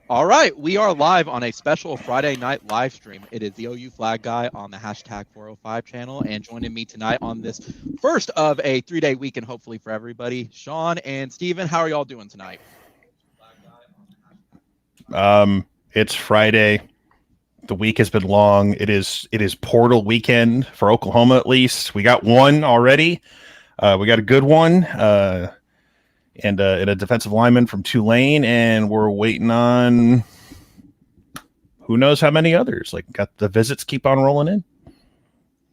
All right, we are live on a special Friday night live stream. It is the OU Flag Guy on the Hashtag405 channel, and joining me tonight on this first of a 3-day weekend, hopefully for everybody, Sean and Steven. How are y'all doing tonight? It's Friday. The week has been long. It is portal weekend for Oklahoma, at least. We got one already. We got a good one. And a defensive lineman from Tulane, and we're waiting on who knows how many others. Like, got the visits keep on rolling in.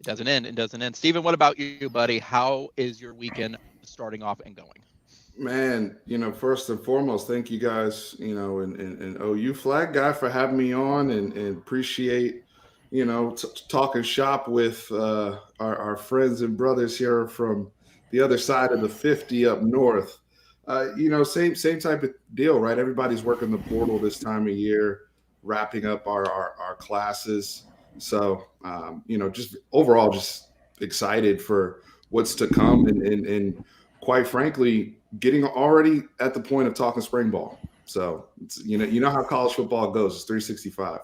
It doesn't end. It doesn't end. Steven, what about you, buddy? How is your weekend starting off and going? Man, first and foremost, thank you guys, and OU Flag Guy for having me on and appreciate, talking shop with our friends and brothers here from the other side of the 50 up north. Same type of deal, right? Everybody's working the portal this time of year, wrapping up our classes. So, just overall, just excited for what's to come and quite frankly, getting already at the point of talking spring ball. So, you know how college football goes. It's 365.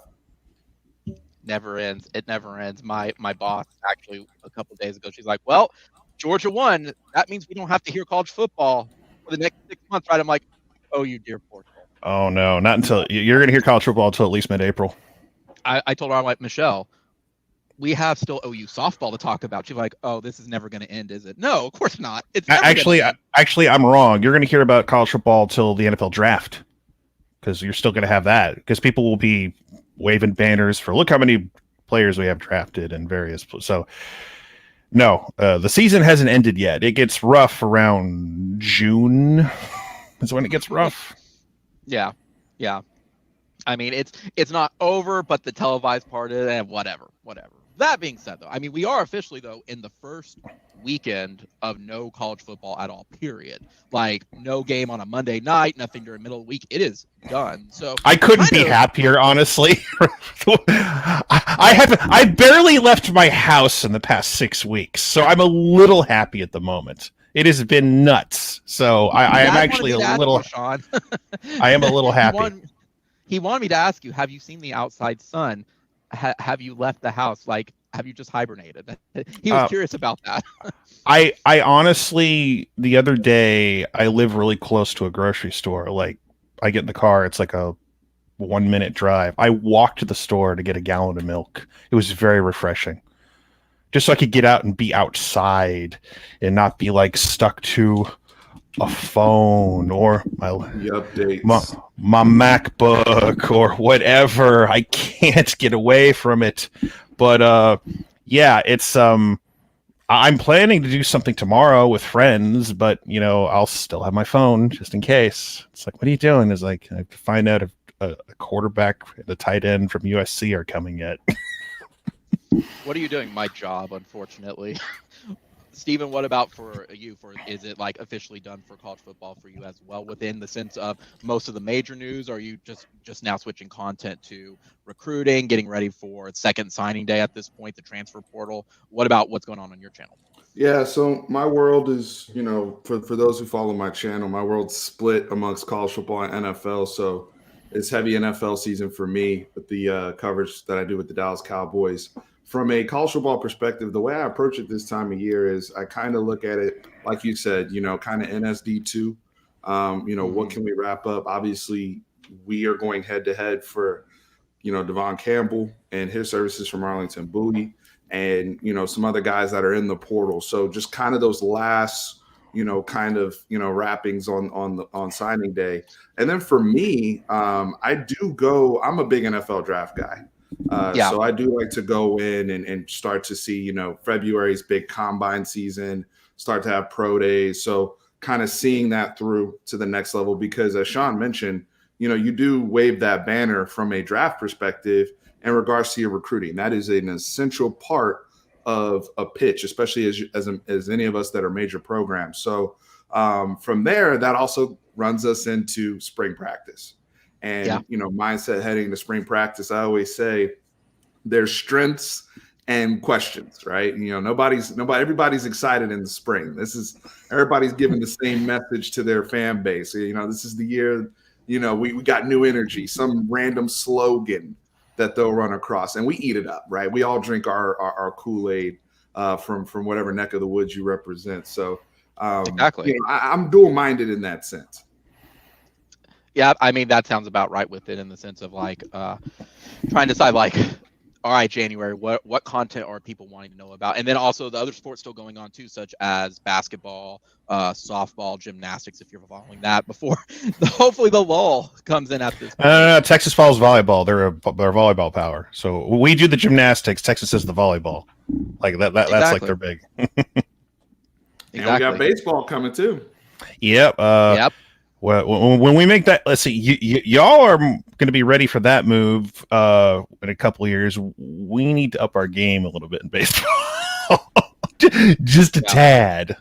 Never ends. It never ends. My boss actually a couple of days ago, she's like, well, Georgia won. That means we don't have to hear college football for the next 6 months, right? I'm like, oh, you dear poor soul. Oh, no, not until you're going to hear college football until at least mid-April. I told her, I'm like, Michelle, we have still OU softball to talk about. She's like, oh, this is never going to end, is it? No, of course not. It's actually, I'm wrong. You're going to hear about college football till the NFL draft because you're still going to have that because people will be waving banners for look how many players we have drafted and various. So, no, the season hasn't ended yet. It gets rough around June. Is when it gets rough. Yeah. I mean, it's not over, but the televised part of it, whatever. That being said, though, I mean, we are officially, though, in the first weekend of no college football at all, period. Like, no game on a Monday night, nothing during middle of the week. It is done. So I couldn't be happier, honestly. I barely left my house in the past 6 weeks, so I'm a little happy at the moment. It has been nuts. So I am actually a little Sean. I am a little happy. He wanted me to ask you, have you seen the outside sun? Have you left the house? Like, have you just hibernated? He was curious about that. I honestly, the other day, I live really close to a grocery store. Like, I get in the car, it's like a 1-minute drive. I walked to the store to get a gallon of milk. It was very refreshing. Just so I could get out and be outside and not be like stuck to a phone or my MacBook or whatever. I can't get away from it. But yeah, it's I'm planning to do something tomorrow with friends, but I'll still have my phone just in case. It's like, what are you doing? It's like, I have to find out if a quarterback and a tight end from USC are coming yet. What are you doing? My job, unfortunately. Steven, what about for you? Is it like officially done for college football for you as well within the sense of most of the major news? Or are you just now switching content to recruiting, getting ready for second signing day at this point, the transfer portal? What about what's going on your channel? Yeah, so my world is, for those who follow my channel, my world's split amongst college football and NFL. So it's heavy NFL season for me with the coverage that I do with the Dallas Cowboys. From a college football perspective, the way I approach it this time of year is I kind of look at it, like you said, kind of NSD2. What can we wrap up? Obviously, we are going head to head for, Devon Campbell and his services from Arlington Bowie and, some other guys that are in the portal. So just kind of those last, wrappings on signing day. And then for me, I'm a big NFL draft guy. So I do like to go in and start to see, February's big combine season, start to have pro days. So kind of seeing that through to the next level, because as Sean mentioned, you do wave that banner from a draft perspective in regards to your recruiting. That is an essential part of a pitch, especially as any of us that are major programs. So from there, that also runs us into spring practice. And, mindset heading to spring practice, I always say there's strengths and questions, right? Everybody's excited in the spring. Everybody's giving the same message to their fan base. This is the year You know, we got new energy, some random slogan that they'll run across, and we eat it up, right? We all drink our Kool-Aid from whatever neck of the woods you represent. So exactly, you know, I'm dual-minded in that sense. Yeah, I mean that sounds about right with it in the sense of like trying to decide like, all right, January, what content are people wanting to know about, and then also the other sports still going on too, such as basketball, softball, gymnastics. If you're following that, before hopefully the lull comes in at this point. Texas follows volleyball. They're volleyball power. So we do the gymnastics. Texas is the volleyball. Like that. That's Exactly. like they're big. And we got baseball coming too. Yep. Yep. Well, when we make that, let's see, y'all are going to be ready for that move in a couple of years. We need to up our game a little bit in baseball, just a tad.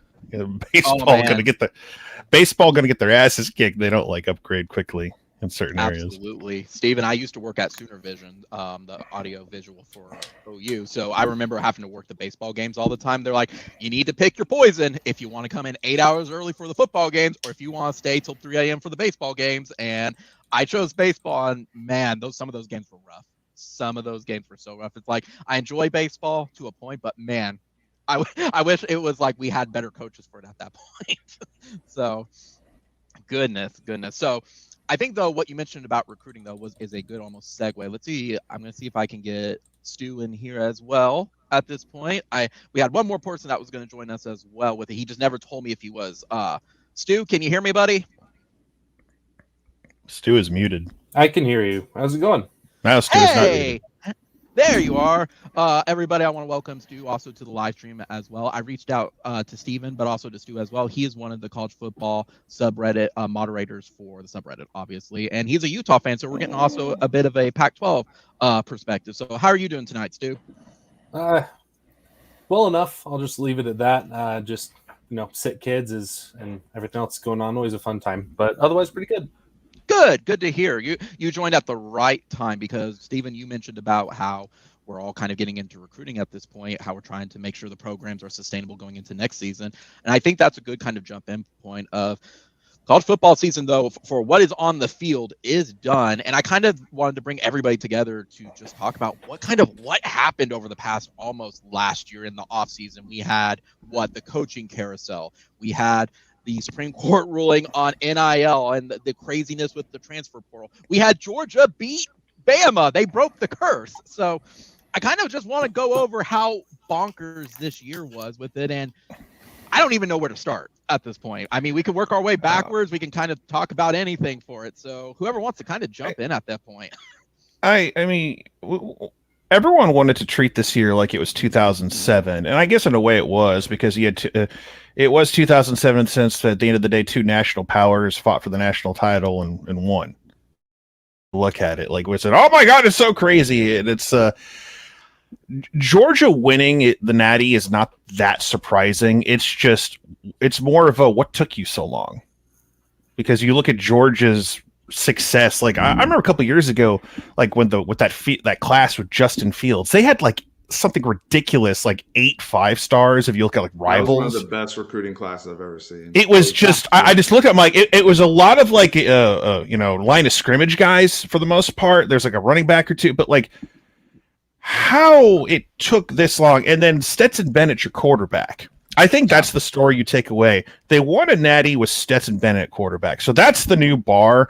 Baseball going to get their asses kicked. They don't like upgrade quickly in certain areas. Absolutely. Steven, I used to work at Sooner Vision, the audio visual for OU. So I remember having to work the baseball games all the time. They're like, you need to pick your poison if you want to come in 8 hours early for the football games, or if you want to stay till 3 a.m. for the baseball games. And I chose baseball, and man, some of those games were rough. Some of those games were so rough. It's like, I enjoy baseball to a point, but man, I wish it was like we had better coaches for it at that point. So goodness. So I think though what you mentioned about recruiting though is a good almost segue. Let's see. I'm going to see if I can get Stu in here as well. At this point, we had one more person that was going to join us as well with it. He just never told me if he was. Stu, can you hear me, buddy? Stu is muted. I can hear you. How's it going? Now Stu is not muted. There you are. Everybody, I want to welcome Stu also to the live stream as well. I reached out to Steven, but also to Stu as well. He is one of the college football subreddit moderators for the subreddit, obviously. And he's a Utah fan, so we're getting also a bit of a Pac-12 perspective. So how are you doing tonight, Stu? Well enough. I'll just leave it at that. Just, sick kids and everything else going on. Always a fun time, but otherwise pretty good. Good to hear. You joined at the right time because Steven, you mentioned about how we're all kind of getting into recruiting at this point, how we're trying to make sure the programs are sustainable going into next season. And I think that's a good kind of jump in point of college football season, though, for what is on the field is done. And I kind of wanted to bring everybody together to just talk about what happened over the past almost last year in the offseason. We had the coaching carousel. We had the Supreme Court ruling on NIL and the craziness with the transfer portal. We had Georgia beat Bama. They broke the curse. So I kind of just want to go over how bonkers this year was with it. And I don't even know where to start at this point. I mean, we could work our way backwards. We can kind of talk about anything for it. So whoever wants to kind of jump in at that point. I mean, everyone wanted to treat this year like it was 2007, and I guess in a way it was, because you had it was 2007 since at the end of the day 2 national powers fought for the national title and won. Look at it, like we said, oh my god, it's so crazy, and it's Georgia winning the Natty is not that surprising. It's more of a what took you so long, because you look at Georgia's success. Like I remember a couple of years ago, like when that class with Justin Fields, they had like something ridiculous, like 8 5-stars. If you look at like rivals, that was one of the best recruiting classes I've ever seen. It was just I just look at them like it was a lot of like line of scrimmage guys for the most part. There's like a running back or two, but like how it took this long, and then Stetson Bennett, your quarterback. I think that's the story you take away. They won a Natty with Stetson Bennett quarterback. So that's the new bar.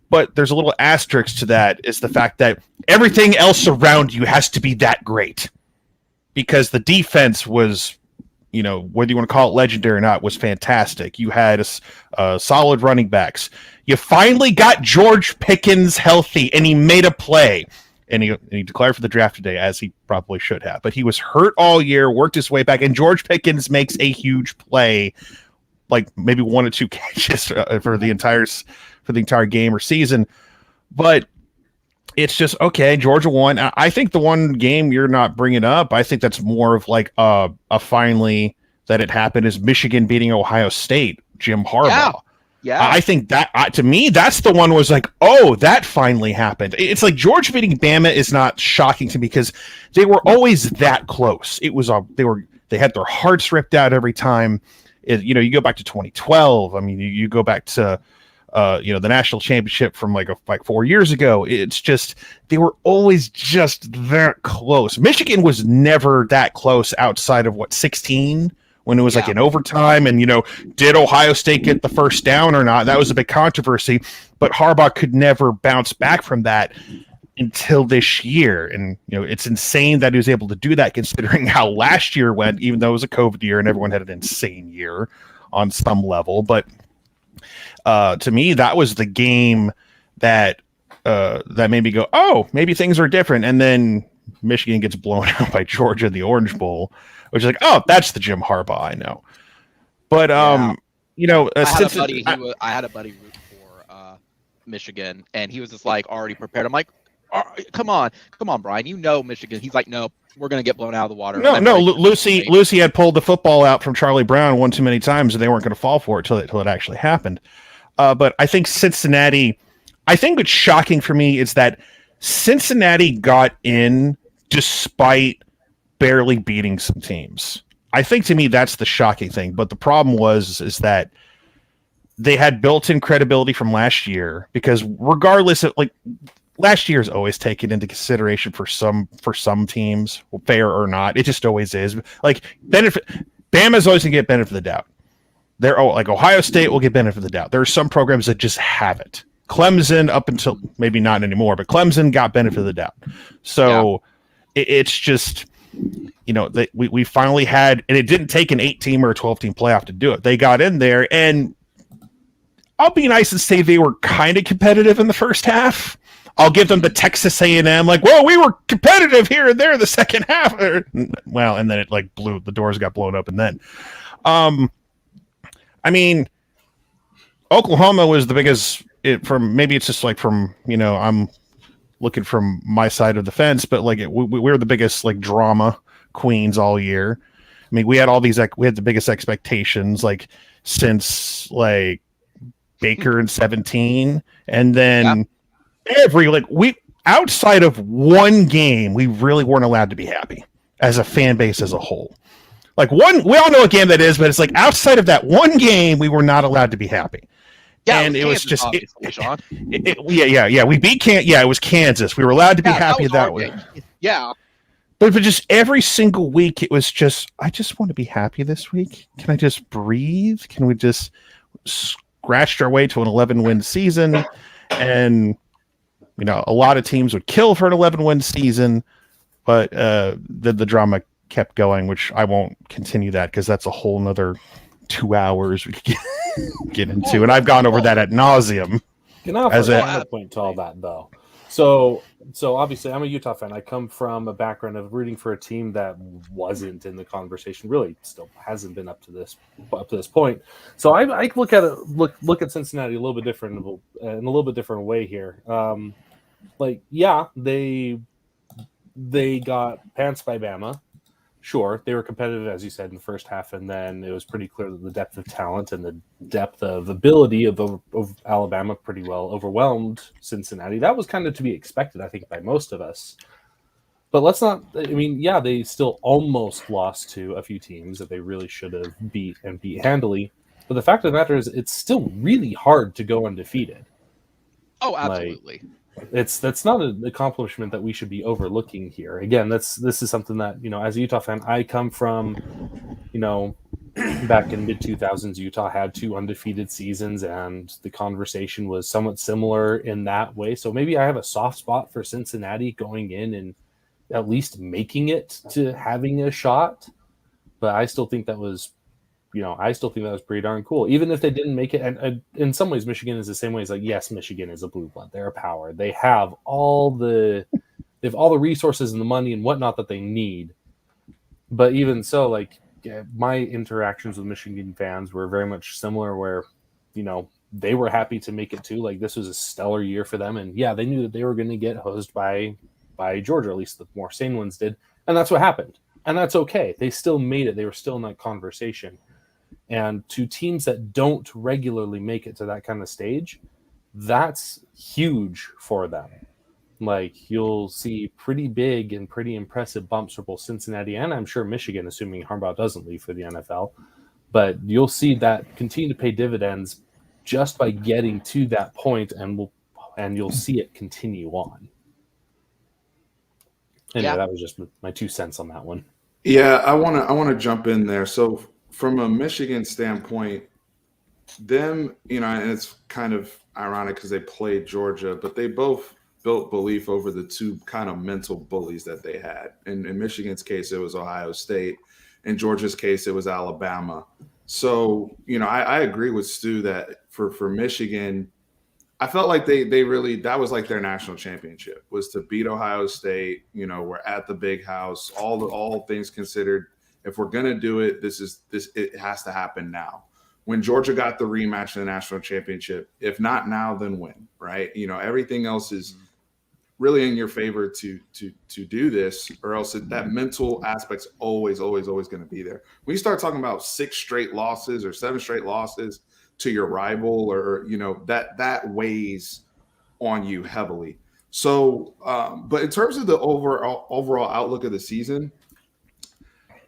But there's a little asterisk to that, is the fact that everything else around you has to be that great. Because the defense was, whether you want to call it legendary or not, was fantastic. You had solid running backs. You finally got George Pickens healthy, and he made a play. And he declared for the draft today, as he probably should have. But he was hurt all year, worked his way back, and George Pickens makes a huge play, like maybe 1 or 2 catches for the entire game or season. But it's just, okay, Georgia won. I think the one game you're not bringing up, I think that's more of like a finally that it happened, is Michigan beating Ohio State, Jim Harbaugh. Yeah, I think that to me, that's the one was like, oh, that finally happened. It's like Georgia beating Bama is not shocking to me, because they were always that close. It was they had their hearts ripped out every time. You go back to 2012. I mean, you go back to the national championship from like 4 years ago. It's just they were always just that close. Michigan was never that close outside of 16 when it was like in overtime, and did Ohio State get the first down or not? That was a big controversy, but Harbaugh could never bounce back from that until this year. And it's insane that he was able to do that considering how last year went, even though it was a COVID year and everyone had an insane year on some level. But to me, that was the game that made me go, oh, maybe things are different. And then Michigan gets blown out by Georgia in the Orange Bowl, which is like, oh, that's the Jim Harbaugh I know. But I had a buddy root for Michigan, and he was just like already prepared. I'm like, come on, Brian, Michigan. He's like, no, we're gonna get blown out of the water. No, Lucy had pulled the football out from Charlie Brown one too many times, and they weren't going to fall for it till it actually happened. But I think Cincinnati. I think what's shocking for me is that Cincinnati got in despite barely beating some teams. I think to me that's the shocking thing. But the problem is that they had built-in credibility from last year, because regardless of last year is always taken into consideration for some teams, fair or not. It just always is. Bama's always gonna get benefit of the doubt. Ohio State will get benefit of the doubt. There are some programs that just haven't. Clemson, up until maybe not anymore, but Clemson got benefit of the doubt. So it's just we finally had, and it didn't take an 8-team or a 12-team playoff to do it. They got in there, and I'll be nice and say they were kind of competitive in the first half. I'll give them the Texas A&M, we were competitive here and there in the second half. And then it the doors got blown open then. Oklahoma was the biggest, maybe it's just from, I'm looking from my side of the fence, but we were the biggest drama queens all year. We had we had the biggest expectations since Baker in 17, and then we outside of one game, we really weren't allowed to be happy as a fan base as a whole. We all know what game that is, but it's outside of that one game, we were not allowed to be happy. Yeah, and it was just we beat Kansas. Yeah, it was Kansas. We were allowed to be happy that way. Yeah. But just every single week, it was just, I just want to be happy this week. Can I just breathe? Can we just scratch our way to an 11-win season? And, a lot of teams would kill for an 11-win season, but the drama kept going, which I won't continue that because that's a whole nother 2 hours we could get into. And I've gone over that ad nauseum. As a point to all that, though. So obviously, I'm a Utah fan. I come from a background of rooting for a team that wasn't in the conversation. Really, still hasn't been up to this point. So I look at Cincinnati a little bit different in a little bit different way here. They got pantsed by Bama. Sure, they were competitive, as you said, in the first half, and then it was pretty clear that the depth of talent and the depth of ability of Alabama pretty well overwhelmed Cincinnati. That was kind of to be expected, I think, by most of us. But let's not – they still almost lost to a few teams that they really should have beat handily. But the fact of the matter is it's still really hard to go undefeated. Oh, absolutely. That's not an accomplishment that we should be overlooking here. Again, this is something that, as a Utah fan, I come from, back in mid-2000s, Utah had 2 undefeated seasons, and the conversation was somewhat similar in that way. So maybe I have a soft spot for Cincinnati going in and at least making it to having a shot. But I still think that was pretty darn cool. Even if they didn't make it, and in some ways, Michigan is the same way. It's yes, Michigan is a blue blood. They're a power. They have all the resources and the money and whatnot that they need. But even so, my interactions with Michigan fans were very much similar, where they were happy to make it too. This was a stellar year for them, and they knew that they were going to get hosed by Georgia. At least the more sane ones did, and that's what happened. And that's okay. They still made it. They were still in that conversation. And to teams that don't regularly make it to that kind of stage, that's huge for them. You'll see pretty big and pretty impressive bumps for both Cincinnati and I'm sure Michigan, assuming Harbaugh doesn't leave for the NFL. But you'll see that continue to pay dividends just by getting to that point, and you'll see it continue on. Anyway, that was just my 2 cents on that one. Yeah, I want to jump in there. So from a Michigan standpoint, them, and it's kind of ironic because they played Georgia, but they both built belief over the two kind of mental bullies that they had. In Michigan's case, it was Ohio State. In Georgia's case, it was Alabama. So, I agree with Stu that for Michigan, I felt like they really, that was like their national championship, was to beat Ohio State. We're at the big house, all things considered. If we're going to do it, it has to happen now. When Georgia got the rematch in the national championship, if not now, then when, right? Everything else is really in your favor to do this, or else that mental aspect's always going to be there. When you start talking about 6 straight losses or 7 straight losses to your rival, or that weighs on you heavily. So, but in terms of the overall outlook of the season,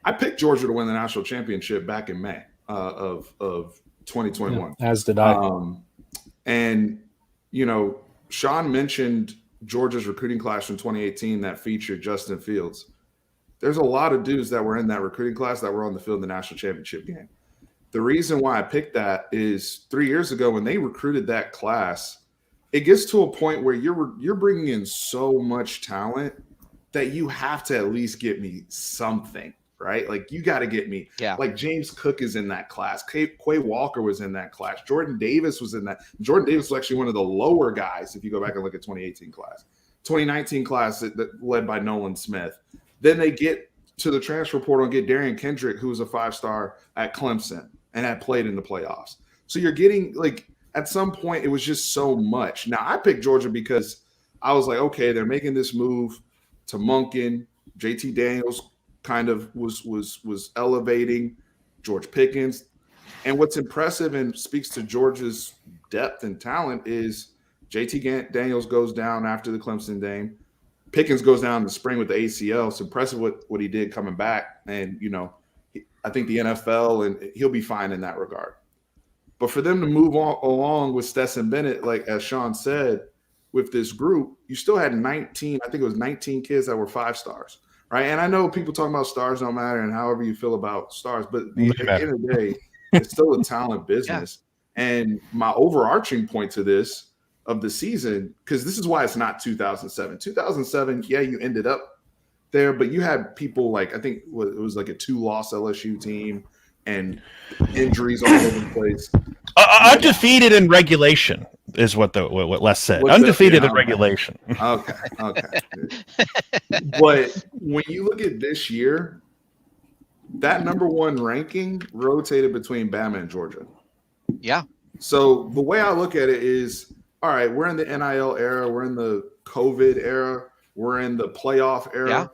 I picked Georgia to win the national championship back in May of 2021. Yeah, as did I. And Sean mentioned Georgia's recruiting class from 2018 that featured Justin Fields. There's a lot of dudes that were in that recruiting class that were on the field in the national championship game. The reason why I picked that is 3 years ago when they recruited that class, it gets to a point where you're bringing in so much talent that you have to at least get me something, right? Like you got to get me. Yeah. Like James Cook is in that class. Quay Walker was in that class. Jordan Davis was in that. Jordan Davis was actually one of the lower guys if you go back and look at 2018 class. 2019 class that led by Nolan Smith. Then they get to the transfer portal and get Darian Kendrick, who was a 5-star at Clemson and had played in the playoffs. So you're getting, like, at some point it was just so much. Now I picked Georgia because I was like, okay, they're making this move to Monken. JT Daniels kind of was elevating George Pickens. And what's impressive and speaks to Georgia's depth and talent is JT Daniels goes down after the Clemson game. Pickens goes down in the spring with the ACL. It's impressive what he did coming back. And, I think the NFL, and he'll be fine in that regard. But for them to move along with Stetson Bennett, like as Sean said, with this group, you still had 19 kids that were 5-stars, right? And I know people talking about stars don't matter and however you feel about stars, but at the end of the day, it's still a talent business. Yeah. And my overarching point to this of the season, because this is why it's not 2007. 2007, yeah, you ended up there, but you had people like, I think it was like a 2-loss LSU team and injuries all over the place. Undefeated in regulation is what Les said. Undefeated in regulation. Okay. But when you look at this year, that number 1 ranking rotated between Bama and Georgia. Yeah. So the way I look at it is, all right, we're in the NIL era, we're in the COVID era, we're in the playoff era. Yeah.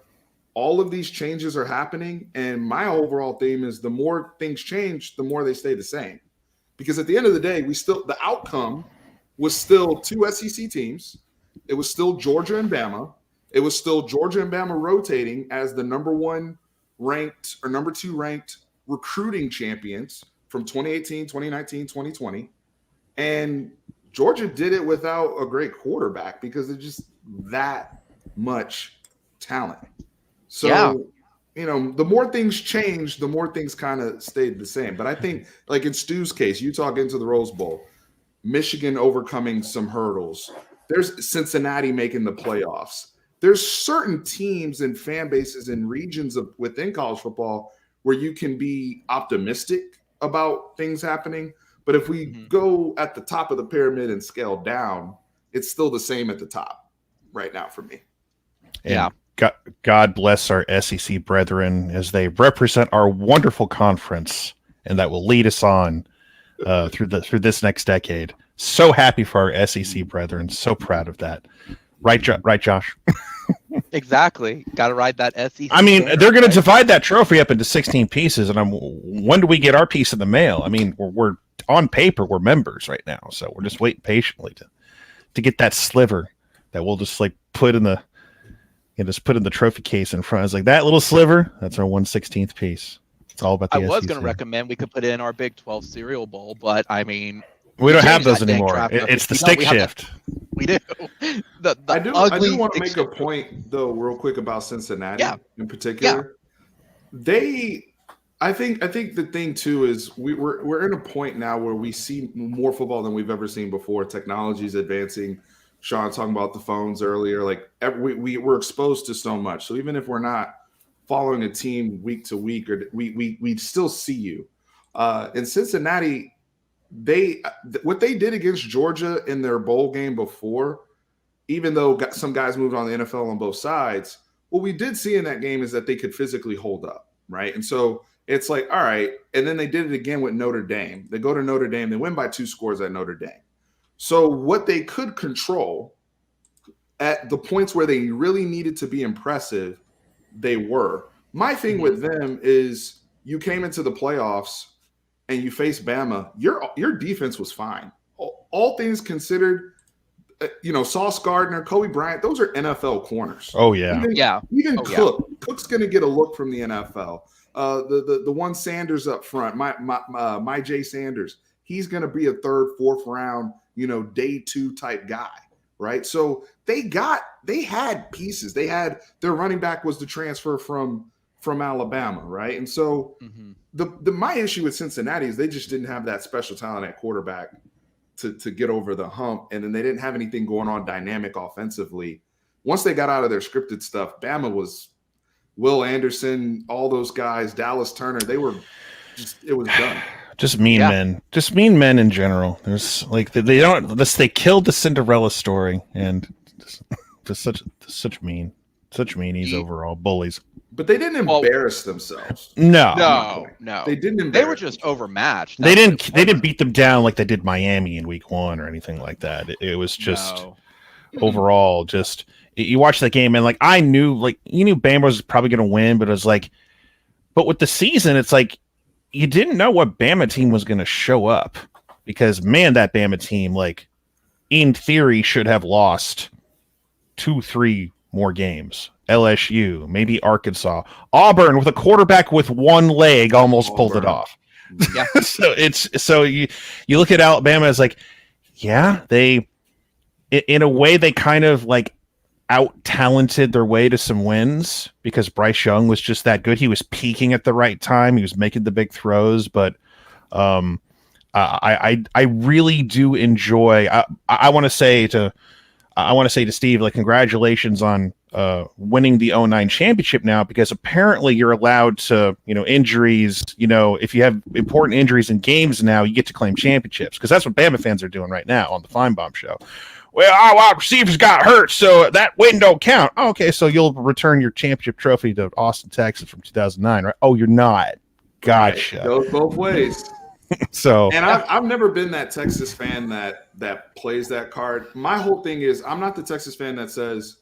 All of these changes are happening, and my overall theme is the more things change, the more they stay the same. Because at the end of the day, the outcome was still 2 SEC teams. It was still Georgia and Bama. It was still Georgia and Bama rotating as the number 1 ranked or number 2 ranked recruiting champions from 2018, 2019, 2020. And Georgia did it without a great quarterback because there's just that much talent. So, yeah. The more things changed, the more things kind of stayed the same. But I think, like in Stu's case, Utah getting to the Rose Bowl, Michigan overcoming some hurdles. There's Cincinnati making the playoffs. There's certain teams and fan bases and regions within college football where you can be optimistic about things happening. But if we go at the top of the pyramid and scale down, it's still the same at the top right now for me. Yeah. God bless our SEC brethren as they represent our wonderful conference, and that will lead us on through this next decade. So happy for our SEC brethren. So proud of that. Right, Josh? Exactly. Got to ride that SEC. I mean, they're going to divide that trophy up into 16 pieces, and when do we get our piece in the mail? I mean, we're on paper, we're members right now, so we're just waiting patiently to get that sliver that we'll just like put in the trophy case in front. It's like that little sliver. That's our 1/16th piece. It's all about the I was SEC. going to recommend we could put it in our Big 12 cereal bowl, but I mean, We don't have those Hashtag anymore. Chapter. It's the No, stick we have shift. We do. I do ugly want to stick make a shift. point though, real quick about Cincinnati in particular. I think the thing too is we're in a point now where we see more football than we've ever seen before. Technology is advancing. Sean talking about the phones earlier. Like we're exposed to so much. So even if we're not following a team week to week, or we still see you. In Cincinnati, what they did against Georgia in their bowl game before, even though some guys moved on the NFL on both sides, what we did see in that game is that they could physically hold up, right? And so it's like, all right. And then they did it again with Notre Dame. They go to Notre Dame. They win by 2 scores at Notre Dame. So what they could control at the points where they really needed to be impressive, they were. My thing with them is you came into the playoffs and you faced Bama. Your defense was fine. All things considered, Sauce Gardner, Kobe Bryant, those are NFL corners. Oh, yeah. Even Cook. Yeah. Cook's going to get a look from the NFL. The one Sanders up front, my Jay Sanders, he's going to be a 3rd, 4th round, day 2 type guy, right? So they had pieces. They had their running back was the transfer from Alabama, right? And so my issue with Cincinnati is they just didn't have that special talent at quarterback to get over the hump, and then they didn't have anything going on dynamic offensively. Once they got out of their scripted stuff, Bama was Will Anderson, all those guys, Dallas Turner, it was done. Just mean men. Just mean men in general. There's like they killed the Cinderella story, and just such meanies overall, bullies. But they didn't embarrass themselves. No. They didn't. They were just overmatched. They didn't beat them down like they did Miami in week 1 or anything like that. It was just overall just you watch that game and like you knew Bama was probably going to win, but it was like, but with the season, it's like you didn't know what Bama team was going to show up because man, that Bama team, like in theory, should have lost 2-3 more games. LSU, maybe Arkansas, Auburn with a quarterback with one leg almost pulled it off. Yeah. so you look at Alabama as like, yeah, they in a way they kind of like out-talented their way to some wins because Bryce Young was just that good. He was peaking at the right time. He was making the big throws, but I really do enjoy. I want to say to Steve, like, congratulations on winning the 09 championship now, because apparently you're allowed to, injuries, if you have important injuries in games now, you get to claim championships, because that's what Bama fans are doing right now on the Feinbaum show. Well, our wide receivers got hurt, so that win don't count. Oh, okay, so you'll return your championship trophy to Austin, Texas from 2009, right? Oh, you're not. Gotcha. Right. Goes both ways. So, and I've never been that Texas fan that plays that card. My whole thing is I'm not the Texas fan that says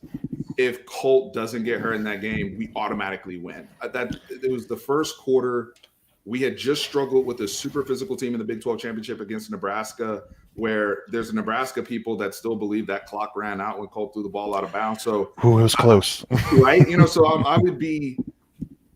if Colt doesn't get hurt in that game, we automatically win. It was the first quarter. We had just struggled with a super physical team in the Big 12 championship against Nebraska, where there's Nebraska people that still believe that clock ran out when Colt threw the ball out of bounds. So it was close, right? So I would be.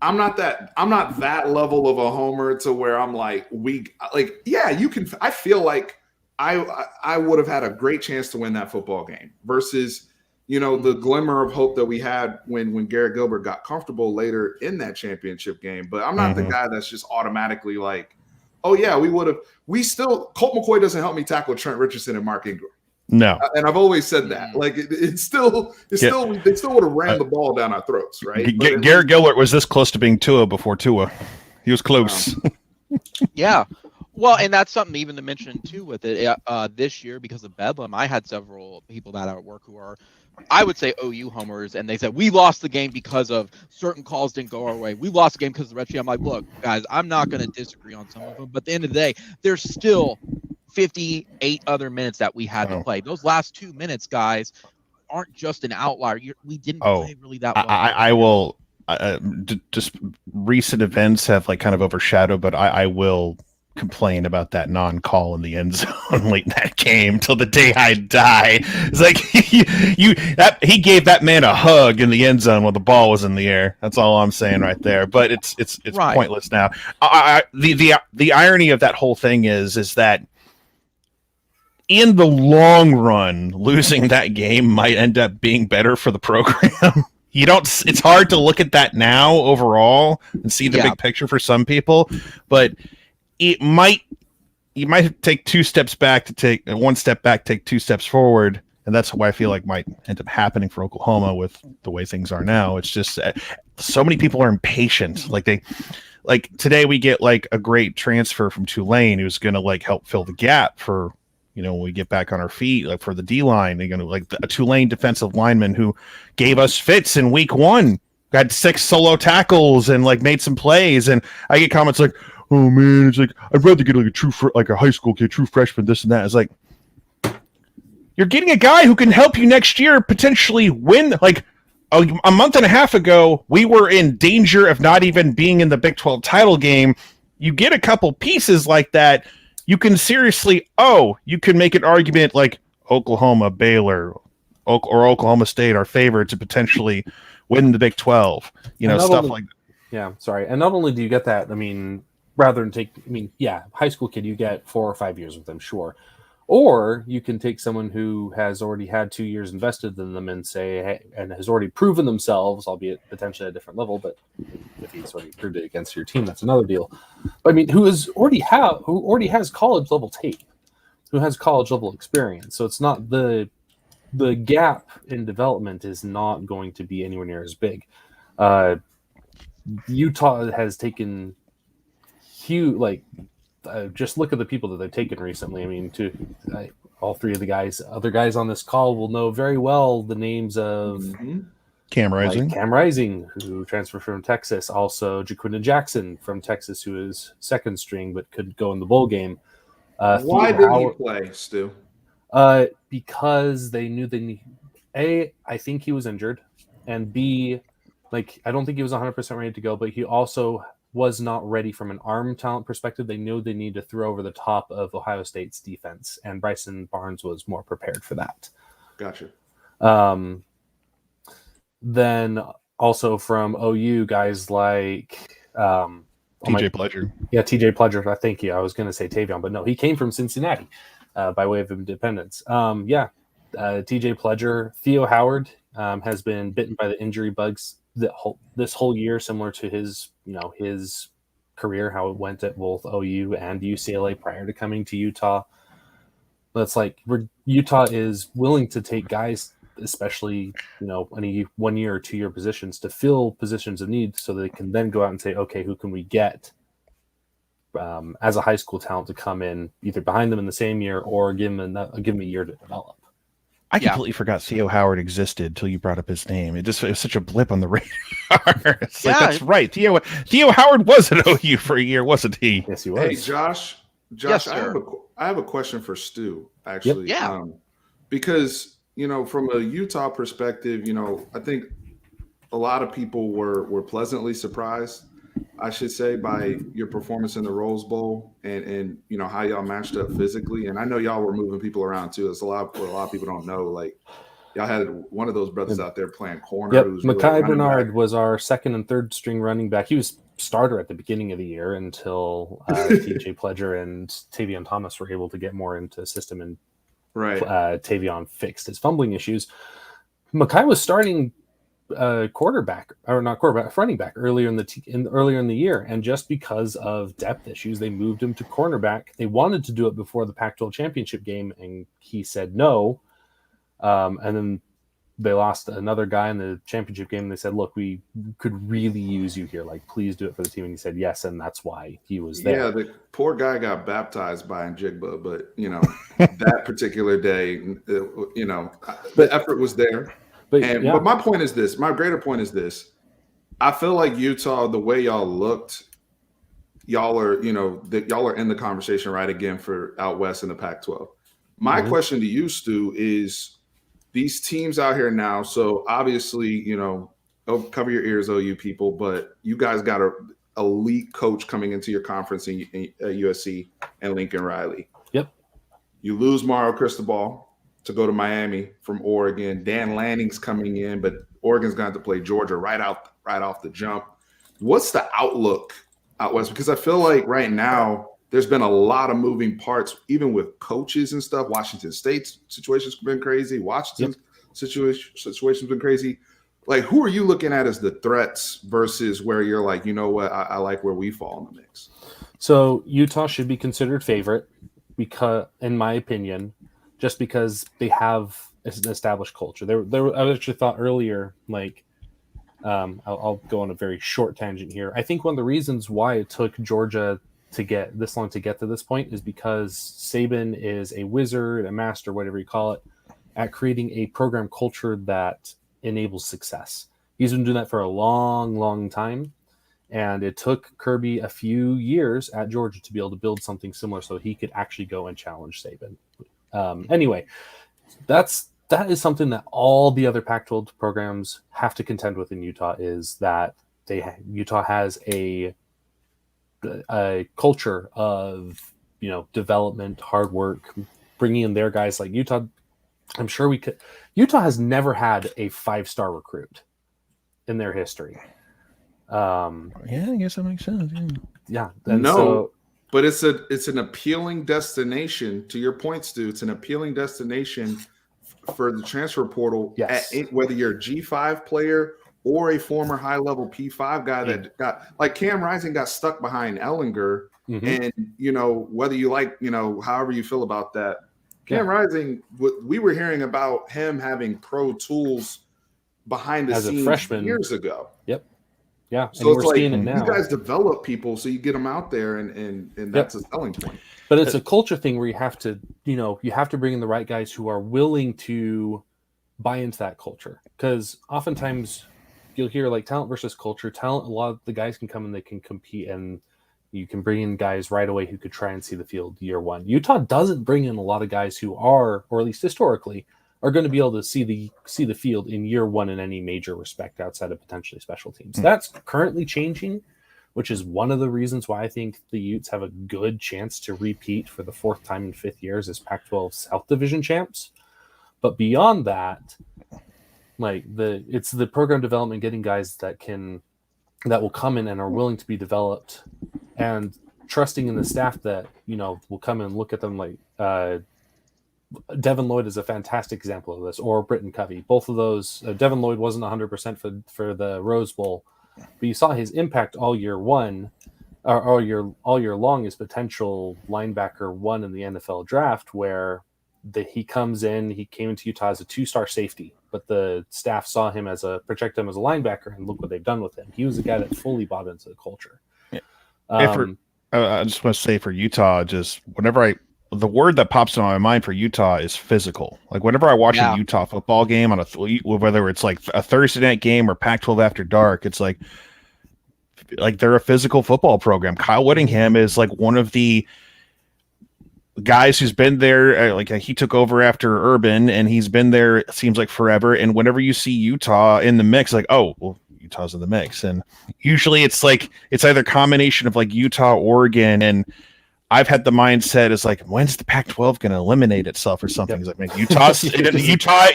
I'm not that level of a homer to where I'm like, you can. I feel like I would have had a great chance to win that football game versus, the glimmer of hope that we had when Garrett Gilbert got comfortable later in that championship game. But I'm not the guy that's just automatically like, oh yeah, Colt McCoy doesn't help me tackle Trent Richardson and Mark Ingram. No, and I've always said that. Like they still would have ran the ball down our throats, right? Garrett Gilbert was this close to being Tua before Tua. He was close. Yeah. Well, and that's something even to mention too with it. This year, because of Bedlam, I had several people that are at work who are, I would say, OU homers, and they said we lost the game because of certain calls didn't go our way. We lost the game because of the red sheet. I'm like, look, guys, I'm not going to disagree on some of them, but at the end of the day, there's still 58 other minutes that we had to play. Those last 2 minutes, guys, aren't just an outlier. We didn't play really that well. I will just recent events have like kind of overshadowed, but I will complain about that non-call in the end zone late in that game till the day I die. It's like he gave that man a hug in the end zone while the ball was in the air. That's all I'm saying right there. But it's right. Pointless now. The irony of that whole thing is that in the long run, losing that game might end up being better for the program. It's hard to look at that now overall and see the big picture for some people, but you might take two steps back to take one step back, take two steps forward. And that's what I feel like might end up happening for Oklahoma with the way things are now. It's just so many people are impatient. Like today we get like a great transfer from Tulane who's going to like help fill the gap for, when we get back on our feet, like for the D line. They're going to like a Tulane defensive lineman who gave us fits in week 1, got 6 solo tackles and like made some plays. And I get comments like, "Oh man, it's like I'd rather get like a high school kid, true freshman, this and that." It's like, you're getting a guy who can help you next year potentially win. Like a month and a half ago, we were in danger of not even being in the Big 12 title game. You get a couple pieces like that, you can seriously, you can make an argument like Oklahoma, Baylor, or Oklahoma State are favored to potentially win the Big 12. Stuff like that. Yeah, sorry. And not only do you get that, rather than high school kid, you get 4 or 5 years with them, sure. Or you can take someone who has already had 2 years invested in them and say, hey, and has already proven themselves, albeit potentially at a different level, but if he's already proved it against your team, that's another deal. But who already has college level tape, who has college level experience. So it's not the gap in development is not going to be anywhere near as big. Utah has taken huge, just look at the people that they've taken recently. All 3 of the other guys on this call will know very well the names of Cam Rising. Cam Rising, who transferred from Texas. Also, Jaquinda Jackson from Texas, who is second string but could go in the bowl game. Why did he play, Stu? Because they knew they need. A, I think he was injured, and B, I don't think he was 100% ready to go, but he also was not ready from an arm talent perspective. They knew they needed to throw over the top of Ohio State's defense, and Bryson Barnes was more prepared for that. Gotcha. Then also from OU, guys like TJ Pledger. Yeah, TJ Pledger. Thank you. I was going to say Tavion, but no, he came from Cincinnati by way of independence. TJ Pledger. Theo Howard has been bitten by the injury bugs this whole year, similar to his career, how it went at both OU and UCLA prior to coming to Utah. That's Utah is willing to take guys, especially any 1 year or 2 year positions, to fill positions of need, so they can then go out and say, okay, who can we get as a high school talent to come in either behind them in the same year or give them a year to develop. I completely forgot Theo Howard existed until you brought up his name. It was such a blip on the radar. That's right. Theo Howard was at OU for a year, wasn't he? Yes, he was. Hey, Josh, yes, I have a question for Stu, actually. Yep. Yeah. Because, from a Utah perspective, I think a lot of people were pleasantly surprised, I should say, by your performance in the Rose Bowl and how y'all matched up physically. And I know y'all were moving people around too. It's a lot of people don't know. Y'all had one of those brothers out there playing corner. Yep, Mekhi really Bernard was our second and third string running back. He was starter at the beginning of the year until TJ Pledger and Tavion Thomas were able to get more into the system, and Tavion fixed his fumbling issues. Mekhi was starting running back earlier in the year, and just because of depth issues, they moved him to cornerback. They wanted to do it before the Pac-12 championship game, and he said no. And then they lost another guy in the championship game. And they said, "Look, we could really use you here. Please do it for the team." And he said yes, and that's why he was there. Yeah, the poor guy got baptized by Njigba, but that particular day, the effort was there. But my point is this. My greater point is this. I feel like Utah, the way y'all looked, y'all are in the conversation right again for out west in the Pac-12. My question to you, Stu, is these teams out here now. So obviously, cover your ears, OU people, but you guys got a elite coach coming into your conference in USC and Lincoln Riley. Yep. You lose Mario Cristobal to go to Miami from Oregon. Dan Lanning's coming in, but Oregon's going to have to play Georgia right off the jump. What's the outlook out west? Because I feel like right now there's been a lot of moving parts, even with coaches and stuff. Washington State's situation's been crazy. Washington's situation's been crazy. Like, who are you looking at as the threats versus where you're like, you know what, I like where we fall in the mix? So Utah should be considered favorite because, in my opinion, just because they have an established culture. I actually thought earlier, like, I'll go on a very short tangent here. I think one of the reasons why it took Georgia to get this long to get to this point is because Saban is a wizard, a master, whatever you call it, at creating a program culture that enables success. He's been doing that for a long, long time. And it took Kirby a few years at Georgia to be able to build something similar so he could actually go and challenge Saban. Anyway, that is something that all the other Pac-12 programs have to contend with in Utah, is that Utah has a culture of, development, hard work, bringing in their guys. Like Utah, I'm sure Utah has never had a 5-star recruit in their history. Yeah, I guess that makes sense. Yeah. But it's an appealing destination. To your point, Stu, it's an appealing destination for the transfer portal. Yes. Whether you're a G5 player or a former high-level P5 guy that got, like Cam Rising got stuck behind Ellinger, and whether you like, however you feel about that, Cam Rising, we were hearing about him having pro tools behind the scenes freshman years ago. Yep. Yeah. So it's like, you guys develop people, so you get them out there, and that's a selling point. But it's a culture thing where you have to, you have to bring in the right guys who are willing to buy into that culture. Because oftentimes you'll hear like talent versus culture. Talent, a lot of the guys can come and they can compete, and you can bring in guys right away who could try and see the field year one. Utah doesn't bring in a lot of guys who are, or at least historically, are going to be able to see the field in year one in any major respect outside of potentially special teams. That's currently changing, which is one of the reasons why I think the Utes have a good chance to repeat for the 4th time in 5th years as Pac-12 South Division champs. But beyond that, like it's the program development, getting guys that will come in and are willing to be developed, and trusting in the staff that will come and look at them. Like Devin Lloyd is a fantastic example of this, or Britton Covey. Both of those. Devin Lloyd wasn't 100% for the Rose Bowl, but you saw his impact all year long as potential linebacker 1 in the NFL draft, where he comes in. He came into Utah as a 2-star safety, but the staff saw him project him as a linebacker, and look what they've done with him. He was a guy that fully bought into the culture. Yeah. I just want to say for Utah, just the word that pops in my mind for Utah is physical. Like whenever I watch a Utah football game on whether it's like a Thursday night game or Pac-12 after dark, it's like they're a physical football program. Kyle Whittingham is like one of the guys who's been there. He took over after Urban, and he's been there, it seems like forever. And whenever you see Utah in the mix, like, oh, well, Utah's in the mix. And usually it's either a combination of like Utah, Oregon, and I've had the mindset is like, when's the Pac-12 going to eliminate itself or something? It's like, man,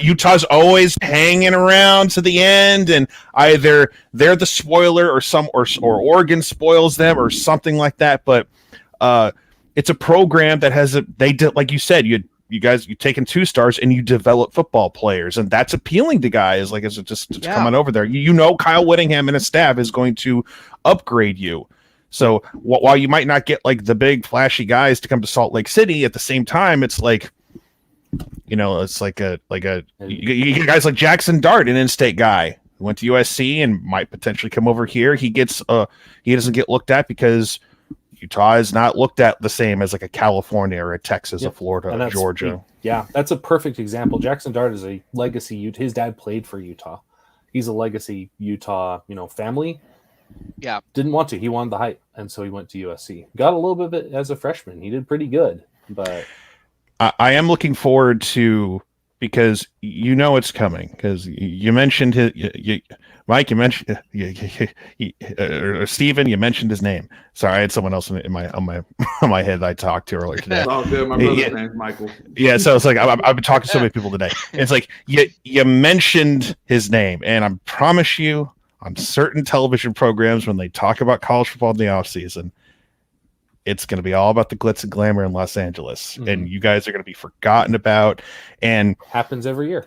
Utah's always hanging around to the end, and either they're the spoiler or Oregon spoils them or something like that. But it's a program that has like you said, you taken 2 stars and you develop football players, and that's appealing to guys. Like, is it just coming over there? Kyle Whittingham and his staff is going to upgrade you. So while you might not get like the big flashy guys to come to Salt Lake City, at the same time, it's like, it's like you get guys like Jackson Dart, an in-state guy who went to USC and might potentially come over here. He doesn't get looked at because Utah is not looked at the same as like a California or a Texas, a Florida, or Georgia. That's a perfect example. Jackson Dart is a legacy. His dad played for Utah. He's a legacy Utah, family. Yeah. Didn't want to. He wanted the hype, and so he went to USC. Got a little bit of it as a freshman. He did pretty good, but I am looking forward to, because it's coming, because you mentioned Mike, you mentioned or Steven, you mentioned his name. Sorry, I had someone else on my head that I talked to earlier today. It's all good. My brother's name's Michael. Yeah, so it's like I've been talking to so many people today. It's like you mentioned his name, and I promise you, on certain television programs when they talk about college football in the offseason, It's going to be all about the glitz and glamour in Los Angeles, Mhm. and you guys are going to be forgotten about. And Happens every year.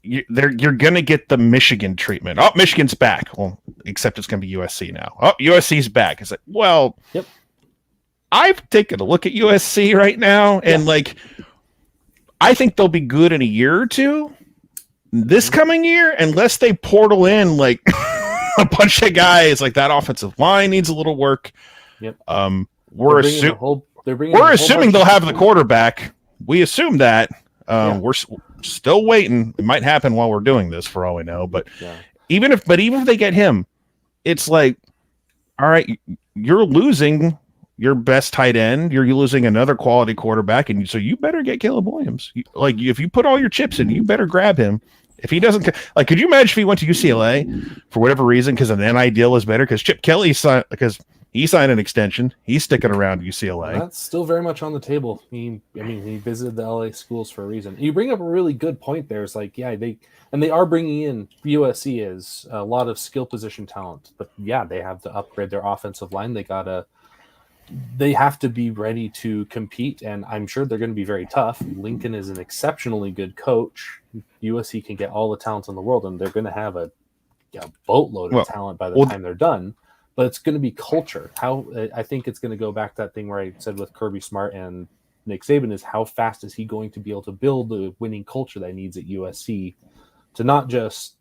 You're gonna get the Michigan treatment. Oh, Michigan's back. Well, except it's gonna be USC now. Oh, USC's back. It's like, well, Yep. I've taken a look at USC right now, and I think they'll be good in a year or two. This coming year, unless they portal in like a bunch of guys, like that offensive line needs a little work. Yep. We're assuming they'll have the quarterback. We assume that. We're still waiting. It might happen while we're doing this, for all we know. But even if they get him, it's like, all right, you're losing your best tight end. You're losing another quality quarterback, and so you better get Caleb Williams. If you put all your chips in, you better grab him. If he doesn't, like, could you imagine if he went to UCLA for whatever reason because an NIL deal is better? Because Chip Kelly signed an extension. He's sticking around UCLA. That's still very much on the table. He visited the LA schools for a reason. You bring up a really good point there. It's like, they are bringing in USC as a lot of skill position talent, but they have to upgrade their offensive line. They have to be ready to compete, and I'm sure they're going to be very tough. Lincoln is an exceptionally good coach. USC can get all the talent in the world, and they're going to have a boatload of talent by the time they're done. But it's going to be culture. I think it's going to go back to that thing where I said with Kirby Smart and Nick Saban is how fast is he going to be able to build the winning culture that he needs at USC to not just,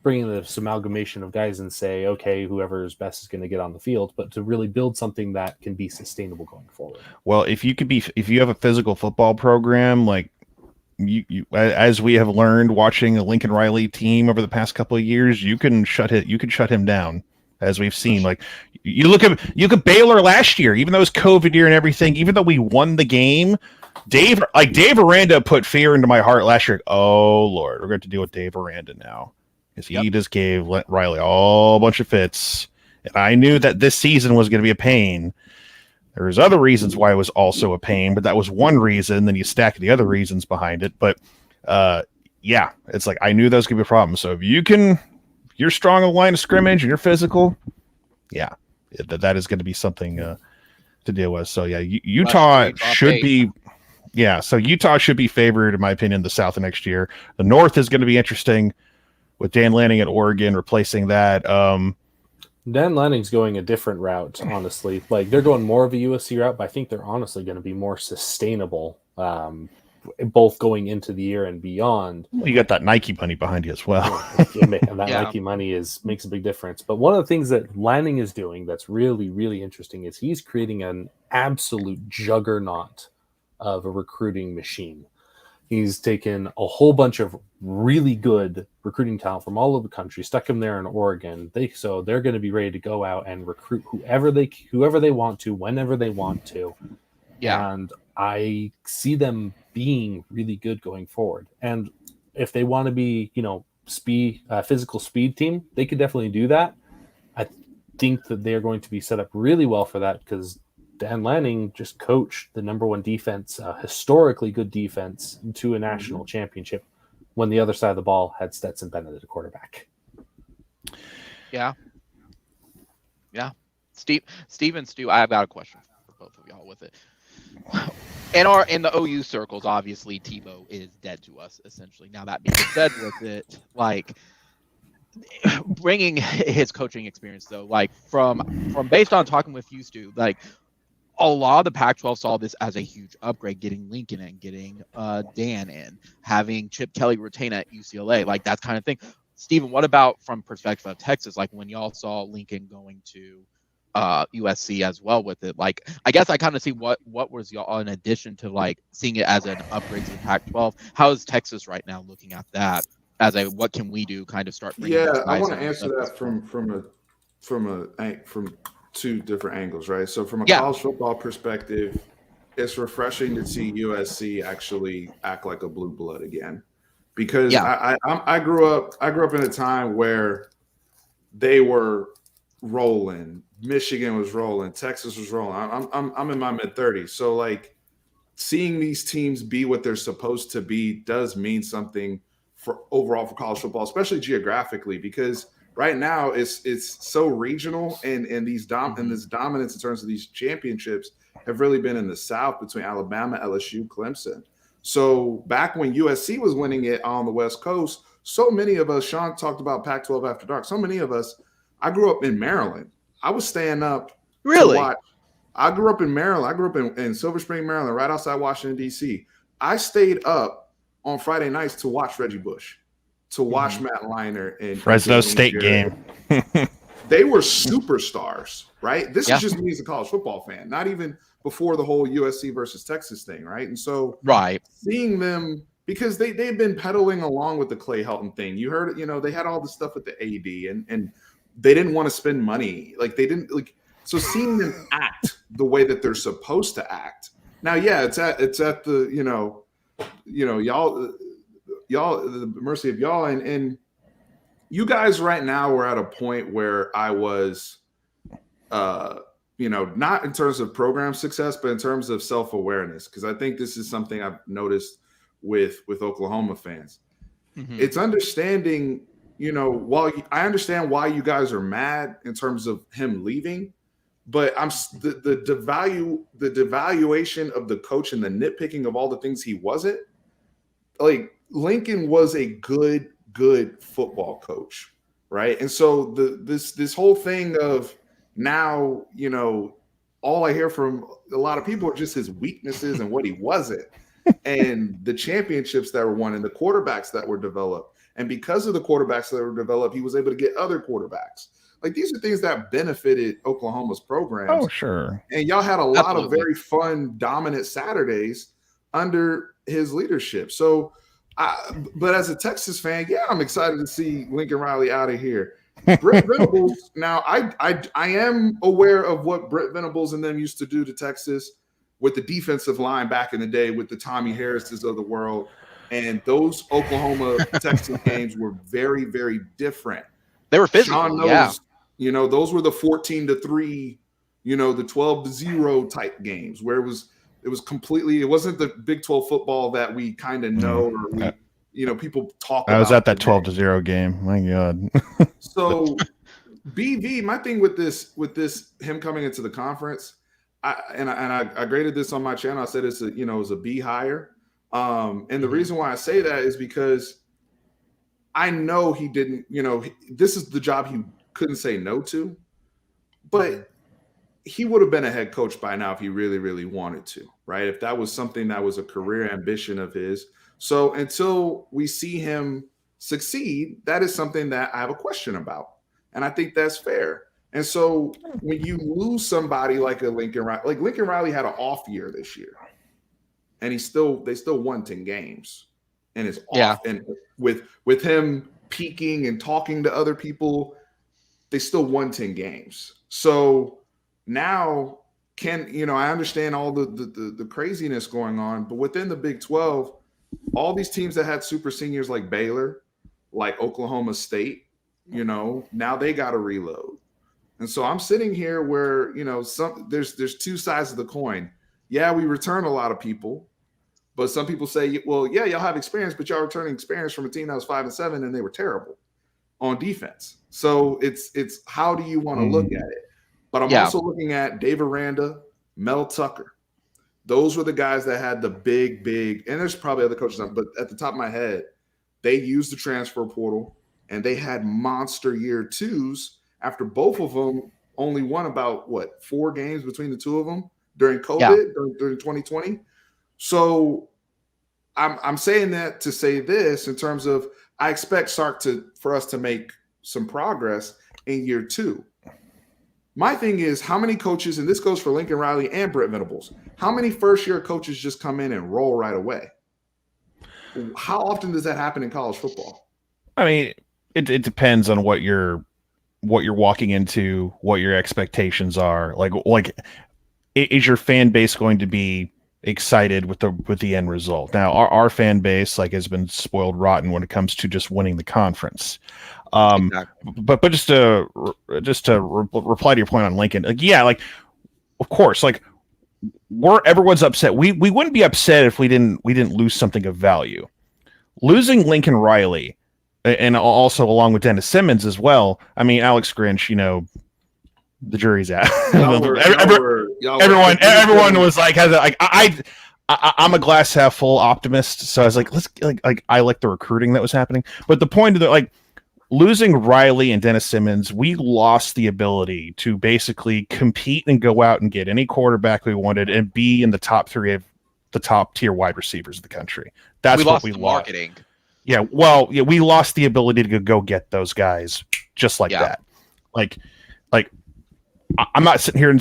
bring in this amalgamation of guys and say, okay, whoever is best is going to get on the field, but to really build something that can be sustainable going forward. Well, if you have a physical football program, like you as we have learned watching the Lincoln Riley team over the past couple of years, you can shut him down. As we've seen, like you look at Baylor last year, even though it was COVID year and everything, even though we won the game, Dave Aranda put fear into my heart last year. Oh Lord, we're going to deal with Dave Aranda now because he just gave Riley a bunch of fits, and I knew that this season was going to be a pain. There's other reasons why it was also a pain, but that was one reason. Then you stack the other reasons behind it, but it's like I knew that was going to be a problem. So if you're strong in the line of scrimmage and you're physical, that is going to be something to deal with. So Utah should be favored, in my opinion, the South next year. The North is going to be interesting with Dan Lanning at Oregon replacing that. Dan Lanning's going a different route, honestly. Like they're going more of a USC route, but I think they're honestly going to be more sustainable. Both going into the year and beyond. Well, you got that Nike money behind you as well. And that Nike money makes a big difference. But one of the things that Lanning is doing that's really, really interesting is he's creating an absolute juggernaut of a recruiting machine. He's taken a whole bunch of really good recruiting talent from all over the country, stuck him there in Oregon. They're going to be ready to go out and recruit whoever they want to, whenever they want to. Yeah. And I see them being really good going forward. And if they want to be, physical speed team, they could definitely do that. I think that they're going to be set up really well for that because Dan Lanning just coached the number one defense, historically good defense, to a national championship when the other side of the ball had Stetson Bennett at a quarterback. Yeah. Steve and Stu, I've got a question for both of y'all with it. In the OU circles, obviously Tebow is dead to us. Essentially, now that being said, with it, like bringing his coaching experience, though, like from based on talking with you, Stu, like a lot of the Pac-12 saw this as a huge upgrade, getting Lincoln in, getting Dan in, having Chip Kelly retain at UCLA, like that kind of thing. Steven, what about from perspective of Texas? Like when y'all saw Lincoln going to USC as well with it, like I guess I kind of see what was y'all in addition to like seeing it as an upgrade to the Pac-12. How is Texas right now looking at that as a what can we do kind of start? I want to answer that from two different angles, right? So from a college football perspective, it's refreshing to see USC actually act like a blue blood again, because I grew up in a time where they were rolling. Michigan was rolling. Texas was rolling. I'm in my mid-30s. So, like, seeing these teams be what they're supposed to be does mean something for overall for college football, especially geographically, because Right now, it's so regional, and this dominance in terms of these championships have really been in the South between Alabama, LSU, Clemson. So back when USC was winning it on the West Coast, so many of us, Sean talked about Pac-12 After Dark. So many of us, I grew up in Maryland. I was staying up to watch. I grew up in Maryland. I grew up in Silver Spring, Maryland, right outside Washington, D.C. I stayed up on Friday nights to watch Reggie Bush, to watch Matt Leinart and Fresno State game. They were superstars, right? This is just me as a college football fan, not even before the whole USC versus Texas thing, right? And so seeing them, because they've been pedaling along with the Clay Helton thing. You heard, they had all the stuff with the AD and they didn't want to spend money. Like they didn't like, so seeing them act the way that they're supposed to act. Now, it's at the, y'all, the mercy of y'all. And you guys right now were at a point where I was, not in terms of program success, but in terms of self-awareness. Because I think this is something I've noticed with Oklahoma fans. It's understanding, while I understand why you guys are mad in terms of him leaving, but the devaluation of the coach and the nitpicking of all the things he wasn't. Like Lincoln was a good football coach, right? And so this whole thing of now, all I hear from a lot of people are just his weaknesses and what he wasn't, and the championships that were won and the quarterbacks that were developed. And because of the quarterbacks that were developed, he was able to get other quarterbacks. Like these are things that benefited Oklahoma's programs. Oh, sure. And y'all had a lot of very fun, dominant Saturdays under his leadership. So, but as a Texas fan, I'm excited to see Lincoln Riley out of here. Brent Venables. Now, I am aware of what Brent Venables and them used to do to Texas with the defensive line back in the day with the Tommy Harrises of the world. And those Oklahoma-Texas games were very, very different. They were physical, Sean knows, those were the 14-3, the 12-0 type games where it was completely, it wasn't the Big 12 football that we kind of know or people talk about. I was at that 12-0 game. My God. So BV, my thing with this, him coming into the conference, I graded this on my channel. I said it's a B higher. And the reason why I say that is because I know he didn't, this is the job he couldn't say no to, but he would have been a head coach by now if he really, really wanted to, right? If that was something that was a career ambition of his. So until we see him succeed, that is something that I have a question about. And I think that's fair. And so when you lose somebody like a Lincoln Riley had an off year this year, and they still won 10 games, and it's off. And with him peaking and talking to other people, they still won 10 games. So now I understand all the craziness going on, but within the Big 12, all these teams that had super seniors like Baylor, like Oklahoma State, now they got to reload. And so I'm sitting here where, there's two sides of the coin. Yeah, we return a lot of people, but some people say, well, yeah, y'all have experience, but y'all returning experience from a team that was 5-7 and they were terrible on defense. So it's how do you want to look at it? But I'm also looking at Dave Aranda, Mel Tucker. Those were the guys that had the big, and there's probably other coaches, but at the top of my head, they used the transfer portal and they had monster year twos after both of them only won about 4 games between the two of them during COVID, during 2020. So I'm saying that to say this in terms of I expect Sark for us to make some progress in year 2. My thing is how many coaches, and this goes for Lincoln Riley and Brent Venables, how many first-year coaches just come in and roll right away? How often does that happen in college football? I mean, it depends on what you're walking into, what your expectations are. Like is your fan base going to be excited with the end result? Now, our fan base has been spoiled rotten when it comes to just winning the conference. Exactly. But just to reply to your point on Lincoln, of course, everyone's upset. We wouldn't be upset if we didn't lose something of value. Losing Lincoln Riley and also along with Dennis Simmons as well. I mean, Alex Grinch, the jury's out. Everyone was like, I'm a glass half full optimist, so I was like, I like the recruiting that was happening. But the point of losing Riley and Dennis Simmons, we lost the ability to basically compete and go out and get any quarterback we wanted and be in the top 3 of the top tier wide receivers of the country. That's what we lost. Marketing. Yeah, well, yeah, we lost the ability to go get those guys just like that. I'm not sitting here and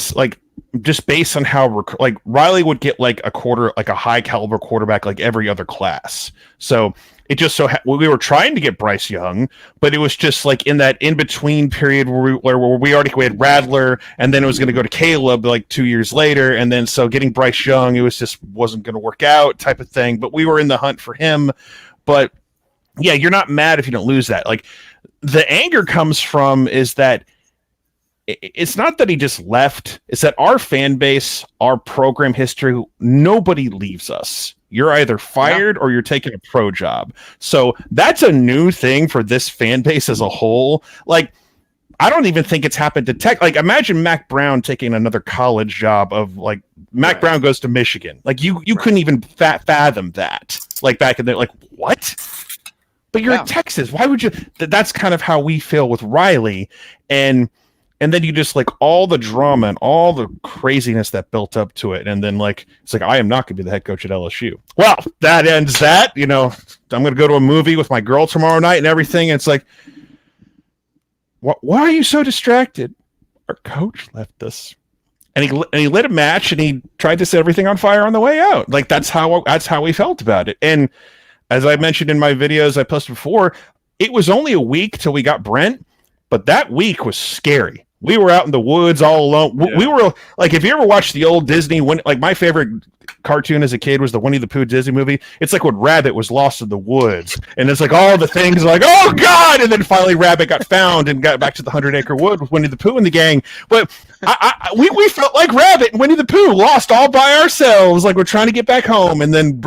just based on how Riley would get a high caliber quarterback like every other class. So it just we were trying to get Bryce Young, but it was just in that in between period where we had Radler, and then it was going to go to Caleb 2 years later, and then so getting Bryce Young, it was just wasn't going to work out type of thing. But we were in the hunt for him. But yeah, you're not mad if you don't lose that. The anger comes from is that. It's not that he just left. It's that our fan base, our program history, nobody leaves us. You're either fired or you're taking a pro job. So that's a new thing for this fan base as a whole. I don't even think it's happened to Tech. Imagine Mac Brown taking another college job of Mac Brown goes to Michigan. You couldn't even fathom that. Back in there, what? But you're in Texas. Why would you? That's kind of how we feel with Riley. And then you just all the drama and all the craziness that built up to it. And then it's I am not going to be the head coach at LSU. Well, that ends that. I'm going to go to a movie with my girl tomorrow night and everything. And it's why are you so distracted? Our coach left us. And he lit a match and he tried to set everything on fire on the way out. That's how we felt about it. And as I mentioned in my videos I posted before, it was only a week till we got Brent, but that week was scary. We were out in the woods all alone. Yeah. We were if you ever watched the old Disney, my favorite cartoon as a kid was the Winnie the Pooh Disney movie. It's when Rabbit was lost in the woods, and it's all the things oh God, and then finally Rabbit got found and got back to the 100-acre wood with Winnie the Pooh and the gang. But we felt like Rabbit and Winnie the Pooh lost all by ourselves. We're trying to get back home, and then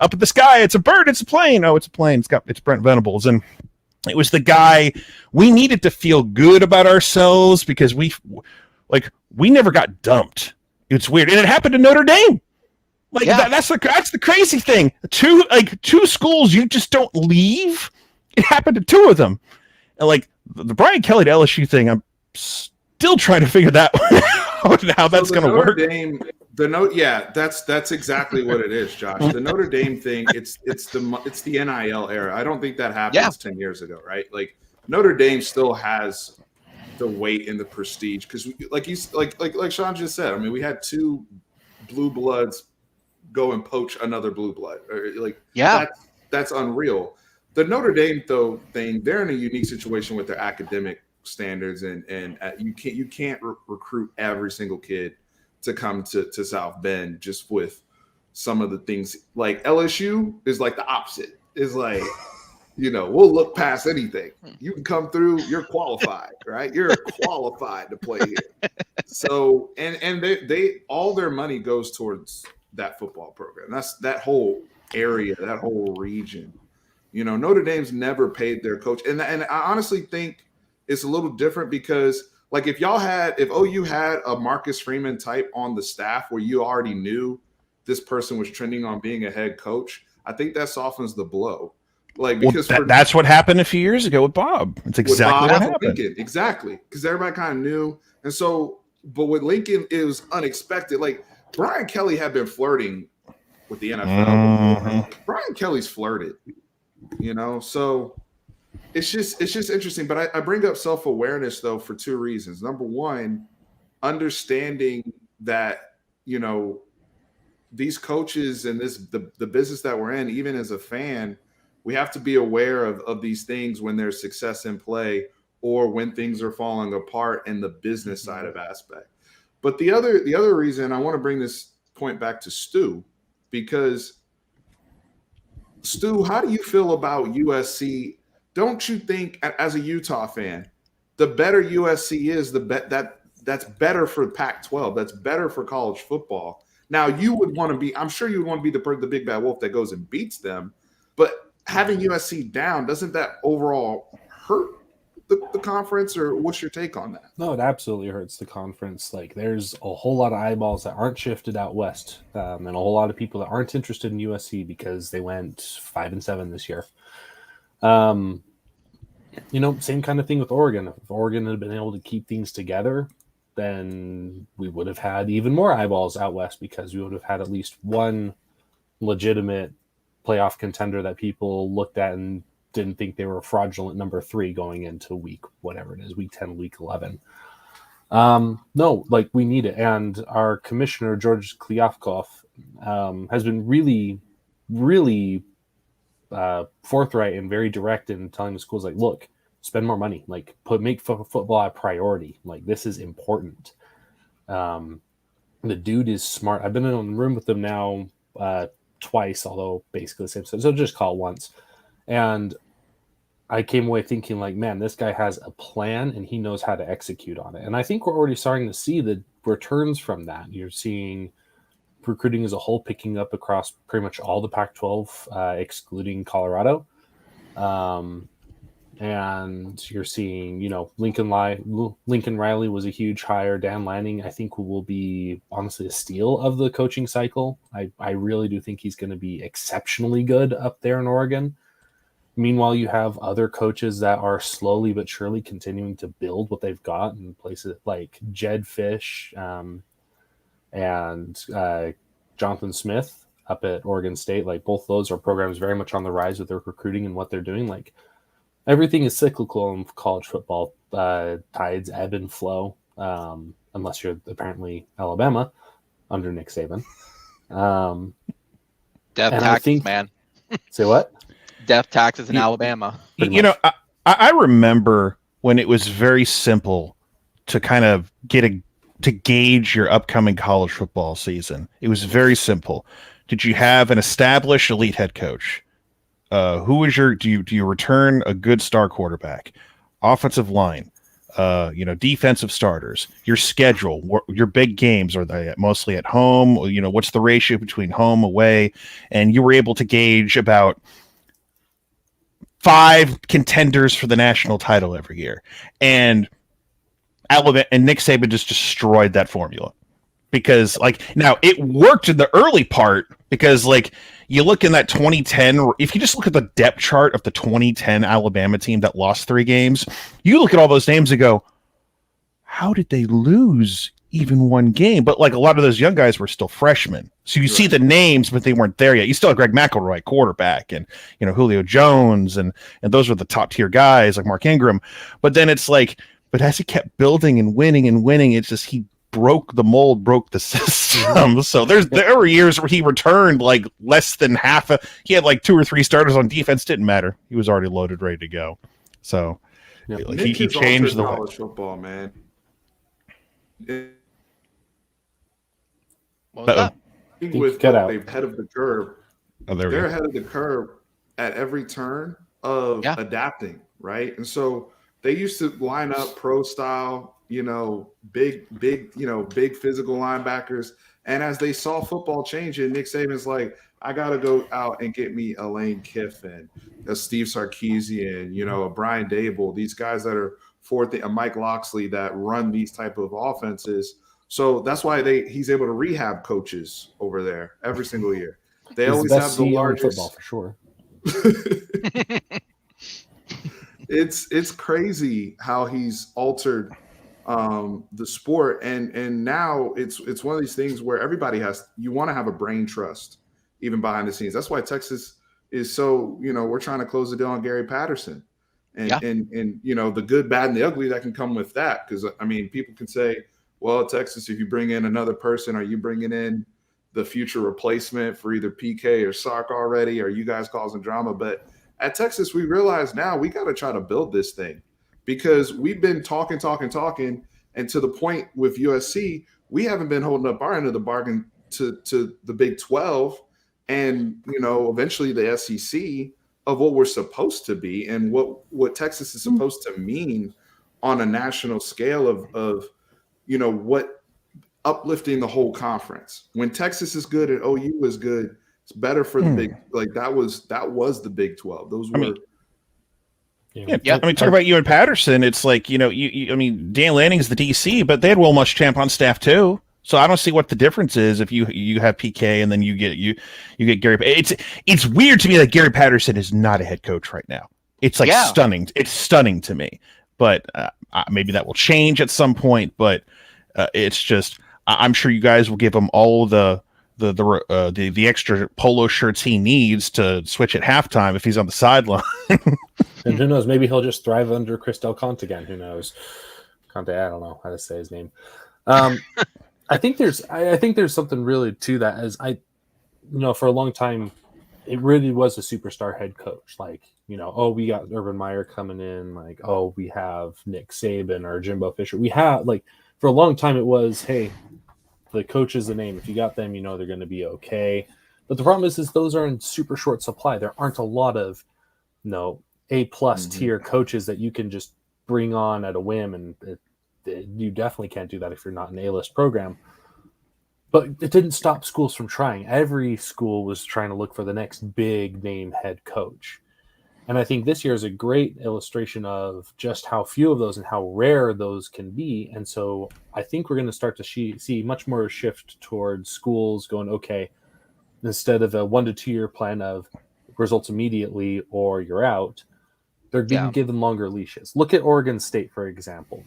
up in the sky, it's a bird, it's a plane. Oh, it's a plane. It's Brent Venables, and it was the guy we needed to feel good about ourselves because we never got dumped. It's weird. And it happened to Notre Dame. That's the crazy thing. Two schools you just don't leave. It happened to 2 of them. And the Brian Kelly to LSU thing, I'm still trying to figure that out how that's going to work. That's exactly what it is, Josh. The Notre Dame thing, it's the NIL era. I don't think that happened 10 years ago, right? Notre Dame still has the weight and the prestige because, like Sean just said, I mean, we had 2 blue bloods go and poach another blue blood. That's unreal. The Notre Dame thing, they're in a unique situation with their academic standards, and you can't recruit every single kid to come to South Bend just with some of the things. LSU is the opposite. Is we'll look past anything. You can come through, you're qualified, right? You're qualified to play here. So and they all their money goes towards that football program. That's that whole area, that whole region. Notre Dame's never paid their coach. And I honestly think it's a little different because if OU had a Marcus Freeman type on the staff where you already knew this person was trending on being a head coach, I think that softens the blow. Because that's what happened a few years ago with Bob. It's exactly what happened. Lincoln, exactly. Because everybody kind of knew. And so, but with Lincoln, it was unexpected. Brian Kelly had been flirting with the NFL. Mm-hmm. Brian Kelly's flirted, so it's just interesting. But I bring up self-awareness though for 2 reasons. Number one, understanding that these coaches and the business that we're in, even as a fan, we have to be aware of these things when there's success in play or when things are falling apart in the business side of aspect. But the other reason I want to bring this point back to Stu, because Stu, how do you feel about USC? Don't you think, as a Utah fan, the better USC is, that's better for Pac-12, that's better for college football. Now, you would want to be, I'm sure you would want to be the big bad wolf that goes and beats them, but having USC down, doesn't that overall hurt the conference, or what's your take on that? No, it absolutely hurts the conference. Like, there's a whole lot of eyeballs that aren't shifted out west, and a whole lot of people that aren't interested in USC because they went 5-7 this year. Same kind of thing with Oregon. If Oregon had been able to keep things together, then we would have had even more eyeballs out west, because we would have had at least one legitimate playoff contender that people looked at and didn't think they were fraudulent number 3 going into week 10, week 11. No, like, we need it. And our commissioner, George Kliavkov, has been really, really forthright and very direct in telling the schools, like, look, spend more money, like, make football a priority. Like, this is important. The dude is smart. I've been in the room with him now twice, although basically the same. So just call it once. And I came away thinking, like, man, this guy has a plan and he knows how to execute on it. And I think we're already starting to see the returns from that. You're seeing recruiting as a whole picking up across pretty much all the Pac-12, excluding Colorado. And you're seeing, Lincoln Riley was a huge hire. Dan Lanning, I think, will be honestly a steal of the coaching cycle. I really do think he's going to be exceptionally good up there in Oregon. Meanwhile, you have other coaches that are slowly but surely continuing to build what they've got in places like Jed Fish and Jonathan Smith up at Oregon State. Like, both those are programs very much on the rise with their recruiting and what they're doing. Like, everything is cyclical in college football. Tides ebb and flow, unless you're apparently Alabama under Nick Saban. Death taxes, man. Say what? Death taxes in Alabama. I remember when it was very simple to kind of to gauge your upcoming college football season. It was very simple. Did you have an established elite head coach? Who was do you return a good star quarterback? Offensive line, defensive starters, your schedule, your big games, are they mostly at home? What's the ratio between home, away? And you were able to gauge about 5 contenders for the national title every year. And Alabama and Nick Saban just destroyed that formula, because, like, now it worked in the early part, because, like, you look in that 2010, if you just look at the depth chart of the 2010 Alabama team that lost 3 games, you look at all those names and go, how did they lose even one game? But, like, a lot of those young guys were still freshmen. So you see the names, but they weren't there yet. You still have Greg McElroy, quarterback, and, Julio Jones, and those were the top tier guys like Mark Ingram. But then it's like, but as he kept building and winning, it's just, he broke the mold, broke the system. So there were years where he returned like less than half. He had like 2 or 3 starters on defense. Didn't matter. He was already loaded, ready to go. So like, he changed the college football, man. With they're ahead of the curve. They're ahead of the curve at every turn of adapting, right? And so they used to line up pro style, big physical linebackers. And as they saw football changing, Nick Saban's like, I got to go out and get me a Lane Kiffin, a Steve Sarkisian, a Brian Dable, these guys that are a Mike Loxley that run these type of offenses. So that's why he's able to rehab coaches over there every single year. They always have the largest football for sure. It's crazy how he's altered the sport, and now it's one of these things where everybody you want to have a brain trust even behind the scenes. That's why Texas is so, we're trying to close the deal on Gary Patterson and the good, bad, and the ugly that can come with that. Because I mean, people can say, well, Texas, if you bring in another person, are you bringing in the future replacement for either PK or Sark already? Are you guys causing drama? But at Texas, we realize now we got to try to build this thing, because we've been talking. And to the point with USC, we haven't been holding up our end of the bargain to the Big 12 and, eventually the SEC of what we're supposed to be and what Texas is supposed to mean on a national scale of what uplifting the whole conference. When Texas is good and OU is good, It's better for the big, like that was the Big 12. Those were. Yeah. I mean, talk about you and Patterson. It's like, you I mean, Dan Lanning's the DC, but they had Will Muschamp on staff too. So I don't see what the difference is if you have PK and then you get Gary. It's weird to me that Gary Patterson is not a head coach right now. It's like stunning. It's stunning to me. But maybe that will change at some point. But it's just, I'm sure you guys will give him all the extra polo shirts he needs to switch at halftime if he's on the sideline. And who knows? Maybe he'll just thrive under Chris Del Conte again. Who knows? Conte, I don't know how to say his name. I think there's something really to that. As for a long time, it really was a superstar head coach. Like, we got Urban Meyer coming in. Like, we have Nick Saban or Jimbo Fisher. We have, like, for a long time it was, hey, the coach is the name. If you got them, they're going to be okay. But the problem is those are in super short supply. There aren't a lot of, A+ tier coaches that you can just bring on at a whim, and you definitely can't do that if you're not an A-list program. But it didn't stop schools from trying. Every school was trying to look for the next big name head coach. And I think this year is a great illustration of just how few of those and how rare those can be. And so I think we're going to start to see much more shift towards schools going, okay, instead of a 1 to 2 year plan of results immediately or you're out, they're being given longer leashes. Look at Oregon State, for example.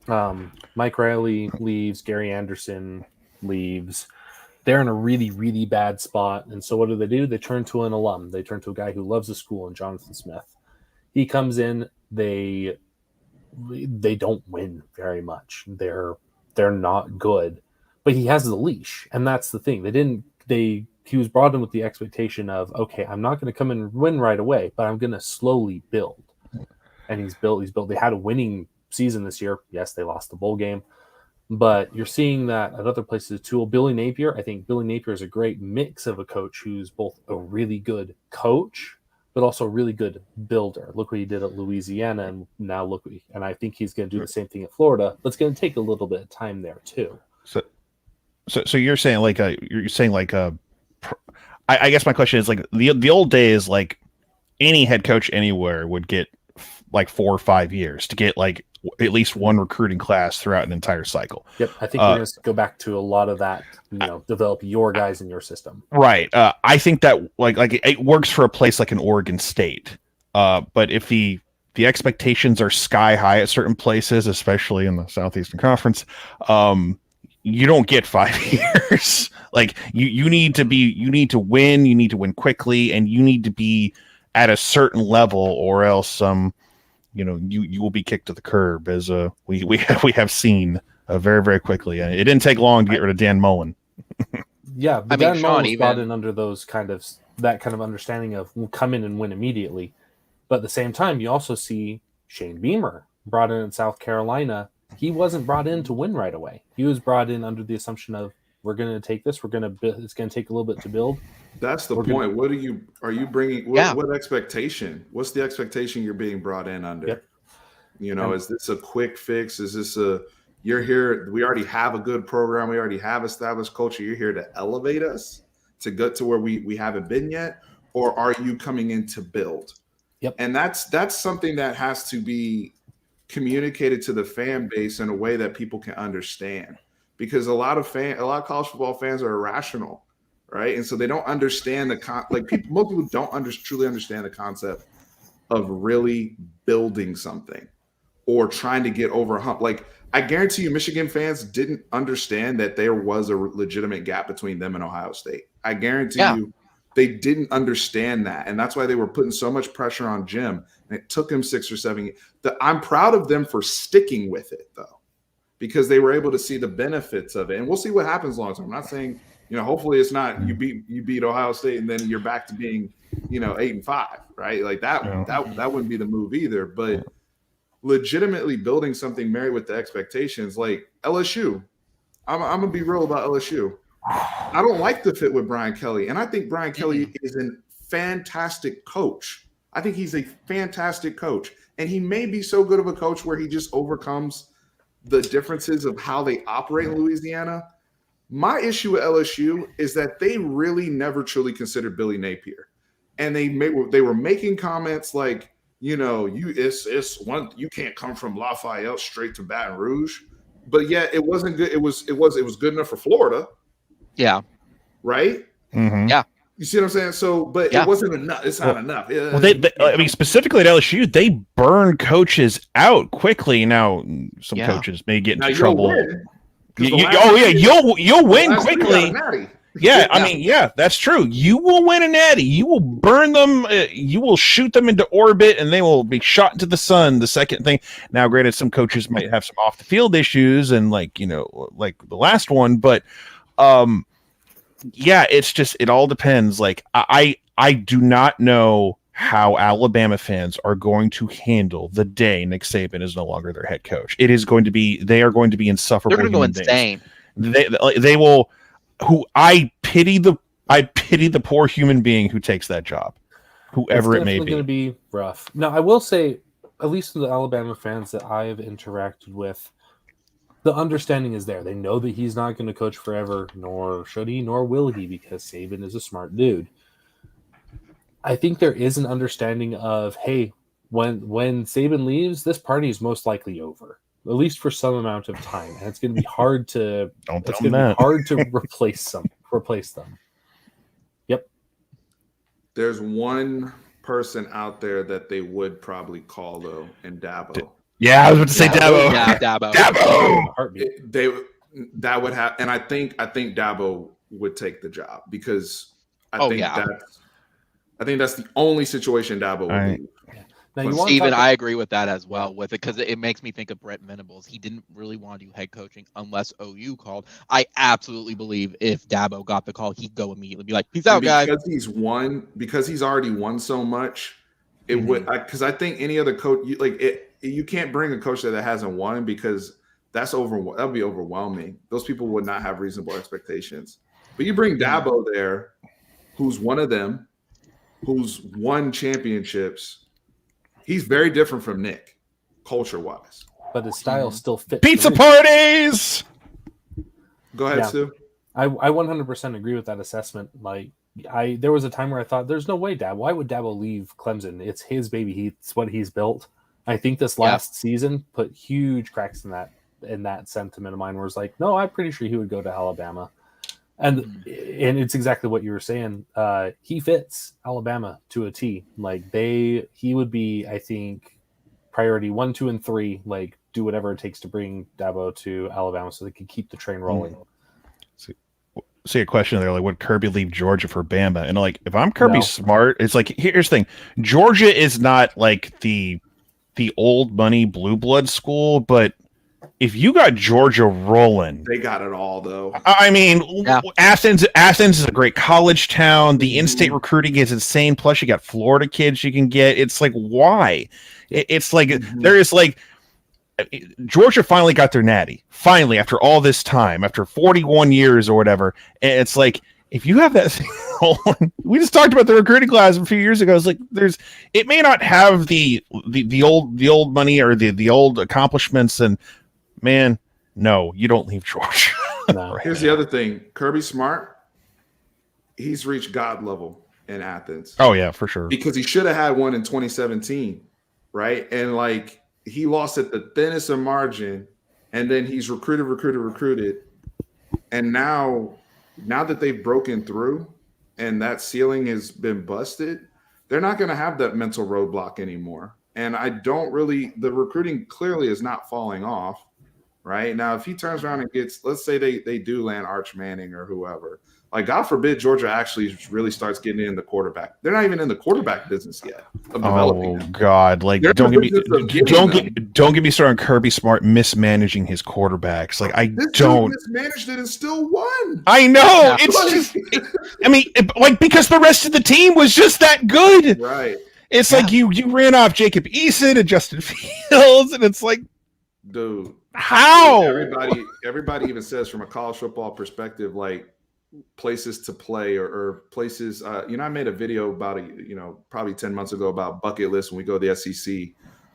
Mike Riley leaves, Gary Anderson leaves. They're in a really, really bad spot. And so what do? They turn to an alum. They turn to a guy who loves the school, and Jonathan Smith. He comes in. They don't win very much. They're not good. But he has the leash, and that's the thing. He was brought in with the expectation of, okay, I'm not going to come in and win right away, but I'm going to slowly build. And he's built. They had a winning season this year. Yes, they lost the bowl game. But you're seeing that at other places too. Billy Napier, I think Billy Napier is a great mix of a coach who's both a really good coach, but also a really good builder. Look what he did at Louisiana, and now and I think he's going to do the same thing at Florida. But it's going to take a little bit of time there too. So you're saying I guess my question is like the old days, like any head coach anywhere would get like 4 or 5 years to get like at least one recruiting class throughout an entire cycle. Yep. I think we're going to go back to a lot of that, develop your guys in your system. Right. I think that like it works for a place like an Oregon State. But if the expectations are sky high at certain places, especially in the Southeastern Conference, you don't get 5 years. Like you need to win, you need to win quickly, and you need to be at a certain level, or else you will be kicked to the curb, as we have seen very, very quickly. And it didn't take long to get rid of Dan Mullen. Yeah, but Dan Mullen was brought in under that kind of understanding of we'll come in and win immediately. But at the same time, you also see Shane Beamer brought in South Carolina. He wasn't brought in to win right away. He was brought in under the assumption of we're going to take this. It's going to take a little bit to build. That's the point. What are you bringing? What expectation? What's the expectation you're being brought in under? Yep. Is this a quick fix? Is this you're here? We already have a good program. We already have established culture. You're here to elevate us to get to where we haven't been yet, or are you coming in to build? Yep. And that's something that has to be communicated to the fan base in a way that people can understand, because a lot of college football fans are irrational, right? And so they don't understand most people don't truly understand the concept of really building something or trying to get over a hump. Like, I guarantee you Michigan fans didn't understand that there was a legitimate gap between them and Ohio State. I guarantee you they didn't understand that. And that's why they were putting so much pressure on Jim. And it took him 6 or 7 years. I'm proud of them for sticking with it, though, because they were able to see the benefits of it. And we'll see what happens long term. I'm not saying, hopefully it's not you beat Ohio State and then you're back to being, 8-5, right? Like that wouldn't be the move either. But legitimately building something married with the expectations, like LSU. I'm going to be real about LSU. I don't like the fit with Brian Kelly. And I think Brian Kelly is a fantastic coach. I think he's a fantastic coach. And he may be so good of a coach where he just overcomes the differences of how they operate in Louisiana. My issue with LSU is that they really never truly considered Billy Napier, and they were making comments like, you can't come from Lafayette straight to Baton Rouge, but yet it wasn't good. It was good enough for Florida. Yeah. Right. Mm-hmm. Yeah. You see what I'm saying? So, but it wasn't enough. It's not enough. Well, I mean, specifically at LSU, they burn coaches out quickly. Now, some coaches may get into trouble. You'll win quickly. Yeah, I mean, that's true. You will win a natty. You will burn them. You will shoot them into orbit, and they will be shot into the sun. The second thing. Now, granted, some coaches might have some off the field issues, and like the last one, but it's just, it all depends. Like I do not know how Alabama fans are going to handle the day Nick Saban is no longer their head coach. They are going to be insufferable. They're going to go insane. They will. I pity the poor human being who takes that job, whoever it may be. It's going to be rough. Now, I will say, at least the Alabama fans that I have interacted with, the understanding is there. They know that he's not going to coach forever, nor should he, nor will he, because Saban is a smart dude. I think there is an understanding of, hey, when Saban leaves, this party is most likely over, at least for some amount of time, and it's going to be hard to replace them. Yep. There's one person out there that they would probably call though, and Dabo. Yeah, I was about to say Dabo. Yeah, Dabo. That would have, and I think Dabo would take the job because I think that's the only situation Dabo would be. Now, Steven, I agree with that as well with it, because it makes me think of Brett Venables. He didn't really want to do head coaching unless OU called. I absolutely believe if Dabo got the call, he'd go immediately, be like, peace out, guys. Because he's already won so much, it would, because I think any other coach, you can't bring a coach that hasn't won, because that would be overwhelming. Those people would not have reasonable expectations. But you bring Dabo there, who's one of them, who's won championships. He's very different from Nick, culture-wise. But his style still fits. Pizza parties! Go ahead, Stu. I 100% agree with that assessment. There was a time where I thought, there's no way, why would Dabo leave Clemson? It's his baby. It's what he's built. I think this last season put huge cracks in that sentiment of mine, where it's like, no, I'm pretty sure he would go to Alabama. And it's exactly what you were saying. He fits Alabama to a T. He would be, I think, priority 1, 2, and 3. Do whatever it takes to bring Dabo to Alabama so they can keep the train rolling. See a question there, would Kirby leave Georgia for Bama? And if I'm Kirby Smart, it's here's the thing: Georgia is not the old money blue blood school, but if you got Georgia rolling, they got it all, though. I mean, Athens is a great college town. The in-state recruiting is insane. Plus, you got Florida kids you can get. It's why? It's there is Georgia finally got their natty. Finally, after all this time, after 41 years or whatever, and it's if you have that thing, we just talked about the recruiting class a few years ago. It's it may not have the old money or the old accomplishments, and man, no, you don't leave Georgia. No. Here's the other thing: Kirby Smart, he's reached God level in Athens. Oh yeah, for sure. Because he should have had one in 2017, right? And he lost at the thinnest of margin, and then he's recruited, and now that they've broken through and that ceiling has been busted, they're not going to have that mental roadblock anymore. And the recruiting clearly is not falling off. Right now, if he turns around and gets, let's say they do land Arch Manning or whoever, God forbid Georgia actually really starts getting in the quarterback. They're not even in the quarterback business yet. Oh God! Don't get me started on Kirby Smart mismanaging his quarterbacks. Dude mismanaged it and still won. I know it's because the rest of the team was just that good. Right. It's you ran off Jacob Eason and Justin Fields, and it's dude. How? Everybody even says from a college football perspective, places to play or places. I made a video about probably 10 months ago about bucket lists when we go to the SEC.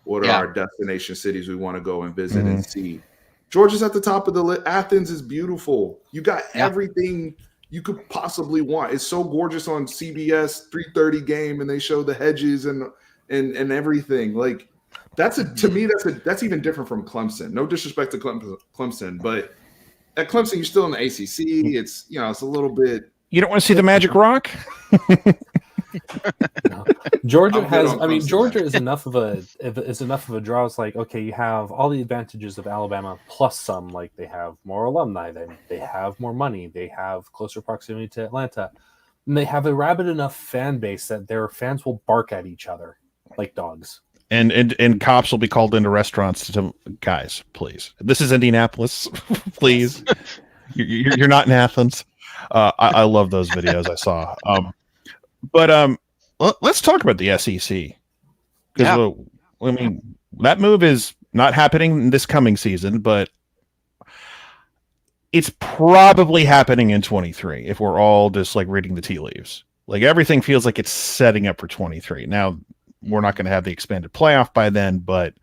What are our destination cities we want to go and visit and see? Georgia's at the top of the list. Athens is beautiful. You got everything you could possibly want. It's so gorgeous on CBS 3:30 game, and they show the hedges and everything. Like to me that's even different from Clemson. No disrespect to Clemson, but at Clemson you're still in the ACC. It's it's a little bit. You don't want to see the Magic Rock? No. Georgia has. I mean, Georgia is enough of a draw. It's like, okay, you have all the advantages of Alabama plus some. Like they have more alumni, they have more money, they have closer proximity to Atlanta, and they have a rabid enough fan base that their fans will bark at each other like dogs. And cops will be called into restaurants to guys, please. This is Indianapolis, please. You're not in Athens. I love those videos I saw. But let's talk about the SEC. Because I mean, that move is not happening this coming season, but it's probably happening in 23 if we're all just like reading the tea leaves. Like everything feels like it's setting up for 23. Now, we're not going to have the expanded playoff by then, but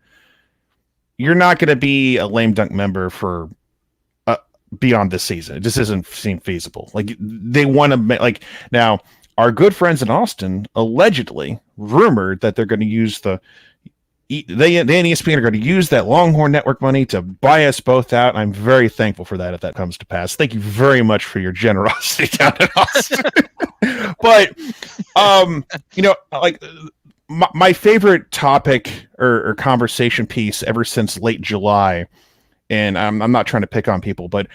you're not going to be a lame dunk member for beyond this season. It just doesn't seem feasible. Like they want to make now. Our good friends in Austin allegedly rumored that they're going to use they and ESPN are going to use that Longhorn Network money to buy us both out. I'm very thankful for that if that comes to pass. Thank you very much for your generosity down in Austin. But my favorite topic or conversation piece ever since late July, and I'm not trying to pick on people, but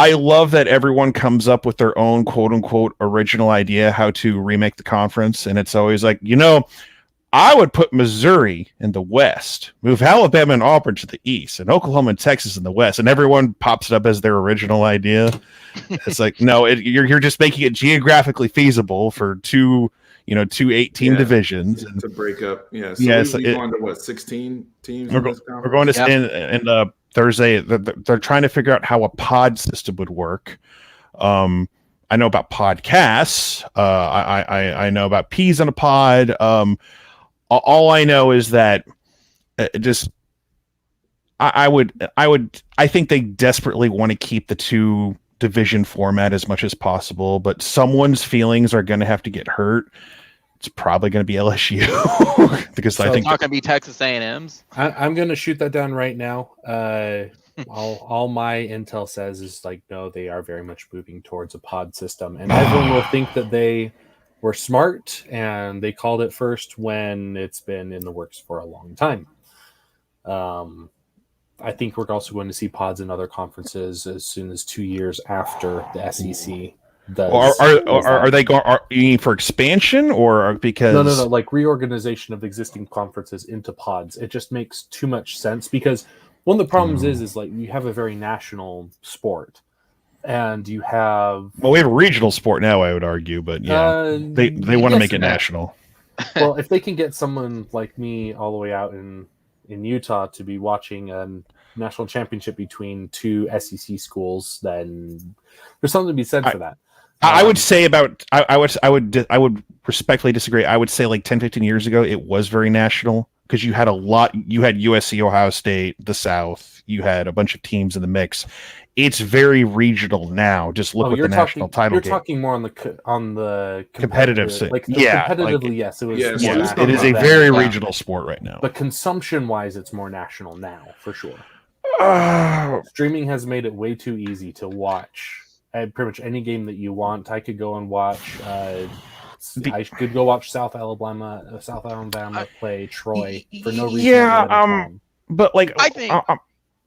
I love that everyone comes up with their own quote unquote original idea how to remake the conference. And it's always like, I would put Missouri in the West, move Alabama and Auburn to the East, and Oklahoma and Texas in the West. And everyone pops it up as their original idea. It's like, no, you're just making it geographically feasible for two 8-team divisions to break up. Yeah. So we're going to 16 teams? We're going to Thursday. They're trying to figure out how a pod system would work. I know about podcasts. I know about peas in a pod. All I know is that I think they desperately want to keep the two division format as much as possible, but someone's feelings are going to have to get hurt. It's probably going to be LSU because I think it's not going to be Texas A&M's. I'm going to shoot that down right now. All my intel says is no, they are very much moving towards a pod system, and everyone will think that they were smart and they called it first when it's been in the works for a long time. I think we're also going to see pods in other conferences as soon as 2 years after the SEC. Are they going? Are you mean for expansion or because no, like reorganization of existing conferences into pods? It just makes too much sense because one of the problems is like you have a very national sport, and you have we have a regional sport now. I would argue, but they want to make it national. Well, if they can get someone like me all the way out in Utah to be watching a national championship between two SEC schools, then there's something to be said for that. I would say I would respectfully disagree. I would say like 10, 15 years ago, it was very national because you had you had USC, Ohio State, the South, you had a bunch of teams in the mix. It's very regional now. Just look at the national title. You're talking more on the competitive side. Competitively, yes. It was. It is a very regional sport right now. But consumption-wise, it's more national now, for sure. Streaming has made it way too easy to watch. Pretty much any game that you want, I could go and watch. I could go watch South Alabama play Troy for no reason. Yeah, but like I think.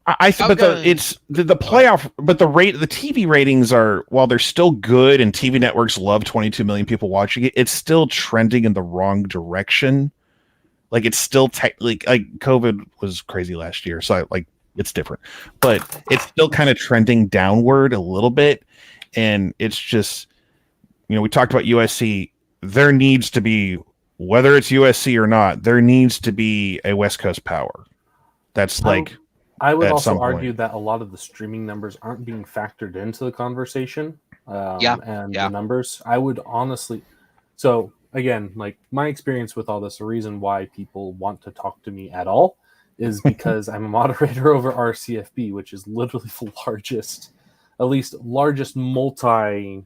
The playoff, but the TV ratings are, while they're still good and TV networks love 22 million people watching it, it's still trending in the wrong direction. Like it's still technically like COVID was crazy last year, so it's different, but it's still kind of trending downward a little bit. And it's just, we talked about USC. There needs to be, whether it's USC or not, there needs to be a West Coast power. That's I would also argue that a lot of the streaming numbers aren't being factored into the conversation. The numbers. I would honestly. So again, like my experience with all this, the reason why people want to talk to me at all is because I'm a moderator over RCFB, which is literally the largest multi-fan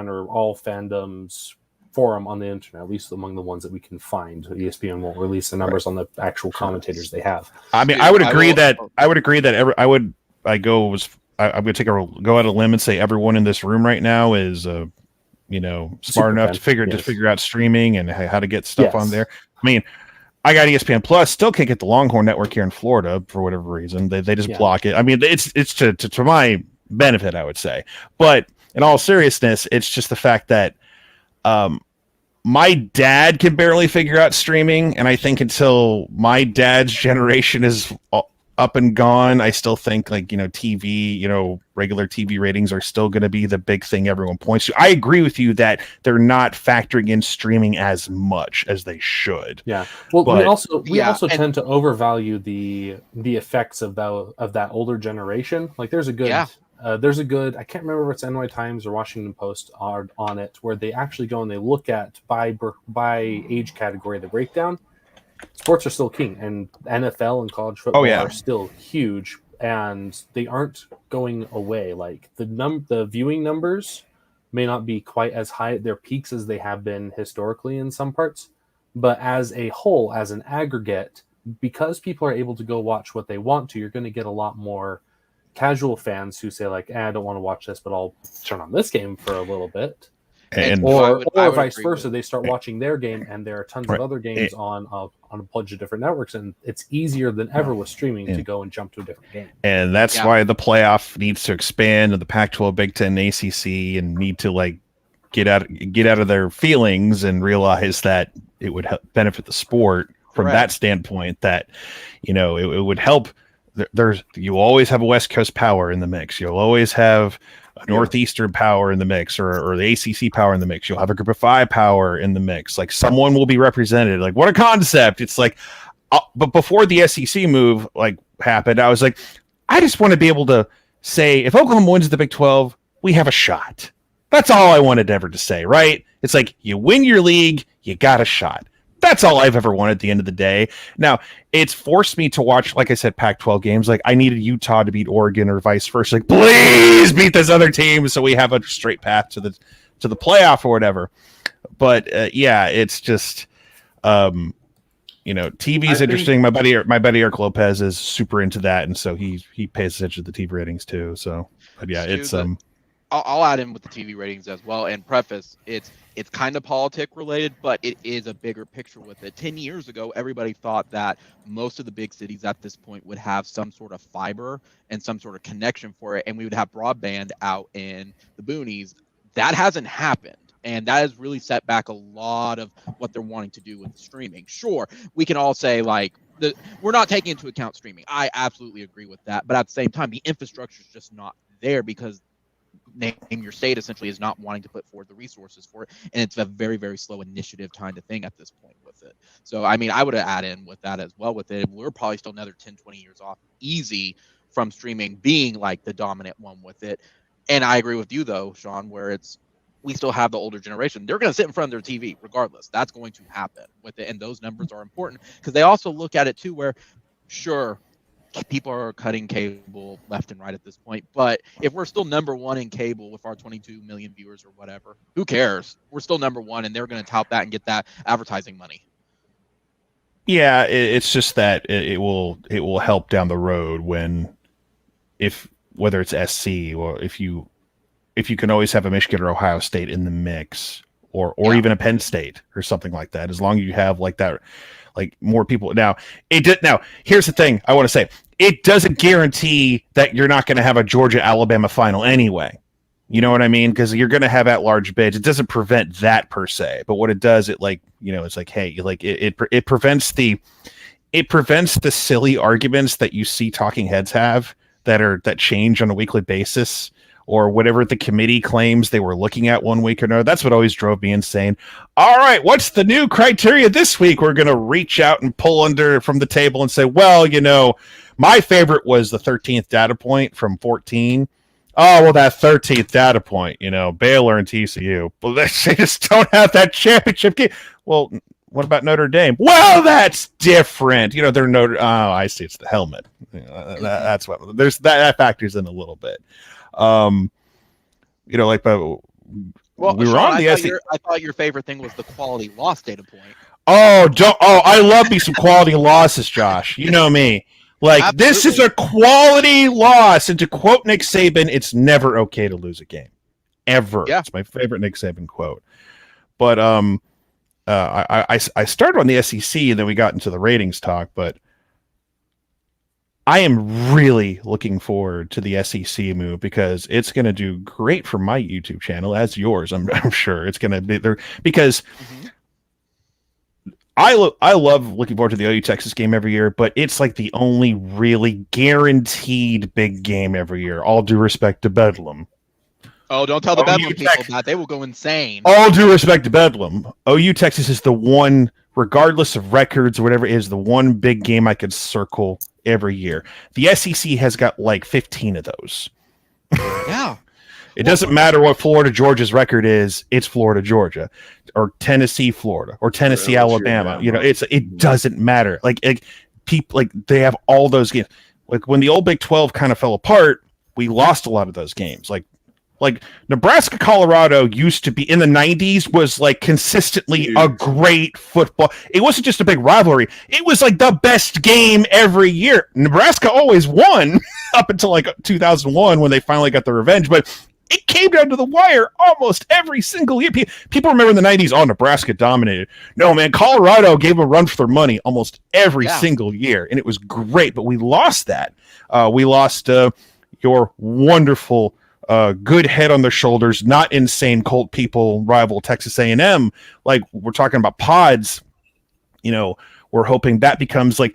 or all fandoms forum on the internet, at least among the ones that we can find. ESPN won't release the numbers on the actual commentators they have. I mean, I would agree that go out on a limb and say everyone in this room right now is smart enough to figure out streaming and how to get stuff on there. I mean, I got ESPN Plus, still can't get the Longhorn Network here in Florida for whatever reason. They just block it. I mean, it's to my benefit, I would say. But in all seriousness, it's just the fact that my dad can barely figure out streaming, and I think until my dad's generation is up and gone, I still think TV, regular TV ratings are still going to be the big thing everyone points to. I agree with you that they're not factoring in streaming as much as they should. Yeah. Well, we also tend to overvalue the effects of that older generation. Like there's a good I can't remember if it's NY Times or Washington Post are on it, where they actually go and they look at by age category the breakdown. Sports are still king, and NFL and college football are still huge, and they aren't going away. Like the viewing numbers may not be quite as high at their peaks as they have been historically in some parts, but as a whole, as an aggregate, because people are able to go watch what they want to, you're going to get a lot more casual fans who say I don't want to watch this, but I'll turn on this game for a little bit. Or vice versa, they start watching their game, and there are tons of other games on a bunch of different networks, and it's easier than ever with streaming to go and jump to a different game. And that's why the playoff needs to expand, and the Pac-12, Big Ten, ACC, and need to get out of their feelings and realize that it would benefit the sport from that standpoint. That it would help. You always have a West Coast power in the mix. You'll always have a Northeastern power in the mix, or the ACC power in the mix. You'll have a Group of 5 power in the mix. Like someone will be represented. Like what a concept! It's like, but before the SEC move happened, I was like, I just want to be able to say if Oklahoma wins the Big 12, we have a shot. That's all I wanted ever to say, right? It's like you win your league, you got a shot. That's all I've ever wanted at the end of the day. Now, it's forced me to watch, like I said, Pac-12 games. Like, I needed Utah to beat Oregon or vice versa. Like, please beat this other team so we have a straight path to the playoff or whatever. But, it's just, TV is interesting. My buddy Eric Lopez is super into that, and so he pays attention to the TV ratings too. So, but yeah, it's I'll add in with the TV ratings as well, and preface it's kind of politic related, but it is a bigger picture with it. 10 years ago, everybody thought that most of the big cities at this point would have some sort of fiber and some sort of connection for it, and we would have broadband out in the boonies. That hasn't happened, and that has really set back a lot of what they're wanting to do with streaming. Sure, we can all say we're not taking into account streaming. I absolutely agree with that, but at the same time, the infrastructure is just not there because name your state essentially is not wanting to put forward the resources for it, and it's a very, very slow initiative kind of thing at this point with it. So I mean, I would add in with that as well with it. We're probably still another 10-20 years off easy from streaming being the dominant one with it. And I agree with you though, Sean, where we still have the older generation. They're going to sit in front of their TV regardless. That's going to happen with it, and those numbers are important because they also look at it too where sure, people are cutting cable left and right at this point, but if we're still number one in cable with our 22 million viewers or whatever, who cares? We're still number one, and they're going to tout that and get that advertising money. Yeah, it's just that it will help down the road whether it's SC or if you can always have a Michigan or Ohio State in the mix or even a Penn State or something like that, as long as you have that. More people now. Here's the thing I want to say: it doesn't guarantee that you're not going to have a Georgia-Alabama final anyway. You know what I mean? Because you're going to have at-large bids. It doesn't prevent that per se, but what it does, it prevents the silly arguments that you see talking heads have that change on a weekly basis. Or whatever the committee claims they were looking at one week or another. That's what always drove me insane. All right, what's the new criteria this week? We're going to reach out and pull from the table and say, well, my favorite was the 13th data point from 14. Oh, well, that 13th data point, Baylor and TCU. Well, they just don't have that championship game. Well, what about Notre Dame? Well, that's different. You know, they're Notre. Oh, I see. It's the helmet. You know, that's what there's that factors in a little bit. You know, like, but well, we were Sean, on the SEC. I thought your favorite thing was the quality loss data point. Oh, I love me some quality losses, Josh. You know me. Like, Absolutely. This is a quality loss. And to quote Nick Saban, it's never okay to lose a game. Ever. Yeah. It's my favorite Nick Saban quote. But I started on the SEC and then we got into the ratings talk, but I am really looking forward to the SEC move because it's going to do great for my YouTube channel, as yours. I'm sure it's going to be there because I love looking forward to the OU Texas game every year, but it's like the only really guaranteed big game every year. All due respect to Bedlam. Oh, don't tell the Bedlam people that. They will go insane. All due respect to Bedlam. OU Texas is the one, regardless of records or whatever it is, the one big game I could circle every year. The SEC has got like 15 of those. Yeah. It doesn't matter what Florida Georgia's record is, it's Florida Georgia or Tennessee Florida or Tennessee Alabama. You know, it doesn't matter. Like people, like they have all those games. Like when the old Big 12 kind of fell apart, we lost a lot of those games. Like Nebraska, Colorado used to be in the 90s was like consistently a great football. It wasn't just a big rivalry. It was like the best game every year. Nebraska always won up until like 2001 when they finally got the revenge. But it came down to the wire almost every single year. People remember in the 90s, oh, Nebraska dominated. No, man, Colorado gave them a run for their money almost every single year. And it was great, but we lost that. We lost your wonderful good head on their shoulders, not insane Colt people rival Texas A&M. Like we're talking about pods, you know, we're hoping that becomes like,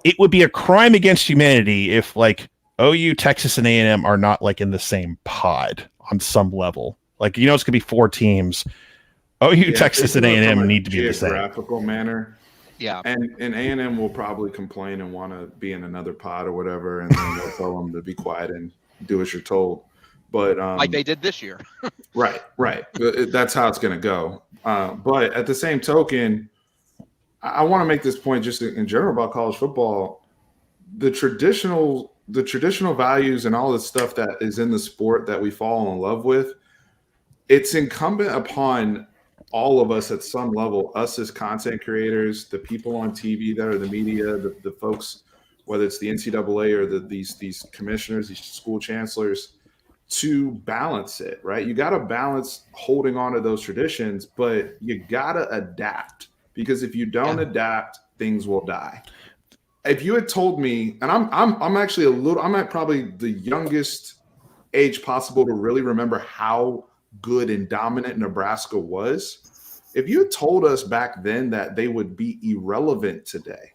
it would be a crime against humanity if like OU, Texas, and A&M are not like in the same pod on some level. Like, you know, it's going to be 4 teams. OU, Texas, and A&M need to be the same. Geographical manner. Yeah. And A&M will probably complain and want to be in another pod or whatever, and then they'll tell them to be quiet and do as you're told. But like they did this year. Right. That's how it's going to go. But at the same token, I want to make this point just in general about college football. The traditional values and all the stuff that is in the sport that we fall in love with, it's incumbent upon all of us at some level, us as content creators, the people on TV that are the media, the folks, whether it's the NCAA or these commissioners, these school chancellors, to balance it, right? You got to balance holding on to those traditions, but you got to adapt, because if you don't adapt, things will die. If you had told me, and I'm actually I'm at probably the youngest age possible to really remember how good and dominant Nebraska was. If you had told us back then that they would be irrelevant today,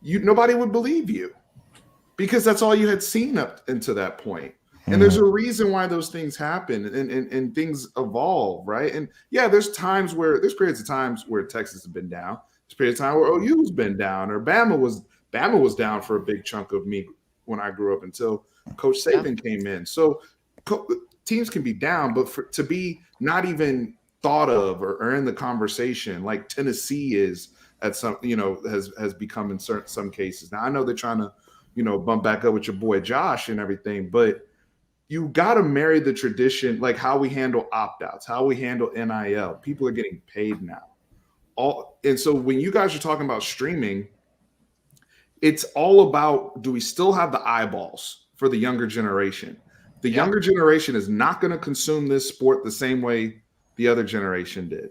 nobody would believe you, because that's all you had seen up until that point. And there's a reason why those things happen and things evolve, right? And there's periods of times where Texas has been down. There's periods of time where OU's been down, or Bama was down for a big chunk of me when I grew up until Coach Saban came in. So teams can be down, but to be not even thought of or in the conversation like Tennessee is at some, has become in some cases. Now I know they're trying to, bump back up with your boy Josh and everything, but you got to marry the tradition, like how we handle opt-outs, how we handle NIL. People are getting paid now. And so when you guys are talking about streaming, it's all about, do we still have the eyeballs for the younger generation? The younger generation is not going to consume this sport the same way the other generation did,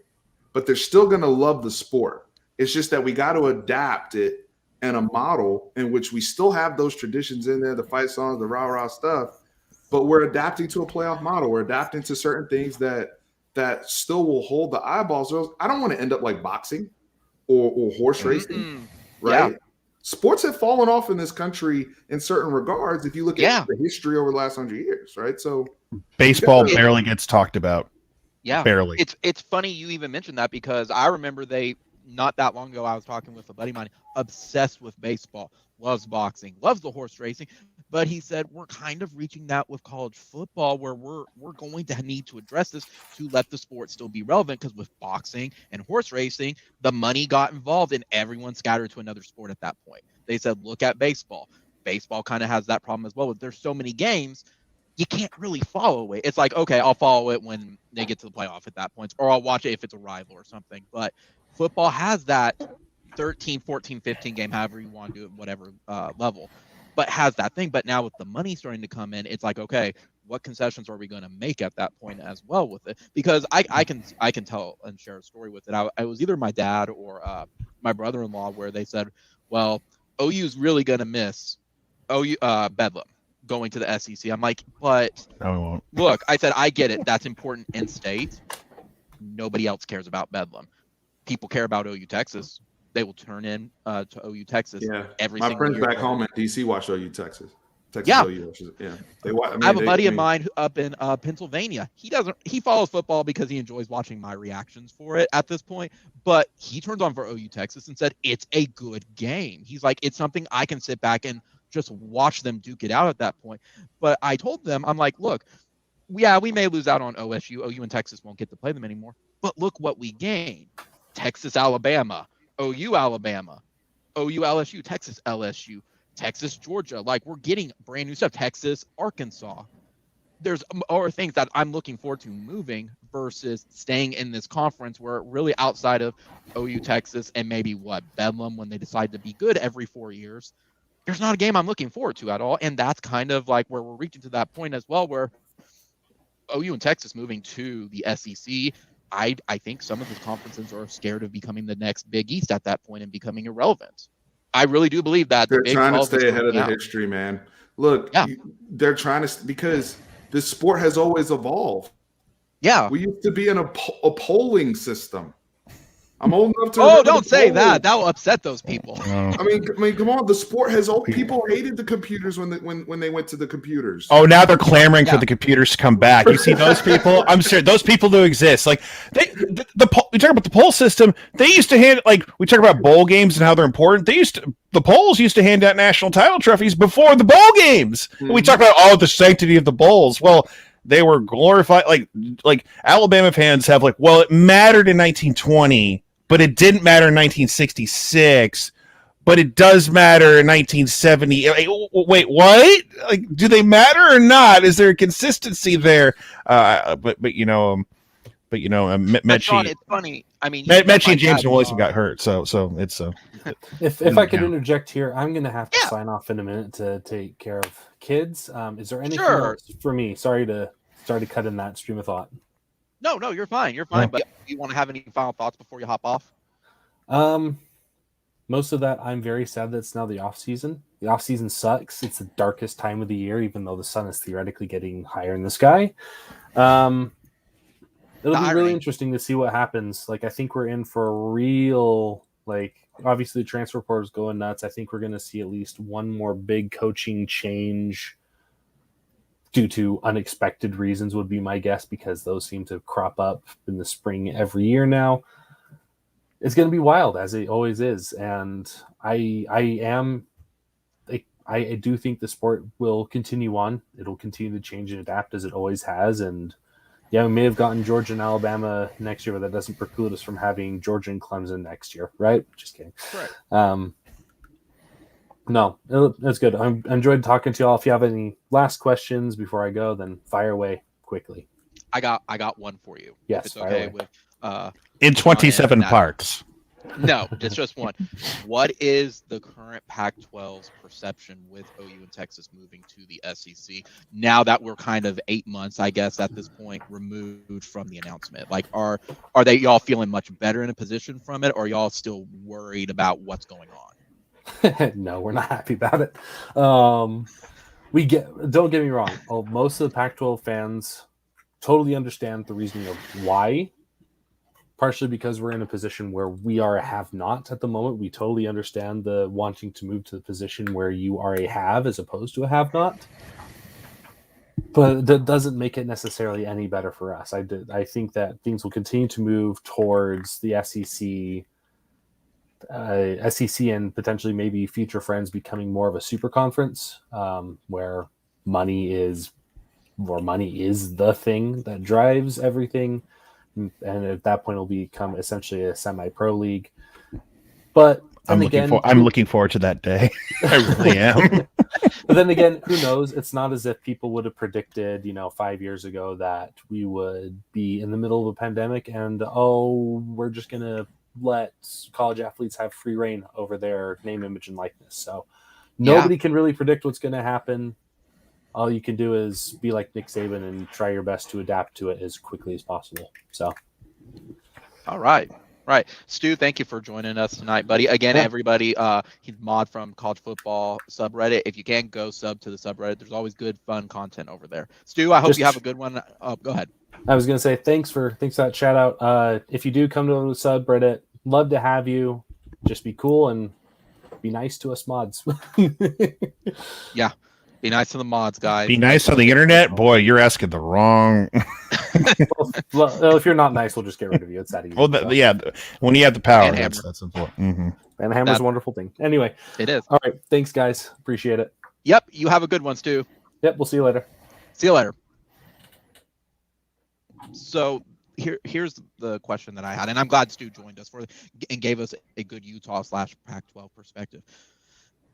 but they're still going to love the sport. It's just that we got to adapt it in a model in which we still have those traditions in there, the fight songs, the rah-rah stuff, but we're adapting to a playoff model. We're adapting to certain things that still will hold the eyeballs. I don't want to end up like boxing or horse racing, right? Yeah. Sports have fallen off in this country in certain regards if you look at the history over the last 100 years, right? So baseball barely gets talked about. Yeah, barely. It's funny you even mentioned that, because I remember not that long ago I was talking with a buddy of mine, obsessed with baseball, loves boxing, loves the horse racing, But he said we're kind of reaching that with college football, where we're going to need to address this to let the sport still be relevant, because with boxing and horse racing, the money got involved and everyone scattered to another sport at that point. They said, look at baseball. Baseball kind of has that problem as well. There's so many games, you can't really follow it. It's like, okay, I'll follow it when they get to the playoff at that point, or I'll watch it if it's a rival or something. But football has that 13, 14, 15 game, however you want to do it, whatever level, but has that thing. But now with the money starting to come in, it's like, okay, what concessions are we going to make at that point as well with it? Because I can tell and share a story with it. I was either my dad or my brother-in-law, where they said, well, OU's really going to miss Bedlam going to the SEC. I'm like, but No, we won't. look, I said, I get it. That's important in state. Nobody else cares about Bedlam. People care about OU Texas. They will turn in to OU Texas. Yeah, every my single friends year. back home in DC watch OU Texas. Yeah. OU watches it. Yeah, I have a buddy of mine up in Pennsylvania. He follows football because he enjoys watching my reactions for it at this point. But he turned on for OU Texas and said it's a good game. He's like, it's something I can sit back and just watch them duke it out at that point. But I told them, I'm like, look, yeah, we may lose out on OSU. OU and Texas won't get to play them anymore. But look what we gain: Texas, Alabama, OU, Alabama, OU, LSU, Texas, LSU. Texas, Georgia, like we're getting brand new stuff. Texas, Arkansas. There's other things that I'm looking forward to moving versus staying in this conference where really outside of OU, Texas, and maybe Bedlam when they decide to be good every 4 years, there's not a game I'm looking forward to at all. And that's kind of like where we're reaching to that point as well, where OU and Texas moving to the SEC. I think some of the conferences are scared of becoming the next Big East at that point and becoming irrelevant. I really do believe that they're trying to stay ahead of the history, man. Look, they're trying to, because this sport has always evolved. Yeah. We used to be in a polling system. I'm old enough to. Oh, don't say that. That will upset those people. I mean, come on. The sport has people hated the computers when they went to the computers. Oh, now they're clamoring for the computers to come back. You see those people? I'm sure those people do exist. Like we talk about the poll system. They used to hand, like we talk about bowl games and how they're important. The polls used to hand out national title trophies before the bowl games. Mm-hmm. We talk about the sanctity of the bowls. Well, they were glorified. Like Alabama fans have well, it mattered in 1920. But it didn't matter in 1966, but it does matter in 1970. Wait, what? Like, do they matter or not? Is there a consistency there? But Mechie, it's funny. I mean, Mechie and James Wilson got hurt, so it's If I could interject here, I'm going to have to sign off in a minute to take care of kids. Is there anything else for me? Sorry to cut in that stream of thought. No, you're fine. You're fine. But do you want to have any final thoughts before you hop off? Most of that, I'm very sad that it's now the off season. The off season sucks. It's the darkest time of the year, even though the sun is theoretically getting higher in the sky. It'll be really interesting to see what happens. I think we're in for a real, obviously the transfer portal is going nuts. I think we're going to see at least one more big coaching change due to unexpected reasons would be my guess, because those seem to crop up in the spring every year now. It's going to be wild, as it always is. And I do think the sport will continue on. It'll continue to change and adapt as it always has. And we may have gotten Georgia and Alabama next year, but that doesn't preclude us from having Georgia and Clemson next year, right? Just kidding. Right. No, that's good. I enjoyed talking to y'all. If you have any last questions before I go, then fire away quickly. I got one for you. Yes, it's okay with in 27 parts. No, it's just one. What is the current Pac-12's perception with OU and Texas moving to the SEC now that we're kind of 8 months, I guess, at this point, removed from the announcement? Are they y'all feeling much better in a position from it, or y'all still worried about what's going on? No, we're not happy about it. Don't get me wrong. Most of the Pac-12 fans totally understand the reasoning of why. Partially because we're in a position where we are a have-not at the moment. We totally understand the wanting to move to the position where you are a have as opposed to a have-not. But that doesn't make it necessarily any better for us. I think that things will continue to move towards the SEC. SEC and potentially maybe future friends becoming more of a super conference, where money is the thing that drives everything. And at that point, it'll become essentially a semi-pro league. But I'm looking forward to that day. I really am. But then again, who knows? It's not as if people would have predicted, 5 years ago that we would be in the middle of a pandemic and, we're just going to let college athletes have free reign over their name, image, and likeness. So nobody can really predict what's going to happen. All you can do is be like Nick Saban and try your best to adapt to it as quickly as possible. So, all right. Right. Stu, thank you for joining us tonight, buddy. Again, everybody, he's Mod from College Football subreddit. If you can, go sub to the subreddit. There's always good, fun content over there. Stu, I hope you have a good one. Oh, go ahead. I was going to say thanks for that shout out. If you do come to the subreddit, love to have you. Just be cool and be nice to us mods. Yeah. Be nice to the mods, guys. Be nice on the internet? Boy, you're asking the wrong... well, if you're not nice, we'll just get rid of you. It's that easy. Well, when you have the power, that's important. Mm-hmm. And the hammer's a wonderful thing. Anyway. It is. All right. Thanks, guys. Appreciate it. Yep. You have a good one, Stu. Yep. We'll see you later. See you later. So here's the question that I had, and I'm glad Stu joined us and gave us a good Utah/Pac-12 perspective.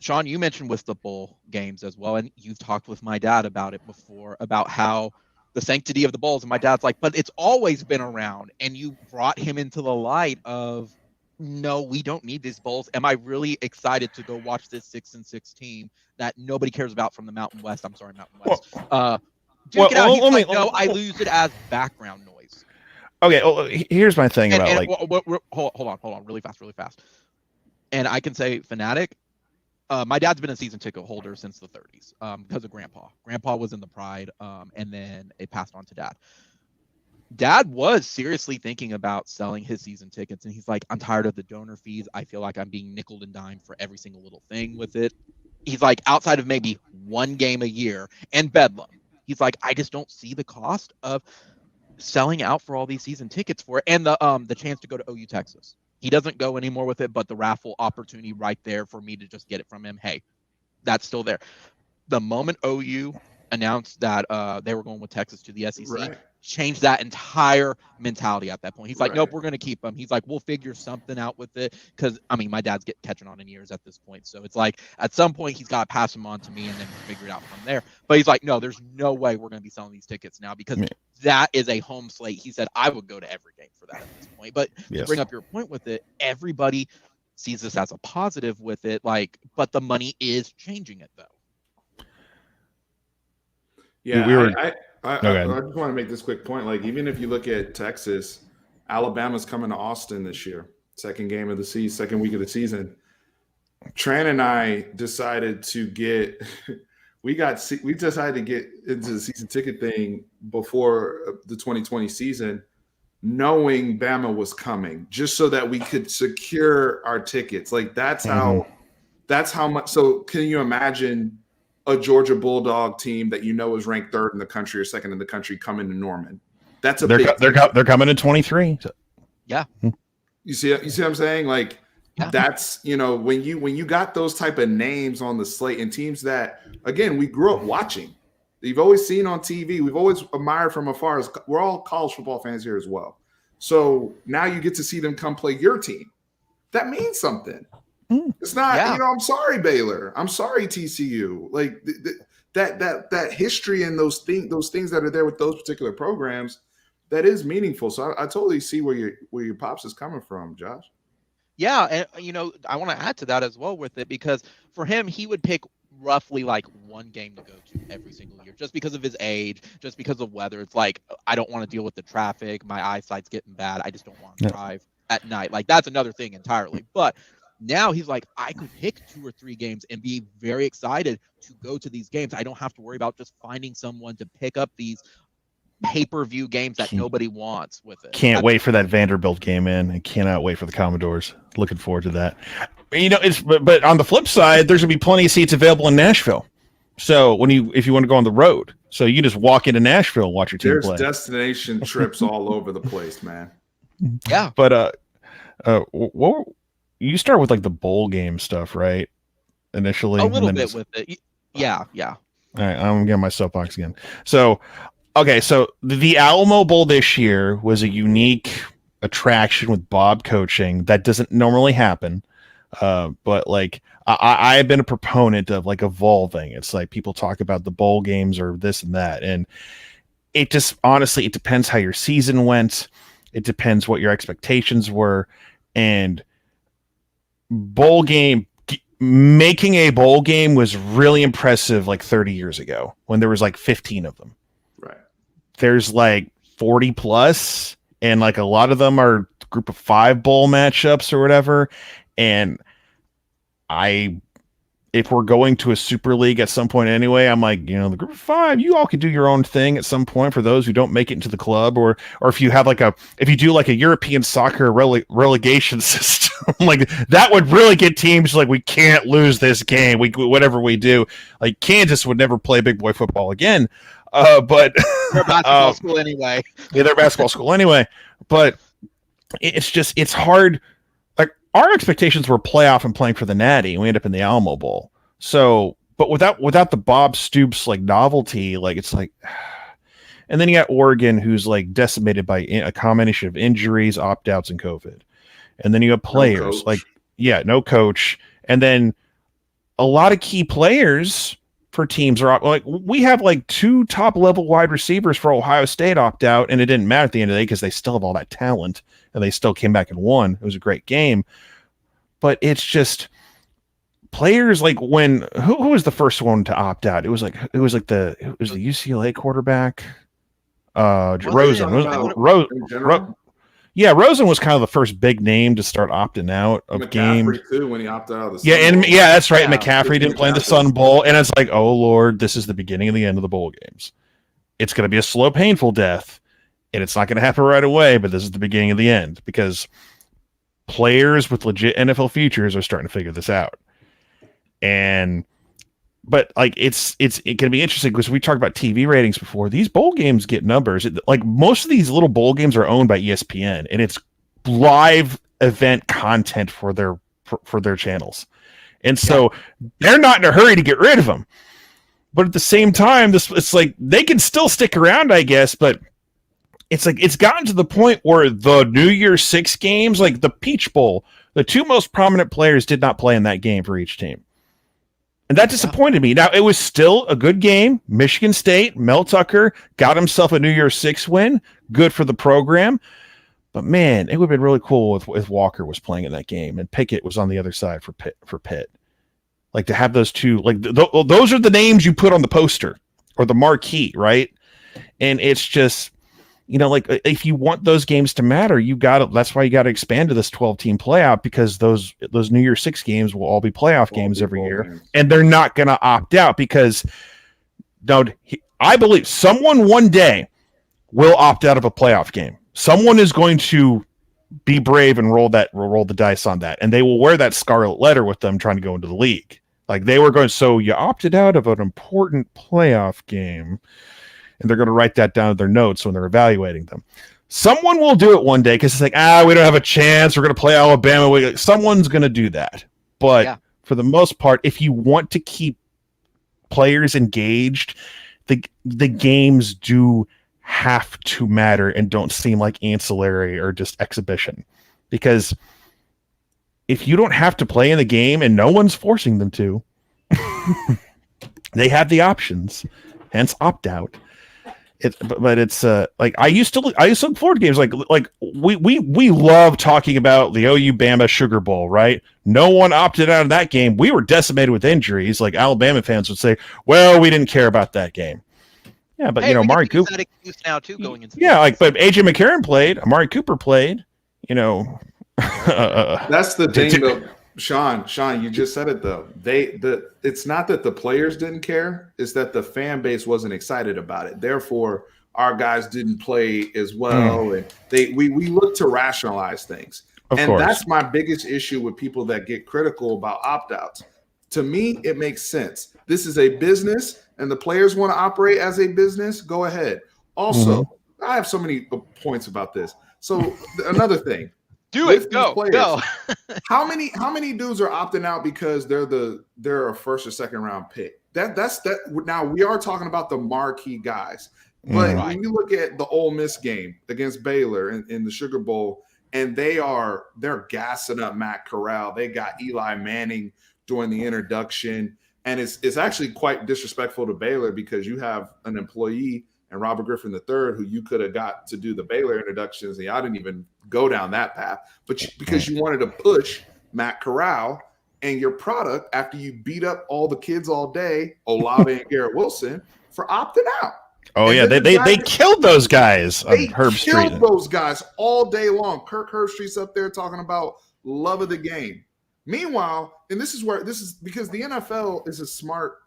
Sean, you mentioned with the bowl games as well, and you've talked with my dad about it before, about how the sanctity of the bowls, and my dad's like, but it's always been around, and you brought him into the light of, no, we don't need these bowls. Am I really excited to go watch this 6-6 team that nobody cares about from the Mountain West? I'm sorry, Mountain West. Duke it out. He's like, no, I lose it as background noise. Okay, well, here's my thing about hold on, really fast. And I can say Fanatic. My dad's been a season ticket holder since the 30s because of Grandpa. Grandpa was in the Pride, and then it passed on to Dad. Dad was seriously thinking about selling his season tickets, and he's like, I'm tired of the donor fees. I feel like I'm being nickeled and dimed for every single little thing with it. He's like, outside of maybe one game a year and Bedlam, he's like, I just don't see the cost of selling out for all these season tickets for it, and the chance to go to OU Texas. He doesn't go anymore with it, but the raffle opportunity right there for me to just get it from him, hey, that's still there. The moment OU announced that they were going with Texas to the SEC, changed that entire mentality at that point. He's like, nope, we're going to keep them. He's like, we'll figure something out with it. Because, I mean, my dad's catching on in years at this point. So it's like, at some point, he's got to pass them on to me and then we'll figure it out from there. But he's like, no, there's no way we're going to be selling these tickets now because that is a home slate. He said, I would go to every game for that at this point. But to bring up your point with it, everybody sees this as a positive with it. Like, but the money is changing it, though. Yeah, I just want to make this quick point. Like, even if you look at Texas, Alabama's coming to Austin this year. Second game of the season, second week of the season. Tran and I decided to get we decided to get into the season ticket thing before the 2020 season, knowing Bama was coming, just so that we could secure our tickets. Like, that's how much. So can you imagine a Georgia Bulldog team that is ranked third in the country or second in the country coming to Norman? That's they're coming in 23. Yeah. You see what I'm saying? Like, that's, when you got those type of names on the slate and teams that, again, we grew up watching. You've always seen on TV. We've always admired from afar. As we're all college football fans here as well. So now you get to see them come play your team. That means something. It's not, I'm sorry, Baylor. I'm sorry, TCU. Like that history and those things that are there with those particular programs, that is meaningful. So I totally see where your pops is coming from, Josh. Yeah, and I want to add to that as well with it, because for him, he would pick roughly like one game to go to every single year, just because of his age, just because of weather. It's like, I don't want to deal with the traffic. My eyesight's getting bad. I just don't want to drive at night. Like, that's another thing entirely. But now he's like, I could pick 2 or 3 games and be very excited to go to these games. I don't have to worry about just finding someone to pick up these pay-per-view games that nobody wants with it. Can't wait for that Vanderbilt game in. I cannot wait for the Commodores. Looking forward to that. But on the flip side, there's gonna be plenty of seats available in Nashville. So if you want to go on the road, so you can just walk into Nashville and watch your team play. There's destination trips all over the place, man. Yeah. But what you start with like the bowl game stuff, right? Initially, a little bit with it. Yeah. All right, I'm getting my soapbox again. So, okay, so the Alamo Bowl this year was a unique attraction with Bob coaching that doesn't normally happen. But like I've been a proponent of like evolving. It's like people talk about the bowl games or this and that, and it just honestly it depends how your season went. It depends what your expectations were, and making a bowl game was really impressive like 30 years ago when there was like 15 of them. Right. There's like 40 plus, and like a lot of them are group of 5 bowl matchups or whatever. And if we're going to a super league at some point anyway, I'm like, the group of 5, you all could do your own thing at some point for those who don't make it into the club, or if you have if you do like a European soccer relegation system, like that would really get teams like, we can't lose this game. Whatever we do, like Kansas would never play big boy football again. But they're basketball school anyway. Yeah, they're basketball school anyway. But it's hard. Our expectations were playoff and playing for the Natty, and we end up in the Alamo Bowl. So, but without the Bob Stoops like novelty, like it's like, and then you got Oregon, who's like decimated by a combination of injuries, opt-outs, and COVID. And then you have players no coach, and then a lot of key players for teams are like, we have like 2 top level wide receivers for Ohio State opt out, and it didn't matter at the end of the day because they still have all that talent. And they still came back and won. It was a great game. But it's just players like when who was the first one to opt out? It was the UCLA quarterback. Rosen. Rosen was kind of the first big name to start opting out of games. Too, when he opted out of the Sun Bowl. That's right. Yeah, McCaffrey didn't play in the Sun Bowl, and it's like, oh Lord, this is the beginning of the end of the bowl games. It's going to be a slow, painful death. And it's not going to happen right away, but this is the beginning of the end because players with legit NFL futures are starting to figure this out. But like it's going to be interesting because we talked about TV ratings before. These bowl games get numbers. Like most of these little bowl games are owned by ESPN, and it's live event content for their channels, and so they're not in a hurry to get rid of them. But at the same time, it's like they can still stick around, I guess, but. It's like it's gotten to the point where the New Year's 6 games, like the Peach Bowl, the 2 most prominent players did not play in that game for each team. And that disappointed me. Now, it was still a good game. Michigan State, Mel Tucker got himself a New Year's 6 win. Good for the program. But, man, it would have been really cool if Walker was playing in that game and Pickett was on the other side for Pitt. Like, to have those 2, like, those are the names you put on the poster or the marquee, right? And it's just... like if you want those games to matter, that's why you got to expand to this 12-team playoff because those New Year's 6 games will all be playoff games every year. And they're not going to opt out because I believe someone one day will opt out of a playoff game. Someone is going to be brave and roll the dice on that. And they will wear that scarlet letter with them trying to go into the league. Like they were going, so you opted out of an important playoff game. And they're going to write that down in their notes when they're evaluating them. Someone will do it one day because it's like, we don't have a chance. We're going to play Alabama. Someone's going to do that. But for the most part, if you want to keep players engaged, the games do have to matter and don't seem like ancillary or just exhibition. Because if you don't have to play in the game and no one's forcing them to, they have the options, hence opt out. But it's like I used to look forward to games like we love talking about the OU Bama Sugar Bowl, right? No one opted out of that game. We were decimated with injuries. Like Alabama fans would say, "Well, we didn't care about that game." Yeah, but Amari Cooper now too going into but AJ McCarron played, Amari Cooper played. That's the thing though. Sean, you just said it though. It's not that the players didn't care, it's that the fan base wasn't excited about it. Therefore, our guys didn't play as well, and we look to rationalize things. Of course. That's my biggest issue with people that get critical about opt-outs. To me, it makes sense. This is a business, and the players want to operate as a business. Go ahead. Also, I have so many points about this. So another thing. Do it. Go. How many dudes are opting out because they're a first or second round pick? That's now we are talking about the marquee guys. But when you look at the Ole Miss game against Baylor in the Sugar Bowl, and they're gassing up Matt Corral. They got Eli Manning during the introduction. And it's actually quite disrespectful to Baylor because you have an employee and Robert Griffin III who you could have got to do the Baylor introductions, and I didn't even go down that path. But because you wanted to push Matt Corral and your product after you beat up all the kids all day, Olave and Garrett Wilson, for opting out. Oh, and yeah, they killed those guys on Herb Street. They killed those guys all day long. Kirk Herbstreit's up there talking about love of the game. Meanwhile, and this is because the NFL is a smart.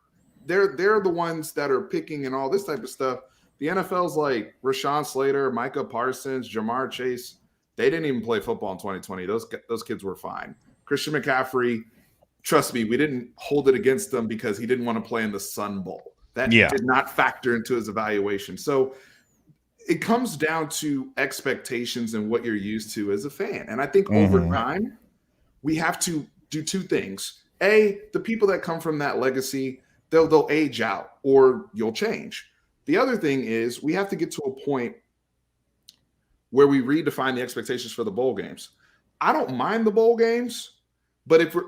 They're the ones that are picking and all this type of stuff. The NFL's like Rashawn Slater, Micah Parsons, Jamar Chase. They didn't even play football in 2020. Those kids were fine. Christian McCaffrey, trust me, we didn't hold it against them because he didn't want to play in the Sun Bowl. That did not factor into his evaluation. So it comes down to expectations and what you're used to as a fan. And I think over time, we have to do two things. A, the people that come from that legacy, they'll age out or you'll change. The other thing is we have to get to a point where we redefine the expectations for the bowl games. I don't mind the bowl games, but if you're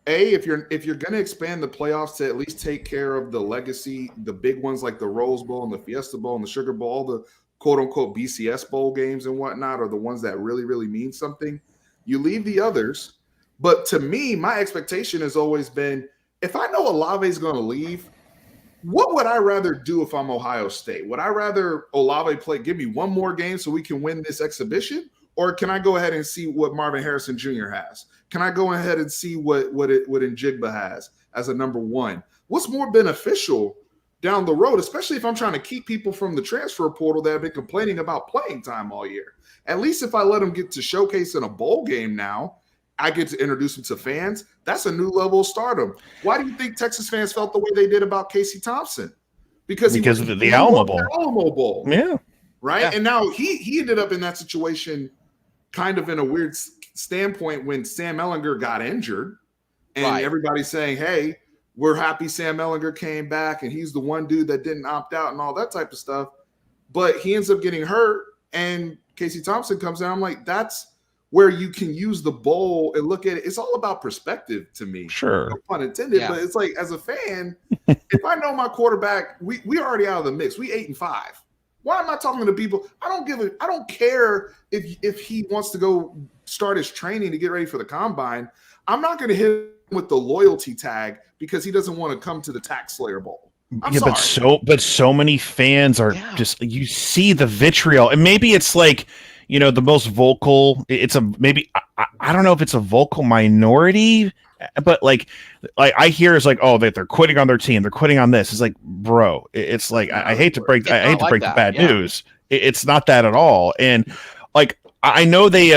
going to expand the playoffs to at least take care of the legacy, the big ones like the Rose Bowl and the Fiesta Bowl and the Sugar Bowl, all the quote unquote BCS bowl games and whatnot are the ones that really, really mean something. You leave the others. But to me, my expectation has always been, if I know Olave is going to leave, what would I rather do if I'm Ohio State? Would I rather Olave give me one more game so we can win this exhibition? Or can I go ahead and see what Marvin Harrison Jr. has? Can I go ahead and see what Njigba has as a number one? What's more beneficial down the road, especially if I'm trying to keep people from the transfer portal that have been complaining about playing time all year? At least if I let them get to showcase in a bowl game now, I get to introduce them to fans. That's a new level of stardom. Why do you think Texas fans felt the way they did about Casey Thompson? Because of the Alamo Bowl. Alamo Bowl. Yeah. Right? Yeah. And now he ended up in that situation kind of in a weird standpoint when Sam Ehlinger got injured. And everybody's saying, hey, we're happy Sam Ehlinger came back and he's the one dude that didn't opt out and all that type of stuff. But he ends up getting hurt and Casey Thompson comes in. I'm like, that's where you can use the bowl and look at it. It's all about perspective to me. Sure. No pun intended, but it's like, as a fan, if I know my quarterback, we already out of the mix. We 8-5. Why am I talking to people? I don't care if he wants to go start his training to get ready for the combine. I'm not going to hit him with the loyalty tag because he doesn't want to come to the Tax Slayer Bowl. But so many fans are just, you see the vitriol, and maybe it's like, the most vocal, it's I don't know if it's a vocal minority, but like I hear it's like, oh, they're quitting on their team. They're quitting on this. It's like, bro, it's like, I hate to break the bad news. It's not that at all. And like, I know they,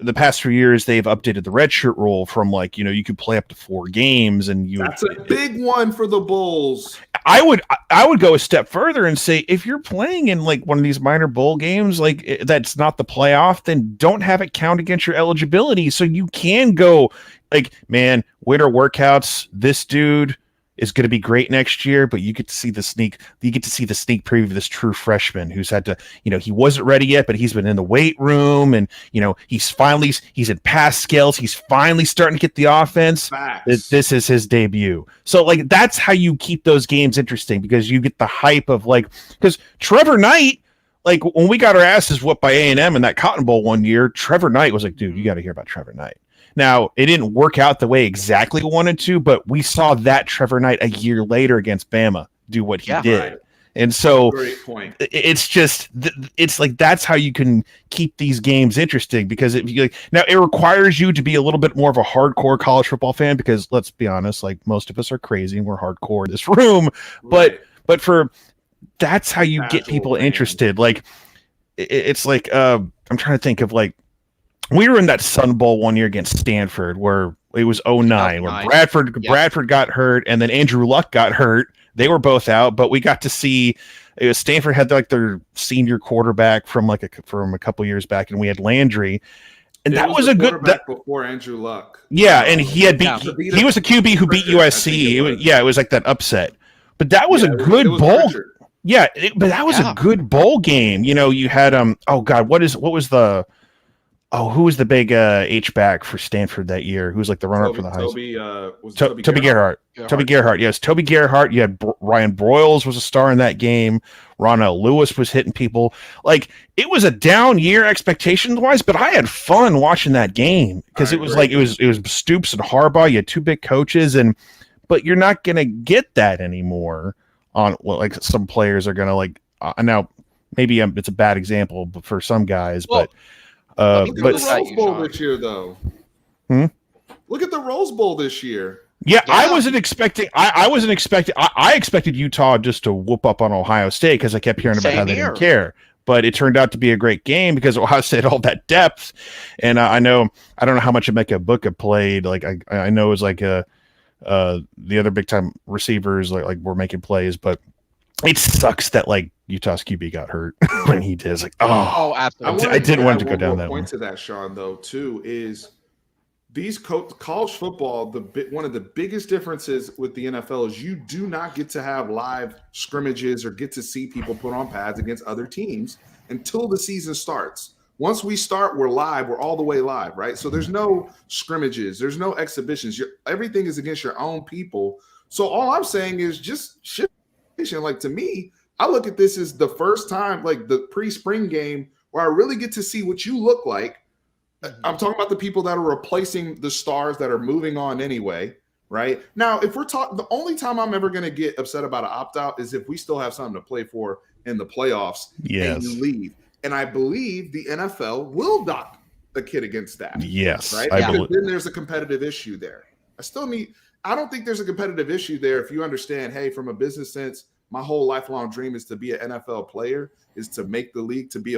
the past 3 years, they've updated the redshirt rule from like, you could play up to 4 games and that's a big one for the Bulls. I would go a step further and say, if you're playing in like one of these minor bowl games, like that's not the playoff, then don't have it count against your eligibility. So you can go like, man, winter workouts, this dude is going to be great next year, but you get to see the sneak preview of this true freshman who's had to, he wasn't ready yet, but he's been in the weight room and, he's in pass skills. He's finally starting to get the offense. This is his debut. So like, that's how you keep those games interesting, because you get the hype of like, because Trevor Knight, like when we got our asses whooped by A&M in that Cotton Bowl one year, Trevor Knight was like, dude, you got to hear about Trevor Knight. Now, it didn't work out the way exactly we wanted to, but we saw that Trevor Knight a year later against Bama do what he did. Right. And so great point. It's just, it's like, that's how you can keep these games interesting, because now it requires you to be a little bit more of a hardcore college football fan, because let's be honest, like most of us are crazy and we're hardcore in this room, right. but that's how you get people interested. Like, it's like, I'm trying to think of like, we were in that Sun Bowl one year against Stanford where it was 2009, where Bradford got hurt and then Andrew Luck got hurt. They were both out, but we got to see Stanford had like their senior quarterback from a couple years back, and we had Landry. And It that was a good quarterback before Andrew Luck. Yeah, and he had beat. Yeah. He was a QB who beat USC. It was like that upset. But that was a good bowl. Yeah, but that was a good bowl game. You know, you had oh god, what was the who was the big H-back for Stanford that year? Who was like the runner-up for the Heisman? Toby Gerhart. Toby Gerhart. Yes, Toby Gerhart. You had Ryan Broyles was a star in that game. Ronell Lewis was hitting people. Like, it was a down year expectations-wise, but I had fun watching that game because it was it was Stoops and Harbaugh. You had two big coaches, but you're not gonna get that anymore. Like some players are gonna now maybe it's a bad example for some guys, but. Look at the Rose Bowl this year, though. Look at the Rose Bowl this year. Yeah, I wasn't expecting. I wasn't expecting. I expected Utah just to whoop up on Ohio State because I kept hearing about how they didn't care. But it turned out to be a great game because Ohio State had all that depth. And I don't know how much Emeka Egbuka played. Like I know it was like the other big time receivers like were making plays, but it sucks that like Utah's QB got hurt when he did. It's like, absolutely. I didn't want to go down that point to that, Sean, though, too, is these college football, one of the biggest differences with the NFL is you do not get to have live scrimmages or get to see people put on pads against other teams until the season starts. Once we start, we're live. We're all the way live, right? So there's no scrimmages. There's no exhibitions. Everything is against your own people. So all I'm saying is just shift. Like, to me, I look at this as the first time, like the pre-spring game, where I really get to see what you look like. I'm talking about the people that are replacing the stars that are moving on anyway, right? Now, if we're talking, the only time I'm ever going to get upset about an opt-out is if we still have something to play for in the playoffs and you leave. And I believe the NFL will dock a kid against that. Yes, right? Because then there's a competitive issue there. I don't think there's a competitive issue there if you understand, hey, from a business sense, my whole lifelong dream is to be an NFL player, is to make the league, to be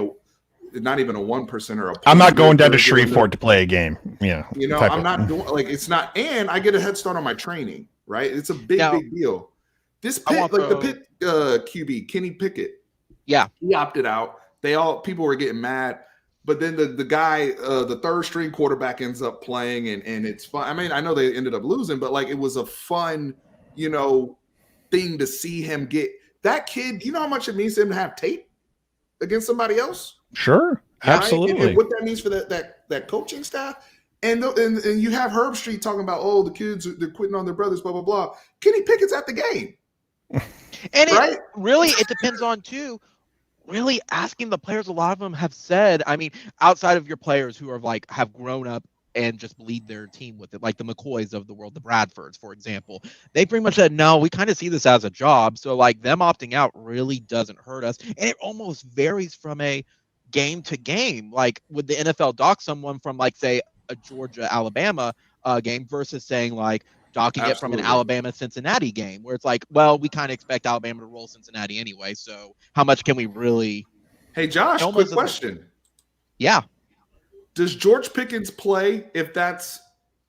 not even a 1% or a. I'm not going down to Shreveport to play a game. Yeah. You know, I'm not doing it's not, and I get a head start on my training, right? It's a big deal. This Pitt, the Pitt QB, Kenny Pickett. Yeah. He opted out. People were getting mad. But then the guy, the third string quarterback ends up playing and it's fun. I mean, I know they ended up losing, but like it was a fun, thing to see him get. That kid, you know how much it means to him to have tape against somebody else? Sure. Absolutely. And what that means for that coaching staff. And you have Herb Street talking about, the kids, they're quitting on their brothers, blah, blah, blah. Kenny Pickett's at the game. And it depends on, too, really asking the players. A lot of them have said, I mean, outside of your players who are have grown up and just lead their team with it, like the McCoys of the world, the Bradfords, for example, they pretty much said, no, we kind of see this as a job. So them opting out really doesn't hurt us. And it almost varies from a game to game. Like, would the NFL dock someone from say a Georgia Alabama game versus saying docking it from an Alabama Cincinnati game, where it's we kind of expect Alabama to roll Cincinnati anyway. So how much can we really? Hey, Josh, quick question. Yeah. Does George Pickens play if that's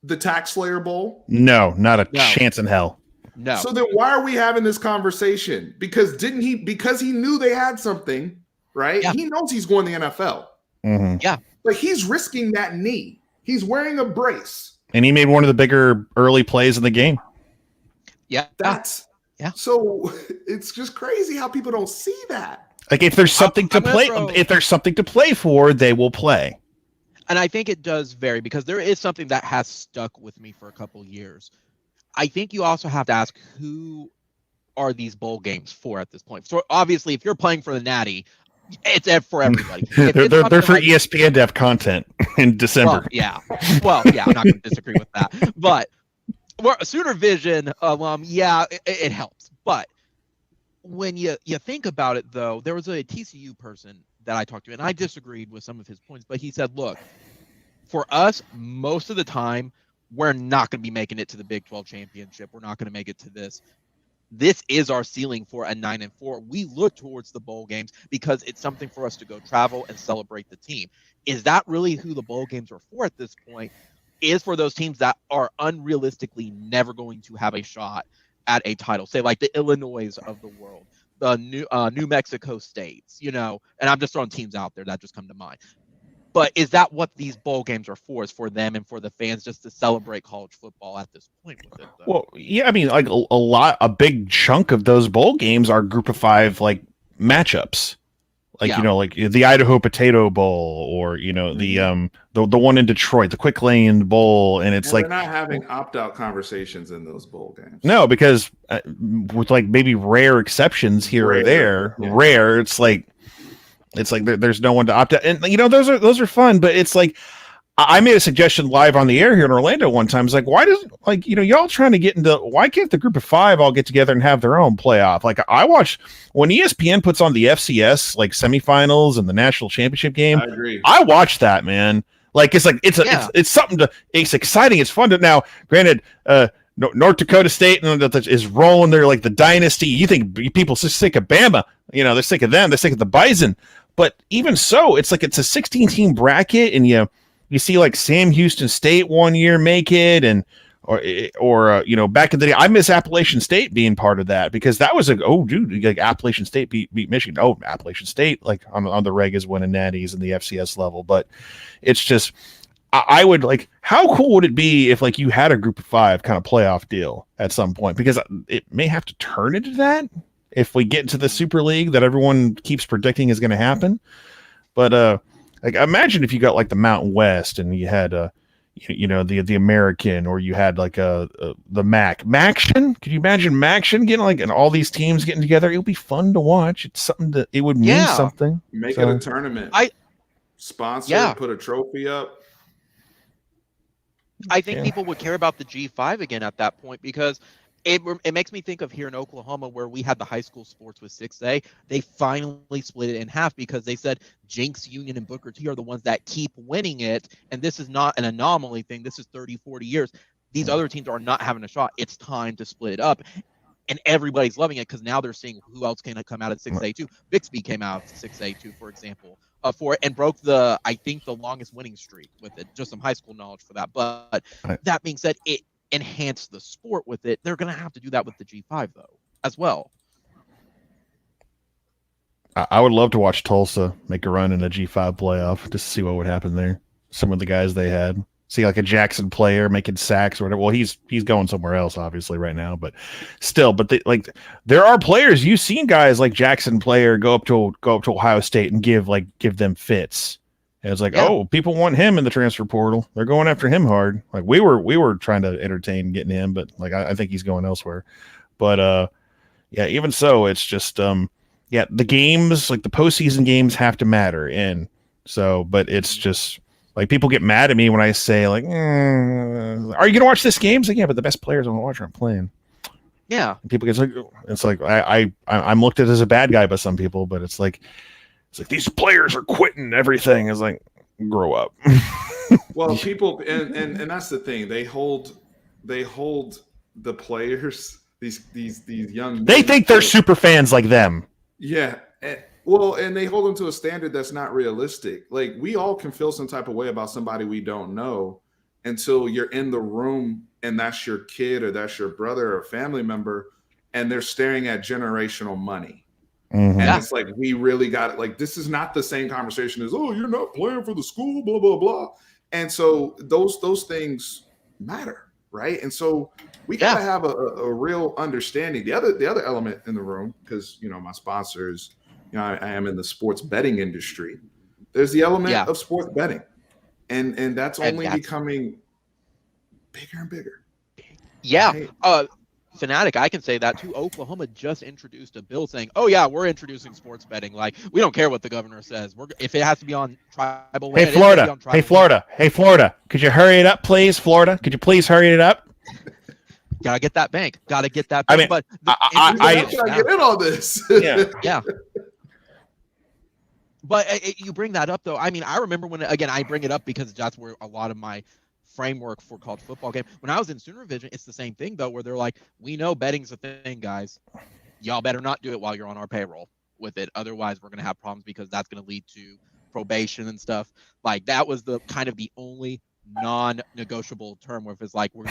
the Tax Slayer Bowl? No, not a chance in hell. No. So then why are we having this conversation? Because he knew they had something, right? Yeah. He knows he's going to the NFL. Mm-hmm. Yeah. But he's risking that knee. He's wearing a brace. And he made one of the bigger early plays in the game. Yeah. So it's just crazy how people don't see that. Like, if there's something to play for, they will play. And I think it does vary because there is something that has stuck with me for a couple years. I think you also have to ask, who are these bowl games for at this point? So obviously, if you're playing for the Natty, it's for everybody. They're for ESPN to have content in December. I'm not going to disagree with that. But Sooner Vision alum, it helps. But when you think about it, though, there was a TCU person that I talked to, and I disagreed with some of his points, but he said, look, for us, most of the time, we're not going to be making it to the Big 12 championship. We're not going to make it to this. This is our ceiling for a 9-4. We look towards the bowl games because it's something for us to go travel and celebrate the team. Is that really who the bowl games are for at this point? Is for those teams that are unrealistically never going to have a shot at a title, say like the Illinois of the world, the New Mexico states, and I'm just throwing teams out there that just come to mind. But is that what these bowl games are for? Is for them and for the fans just to celebrate college football at this point with it, though? Well, yeah, I mean, like a big chunk of those bowl games are Group of 5 like matchups, like like the Idaho Potato Bowl, or the one in Detroit, the Quick Lane Bowl, and it's they're not having opt-out conversations in those bowl games. No, because with like maybe rare exceptions here or there, it's like there's no one to opt out, and those are fun, but it's like I made a suggestion live on the air here in Orlando one time. It's like, why does y'all trying to get into, why can't the Group of 5 all get together and have their own playoff? Like I watch when ESPN puts on the FCS like semifinals and the national championship game. I agree. I watch that, man. Like it's something it's exciting. It's fun to now. Granted, North Dakota State is rolling. They're like the dynasty. You think people are sick of Bama? They're sick of them. They're sick of the Bison. But even so, it's like it's a 16-team bracket, and you see like Sam Houston State one year make it, and or back in the day, I miss Appalachian State being part of that, because that was like Appalachian State beat Michigan. Oh, Appalachian State like on the reg is winning natties in the FCS level, but it's just I would like, how cool would it be if like you had a Group of 5 kind of playoff deal at some point, because it may have to turn into that if we get into the Super League that everyone keeps predicting is going to happen. But like imagine if you got like the Mountain West and you had the American, or you had like the Maction. Could you imagine Maction getting like, and all these teams getting together? It would be fun to watch. It's something that it would mean something. Make it a tournament. Sponsor, put a trophy up. I think people would care about the G5 again at that point, because it makes me think of here in Oklahoma, where we had the high school sports with 6A. They finally split it in half because they said Jinx, Union, and Booker T are the ones that keep winning it. And this is not an anomaly thing. This is 30, 40 years. These other teams are not having a shot. It's time to split it up. And everybody's loving it, because now they're seeing who else can come out at 6A2. Bixby came out at 6A2, for example, for it, and broke the longest winning streak with it. Just some high school knowledge for that. But that being said, it enhanced the sport with it. They're going to have to do that with the G5 though, as well. I would love to watch Tulsa make a run in a G5 playoff just to see what would happen there. Some of the guys they had. See like a Jackson player making sacks or whatever. Well, he's going somewhere else obviously right now, but still. But there are players, you've seen guys like Jackson player go up to Ohio State and give them fits. And it's like, people want him in the transfer portal. They're going after him hard. Like we were trying to entertain getting him, but like I think he's going elsewhere. But even so, it's just the games, like the postseason games, have to matter. And so, but it's just. Like people get mad at me when I say like, "Are you gonna watch this game?" It's like, yeah, but the best players I'm gonna watch aren't playing. Yeah, and people get like, it's like I'm looked at as a bad guy by some people, but it's like these players are quitting everything. It's like, grow up. Well, people and that's the thing. They hold the players, these young. They think they're super fans like them. Yeah. And they hold them to a standard that's not realistic. Like we all can feel some type of way about somebody we don't know until you're in the room and that's your kid or that's your brother or family member, and they're staring at generational money. Mm-hmm. And it's like, we really got it. Like, this is not the same conversation as, oh, you're not playing for the school, blah, blah, blah. And so those things matter, right? And so we gotta have a real understanding. The other element in the room, because my sponsors, I am in the sports betting industry. There's the element of sports betting, and that's only becoming bigger and bigger. Yeah, right? Fanatic, I can say that too. Oklahoma just introduced a bill saying, "Oh yeah, we're introducing sports betting. Like we don't care what the governor says. If it has to be on tribal land." Hey Florida, could you hurry it up, please? Florida, could you please hurry it up? Gotta get that bank. But I get in on this. Yeah. But you bring that up, though. I mean, I remember when, again, I bring it up because that's where a lot of my framework for college football game. When I was in Sooner Vision, it's the same thing, though, where they're like, we know betting's a thing, guys. Y'all better not do it while you're on our payroll with it. Otherwise, we're going to have problems because that's going to lead to probation and stuff. Like, that was the kind of the only non-negotiable term where if it's like, you're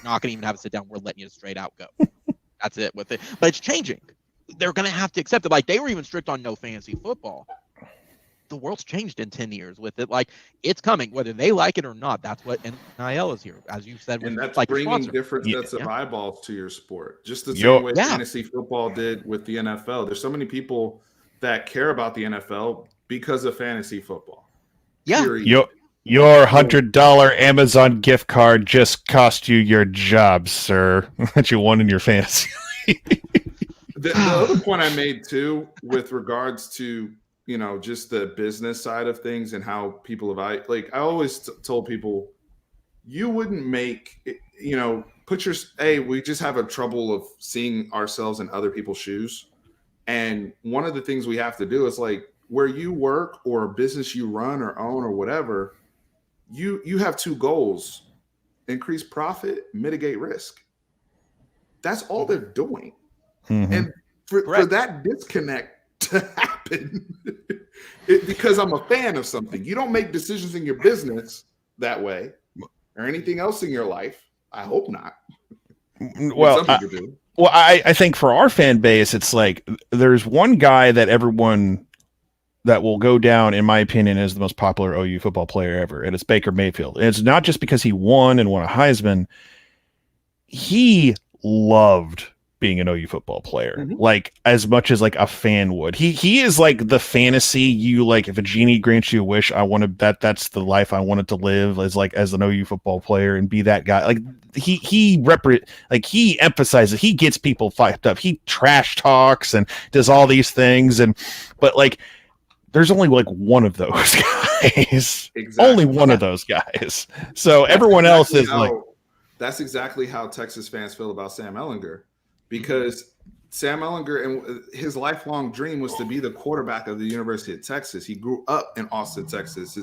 not going to even have to sit down. We're letting you straight out go. That's it with it. But it's changing. They're going to have to accept it. Like, they were even strict on no fantasy football the world's changed in 10 years with it. Like, it's coming, whether they like it or not. That's what NIL is here, as you said. And that's like bringing different sets of eyeballs to your sport, just the Yo, same way fantasy football did with the NFL. There's so many people that care about the NFL because of fantasy football. Yeah. Period. Your $100 Amazon gift card just cost you your job, sir, that you won in your fantasy. The other point I made too, with regards to, you know, just the business side of things and how people evaluate, like I always told people, you wouldn't make, you know, we just have a trouble of seeing ourselves in other people's shoes. And one of the things we have to do is, like, where you work or a business you run or own or whatever, you have two goals: increase profit, mitigate risk. That's all they're doing. Mm-hmm. And for that disconnect to happen, because I'm a fan of something, you don't make decisions in your business that way or anything else in your life. I hope not. Well, some people do. Well, I think for our fan base, it's like there's one guy that everyone that will go down, in my opinion, as the most popular OU football player ever, and it's Baker Mayfield. And it's not just because he won and won a Heisman. He loved being an OU football player, like as much as like a fan would. He is like the fantasy you, like, if a genie grants you a wish, I wanted that's the life I wanted to live, as an OU football player and be that guy. Like he emphasizes, he gets people fired up, he trash talks and does all these things, but like there's only like one of those guys. Exactly. Only one of those guys. So everyone else is like. That's exactly how Texas fans feel about Sam Ehlinger, because Sam Ehlinger, and his lifelong dream was to be the quarterback of the University of Texas. He grew up in Austin, Texas.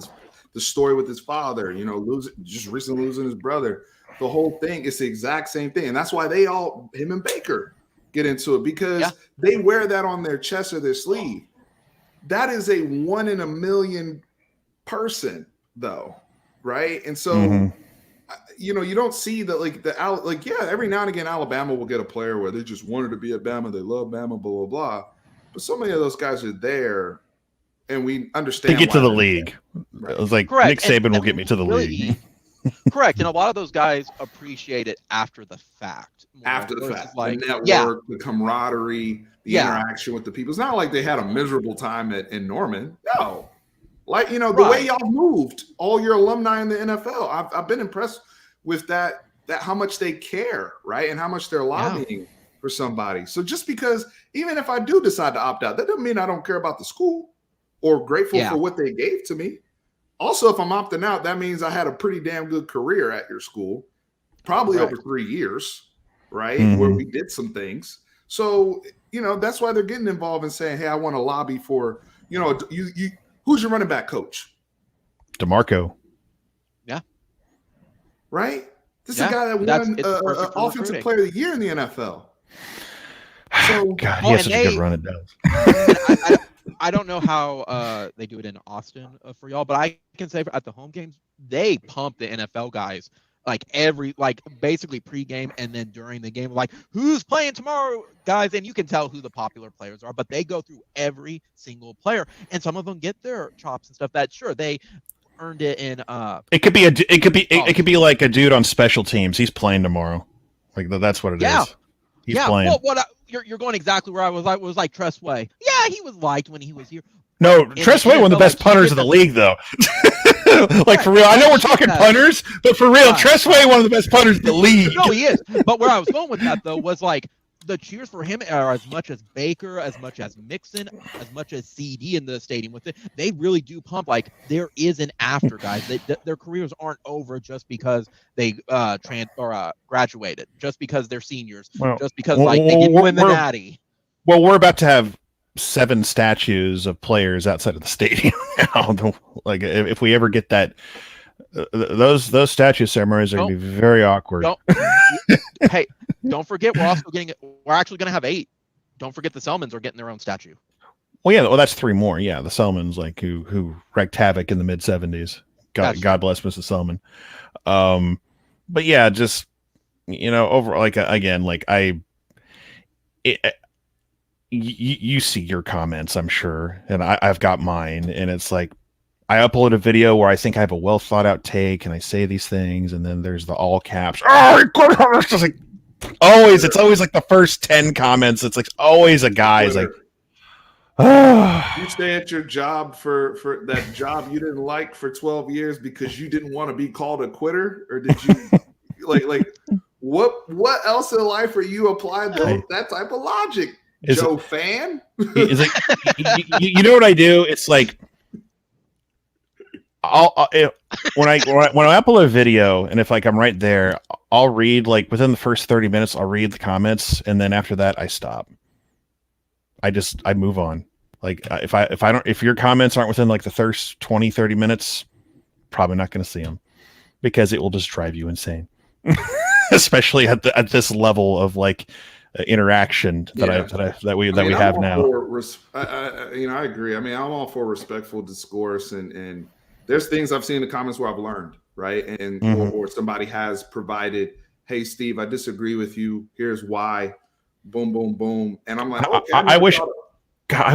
The story with his father, you know, just recently losing his brother. The whole thing is the exact same thing. And that's why him and Baker get into it, because they wear that on their chest or their sleeve. That is a 1 in a million person, though, right? And so, you know, you don't see that, every now and again, Alabama will get a player where they just wanted to be at Bama, they love Bama, blah, blah, blah. But so many of those guys are there, and we understand. To get to the league. Right. It was like, Nick Saban will get me to the league. Correct. And a lot of those guys appreciate it after the fact. After the fact. Like, the network, the camaraderie, the interaction with the people. It's not like they had a miserable time in Norman. No. Like, you know, the way y'all moved, all your alumni in the NFL, I've been impressed with that how much they care, right? And how much they're lobbying for somebody. So just because, even if I do decide to opt out, that doesn't mean I don't care about the school or grateful for what they gave to me. Also, if I'm opting out, that means I had a pretty damn good career at your school, probably over 3 years, right? Where we did some things. So, you know, that's why they're getting involved and saying, hey, I want to lobby for, you know, who's your running back coach? DeMarco. Yeah. Right? This is a guy that won Offensive Player of the Year in the NFL. So, God, he has such a good run. It does. I don't know how they do it in Austin for y'all, but I can say at the home games, they pump the NFL guys basically pregame and then during the game, like, who's playing tomorrow, guys? And you can tell who the popular players are, but they go through every single player, and some of them get their chops and stuff. That they earned it in. It could be like a dude on special teams. He's playing tomorrow. Like that's what it is. He's playing. Well, you're going exactly where I was. Like, was like Tressway. Yeah, he was liked when he was here. No, Tressway, one of the best punters in the league, though. Like, for real. I know we're talking punters, but for real, Tressway, one of the best punters in the league. No, he is. But where I was going with that, though, was like the cheers for him are as much as Baker, as much as Mixon, as much as CD in the stadium with it. They really do pump. Like, there is an after, guys. Their careers aren't over just because they graduated, just because they're seniors, just because they didn't win the Natty. Well, we're about to have 7 statues of players outside of the stadium now. Like, if we ever get that, those statue ceremonies are going to be very awkward. Hey, don't forget, we're actually going to have 8. Don't forget the Selmans are getting their own statue. Well, yeah, that's 3 more. Yeah, the Selmans, like, who wreaked havoc in the mid 70s. God bless Mrs. Selman. But yeah, just, you know, over, like, again, like you see your comments, I'm sure, and I've got mine, and it's like I upload a video where I think I have a well thought out take, and I say these things, and then there's the all caps. It's just like always. It's always like the first 10 comments. It's like always a guy's like, you stay at your job for that job you didn't like for 12 years because you didn't want to be called a quitter, or did you like what else in life are you applying that type of logic, Joe fan? It's like you know what I do? It's like when I upload a video, and if like I'm right there, I'll read like within the first 30 minutes, I'll read the comments, and then after that, I stop. I move on. Like if your comments aren't within like the first 20, 30 minutes, probably not going to see them, because it will just drive you insane. Especially at this level of like interaction that we have now. I agree. I mean, I'm all for respectful discourse, and there's things I've seen in the comments where I've learned, right? And or somebody has provided, hey, Steve, I disagree with you. Here's why. Boom, boom, boom. And I'm like, okay. I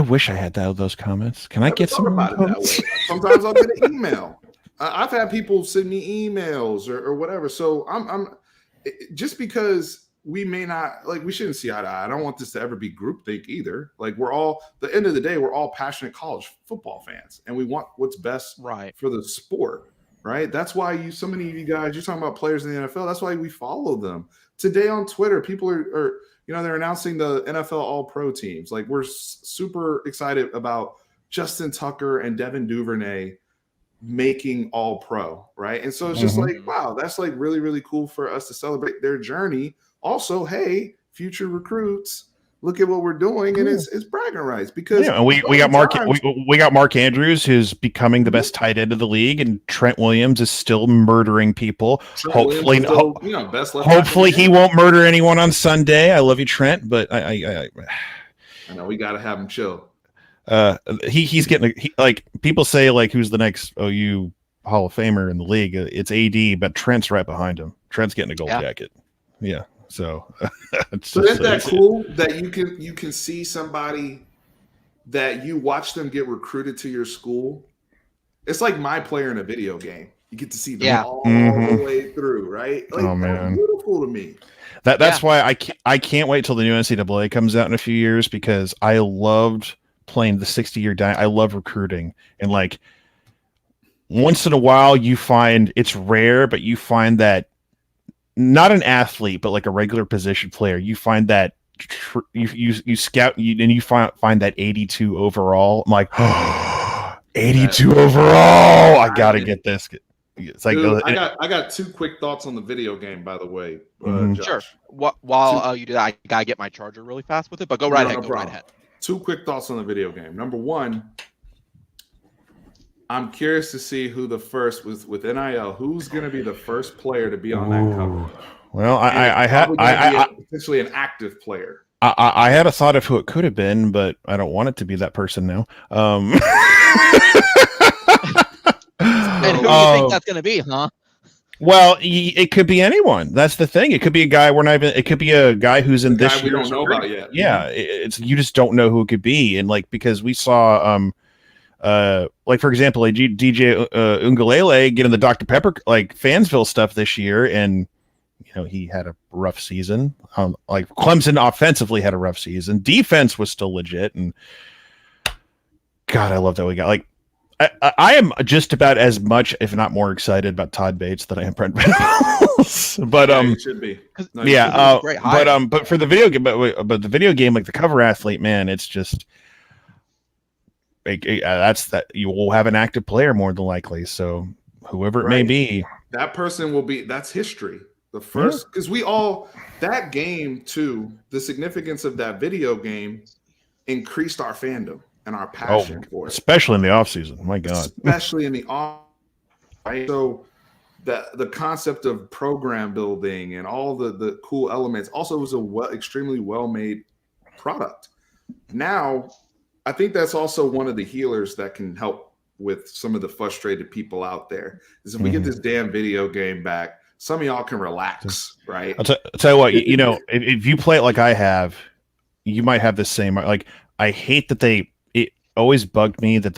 wish I had those comments. Can I get some about it that way? Sometimes I'll get an email. I've had people send me emails or whatever. So I'm just because we may not, like, we shouldn't see eye to eye. I don't want this to ever be groupthink either. Like, the end of the day, we're all passionate college football fans, and we want what's best for the sport, right? That's why so many of you guys, you're talking about players in the NFL. That's why we follow them. Today on Twitter, people are they're announcing the NFL All-Pro teams. Like, we're super excited about Justin Tucker and Devin Duvernay making All-Pro, right? And so it's just like, wow, that's like really, really cool for us to celebrate their journey. Also, hey, future recruits, look at what we're doing, and it's bragging rights, because we got Mark Andrews, who's becoming the best tight end of the league, and Trent Williams is still murdering people. Hopefully he won't murder anyone on Sunday. I love you, Trent, but I know we got to have him chill. He's getting like, people say like, who's the next OU Hall of Famer in the league? It's AD, but Trent's right behind him. Trent's getting a gold jacket. Yeah. So isn't that cool that you can see somebody that you watch them get recruited to your school? It's like my player in a video game. You get to see them all the way through, right? Like, oh man, that's beautiful to me. That's why I can't wait till the new NCAA comes out in a few years, because I loved playing the 60-year I love recruiting, and like once in a while you find, it's rare, but you find that not an athlete, but like a regular position player, you find that you scout and you find that 82 overall. I'm like, 82 overall. I gotta get this. It's like, dude, I got two quick thoughts on the video game, by the way. Sure. While you do that, I gotta get my charger really fast with it, but go right ahead. Two quick thoughts on the video game. Number one, I'm curious to see who the first with NIL. Who's going to be the first player to be on that cover? Well, I had potentially an active player. I had a thought of who it could have been, but I don't want it to be that person now. And who do you think that's going to be, huh? Well, it could be anyone. That's the thing. It could be a guy it could be a guy who's in this year. We don't know about yet. Yeah, it's you just don't know who it could be, and like, because we saw like, for example, like DJ Ungalele getting the Dr. Pepper like Fansville stuff this year, and he had a rough season. Like, Clemson offensively had a rough season. Defense was still legit, and God, I love that we got like. I am just about as much, if not more, excited about Todd Bates than I am Brent Venables. But it should be. But for the video game, but the video game, like the cover athlete, man, it's just. That's that you will have an active player more than likely. So whoever it may be, that person will be. That's history. The first, because that game too. The significance of that video game increased our fandom and our passion for it, especially in the off season. My God, especially in the off. Right. So the concept of program building and all the cool elements. Also, was extremely well made product. Now, I think that's also one of the healers that can help with some of the frustrated people out there. Is if we get this damn video game back, some of y'all can relax, right? I'll tell you what, if you play it like I have, you might have the same. Like, I hate that it always bugged me that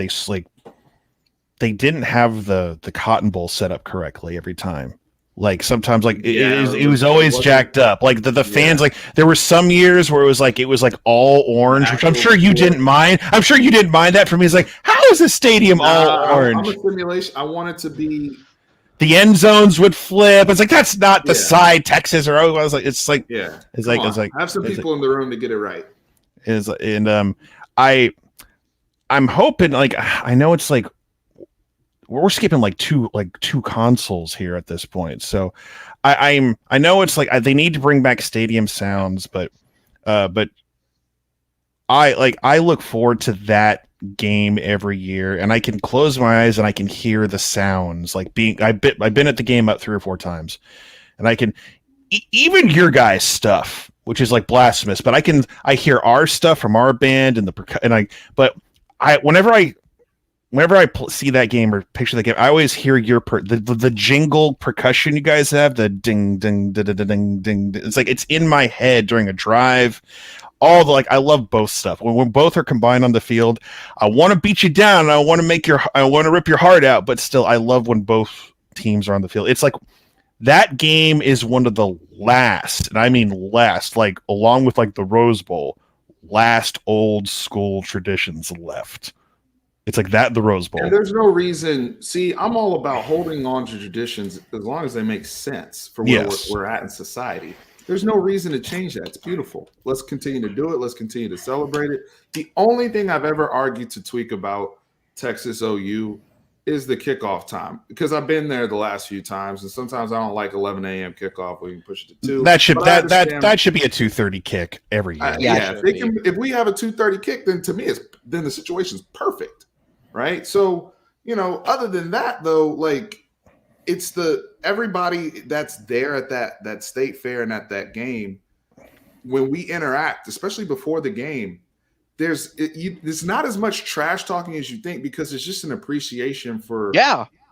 they didn't have the Cotton Bowl set up correctly every time. Like sometimes, like it was always jacked up. Like the fans, like there were some years where it was like all orange, which I'm sure you didn't mind. I'm sure you didn't mind that for me. It's like, how is the stadium all orange? I'm a simulation. I want it to be. The end zones would flip. It's like that's not the side Texas or otherwise. Like it's like it's like have some people in the room to get it right. I'm hoping, like, I know it's like we're skipping like two consoles here at this point. So I know it's like they need to bring back stadium sounds, but I look forward to that game every year, and I can close my eyes and I can hear the sounds. Like I've been at the game about 3 or 4 times, and I can even your guys' stuff, which is like blasphemous, but I hear our stuff from our band whenever I see that game or picture that game, I always hear the jingle percussion you guys have, the ding ding ding ding ding ding. It's like it's in my head during a drive. I love both stuff. When both are combined on the field, I want to beat you down and I want to rip your heart out, but still I love when both teams are on the field. It's like that game is one of the last, and I mean last, like along with like the Rose Bowl, last old school traditions left. It's like that, the Rose Bowl. And there's no reason. See, I'm all about holding on to traditions as long as they make sense for where we're at in society. There's no reason to change that. It's beautiful. Let's continue to do it. Let's continue to celebrate it. The only thing I've ever argued to tweak about Texas OU is the kickoff time, because I've been there the last few times, and sometimes I don't like 11 a.m. kickoff. We can push it to 2. That should be a 2:30 kick every year. If we have a 2:30 kick, then to me, then the situation's perfect, right? So other than that, though, like it's everybody that's there at that state fair and at that game, when we interact, especially before the game, there's not as much trash talking as you think, because it's just an appreciation for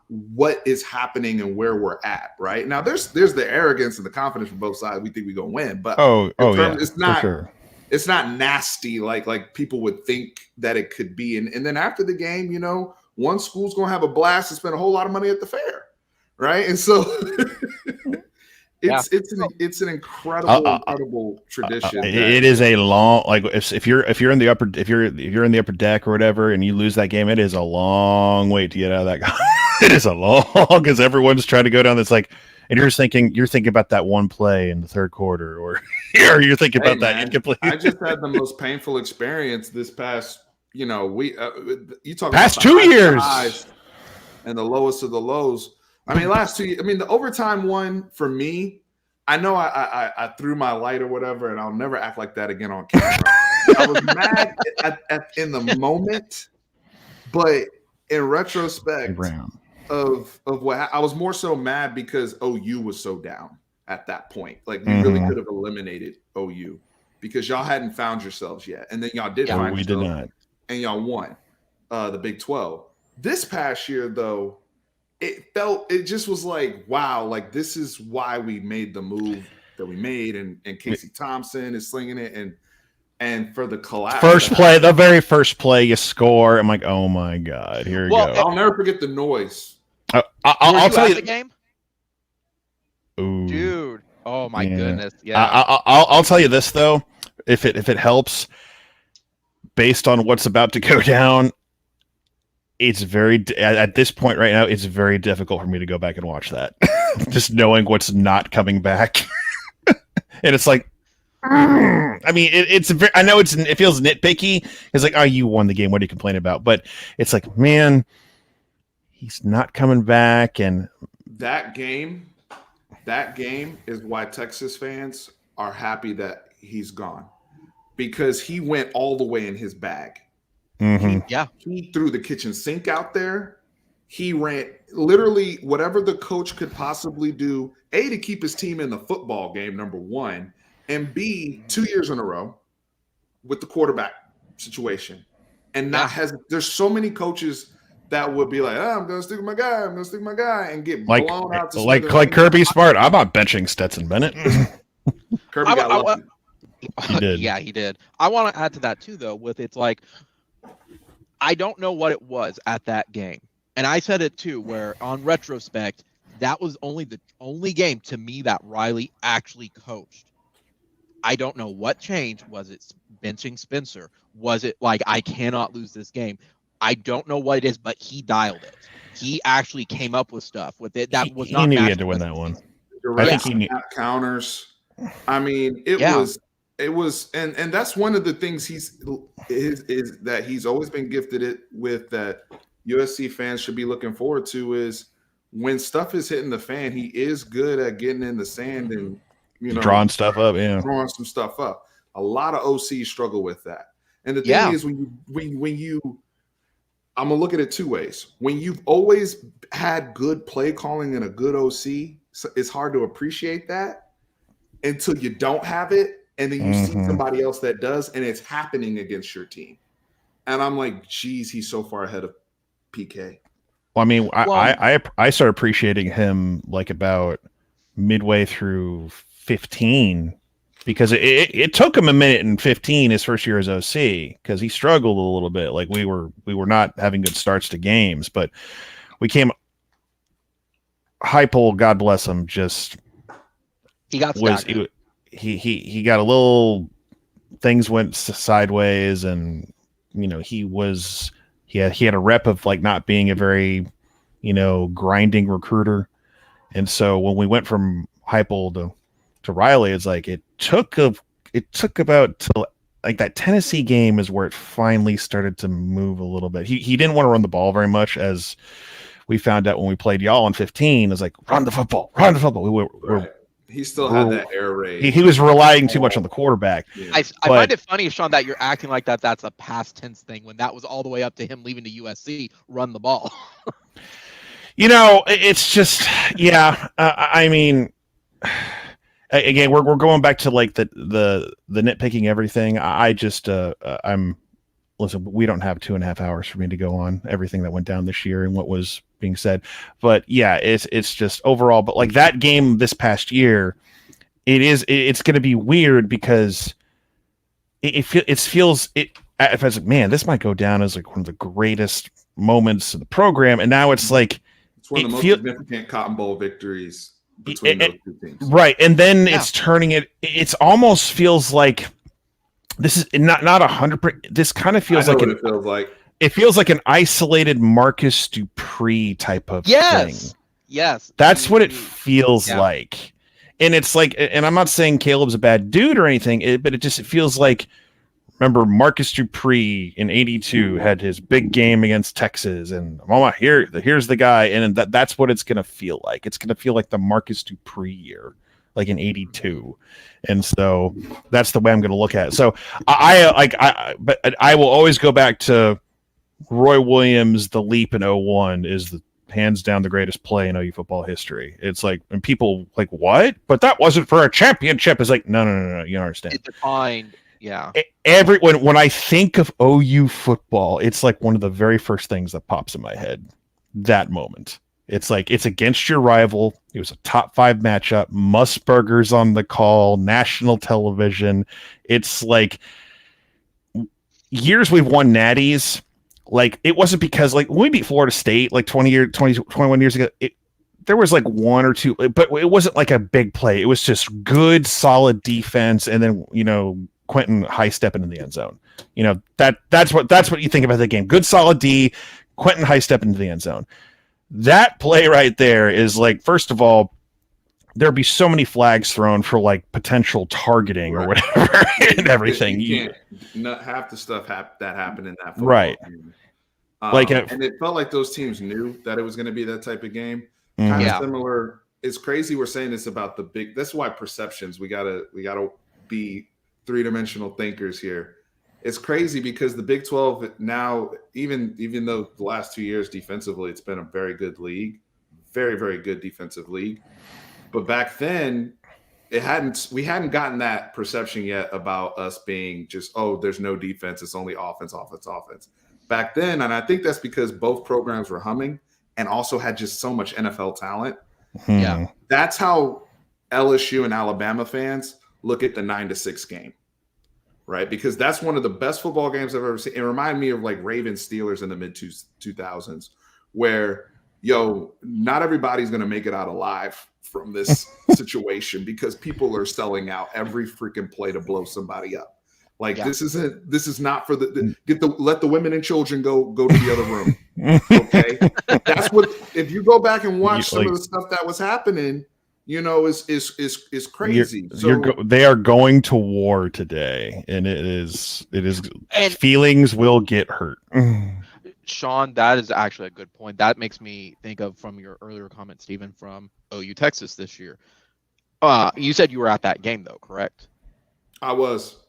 what is happening and where we're at right now. There's the arrogance and the confidence from both sides. We think we're gonna win, but it's not for sure. It's not nasty like people would think that it could be. And then after the game, one school's gonna have a blast and spend a whole lot of money at the fair, right? And so It's an incredible tradition. It is a long, like if you're in the upper deck or whatever, and you lose that game, it is a long wait to get out of that. It is a long, because everyone's trying to go down. That's like, and you're thinking about that one play in the third quarter, or you're thinking about that incomplete. I just had the most painful experience this past. You talk past about 2 years and the lowest of the lows. I mean, last 2 years. I mean, the overtime one for me. I know I threw my light or whatever, and I'll never act like that again on camera. I was mad in the moment, but in retrospect of what I was more so mad because OU was so down at that point. Like we really could have eliminated OU because y'all hadn't found yourselves yet, and then y'all did find yourselves. We did not, and y'all won the Big 12. This past year, though. It just was like, wow, like this is why we made the move that we made, and Casey Thompson is slinging it, and for the collapse. The very first play you score, I'm like, oh my god, here we go. I'll never forget the noise. I'll tell you the game. Ooh. Dude, oh my goodness, yeah. I'll tell you this though, if it helps, based on what's about to go down. It's at this point right now, it's very difficult for me to go back and watch that. Just knowing what's not coming back. And it's like, I mean, I know it feels nitpicky. It's like, oh, you won the game. What are you complaining about? But it's like, man, he's not coming back. And that game is why Texas fans are happy that he's gone, because he went all the way in his bag. He threw the kitchen sink out there. He ran literally whatever the coach could possibly do, A, to keep his team in the football game, number one, and B, 2 years in a row with the quarterback situation. And there's so many coaches that would be like, I'm going to stick with my guy, and get blown out. Like Kirby Smart. I'm not benching Stetson Bennett. Kirby got lucky. He did. Yeah, he did. I want to add to that too, though. With it's like, I don't know what it was at that game, and I said it too. Where on retrospect, that was the only game to me that Riley actually coached. I don't know what changed. Was it benching Spencer? Was it like, I cannot lose this game? I don't know what it is, but he dialed it. He actually came up with stuff with it that was not. He knew he had to win that one. I think he knew. Counters. I mean, it was, and that's one of the things is that he's always been gifted it with, that USC fans should be looking forward to, is when stuff is hitting the fan, he is good at getting in the sand and, drawing stuff up, drawing some stuff up. A lot of OCs struggle with that. And the thing is, when you I'm gonna look at it two ways. When you've always had good play calling and a good OC, it's hard to appreciate that until you don't have it, and then you see somebody else that does, and it's happening against your team. And I'm like, geez, he's so far ahead of PK. Well, I mean, I started appreciating him like about midway through 15, because it took him a minute in 15, his first year as OC, because he struggled a little bit. Like we were not having good starts to games, but we came. Heupel, God bless him, just he got he got a little, things went sideways, and he had a rep of like not being a very grinding recruiter, and so when we went from Heupel to Riley, it's like it took about till like that Tennessee game is where it finally started to move a little bit. He didn't want to run the ball very much, as we found out when we played y'all in 15. It's like, run the football. He still had that air raid. He was relying too much on the quarterback. Yeah. I find it funny, Sean, that you're acting like that's a past tense thing when that was all the way up to him leaving to USC. Run the ball. It's just, I mean, again, we're going back to like the nitpicking everything. Listen, we don't have 2.5 hours for me to go on everything that went down this year and what was being said, but yeah, it's just overall. But like that game this past year, it's going to be weird because it feels as like, man, this might go down as like one of the greatest moments in the program, and now it's like it's one of the most significant Cotton Bowl victories between those two teams, right? And then it's turning it. It's almost feels like. This is not 100%. This kind of feels like it feels like. It feels like an isolated Marcus Dupree type of thing. Yes, that's what it feels like. And it's like, and I'm not saying Caleb's a bad dude or anything, but it feels like. Remember, Marcus Dupree in '82 had his big game against Texas, and here's the guy, and that's what it's gonna feel like. It's gonna feel like the Marcus Dupree year, like in '82. And so that's the way I'm going to look at it. So but I will always go back to Roy Williams. The leap in 01 is the hands down the greatest play in OU football history. It's like, and people like, what? But that wasn't for a championship. It's like, no. You don't understand. It defined. Yeah. When I think of OU football, it's like one of the very first things that pops in my head. That moment. It's like, it's against your rival. It was a top 5 matchup. Musburger's on the call, national television. It's like years we've won natties. Like, it wasn't because like when we beat Florida State like 21 years ago, there was like one or two, but it wasn't like a big play. It was just good, solid defense. And then, Quentin high stepping in the end zone. That's what you think about the game. Good, solid D, Quentin high stepping into the end zone. That play right there is like, first of all, there'd be so many flags thrown for like potential targeting or whatever and everything. You can't not half the stuff that happened in that football right game. And it felt like those teams knew that it was going to be that type of game. Kind of similar. It's crazy we're saying this about the big. That's why perceptions. We gotta be 3-dimensional thinkers here. It's crazy because the Big 12 now, even though the last 2 years defensively, it's been a very good league, very, very good defensive league. But back then, we hadn't gotten that perception yet about us being just, there's no defense, it's only offense. Back then, and I think that's because both programs were humming and also had just so much NFL talent. Yeah, that's how LSU and Alabama fans look at the 9-6 game. right? Because that's one of the best football games I've ever seen. It reminded me of like Ravens Steelers in the mid 2000s, where not everybody's going to make it out alive from this situation because people are selling out every freaking play to blow somebody up. Like this is not for let the women and children go to the other room. Okay. That's what, if you go back and watch some of the stuff that was happening, is crazy. They are going to war today, and it is and feelings will get hurt. Sean, that is actually a good point. That makes me think of from your earlier comment, Stephen, from OU Texas this year. You said you were at that game though, correct? I was.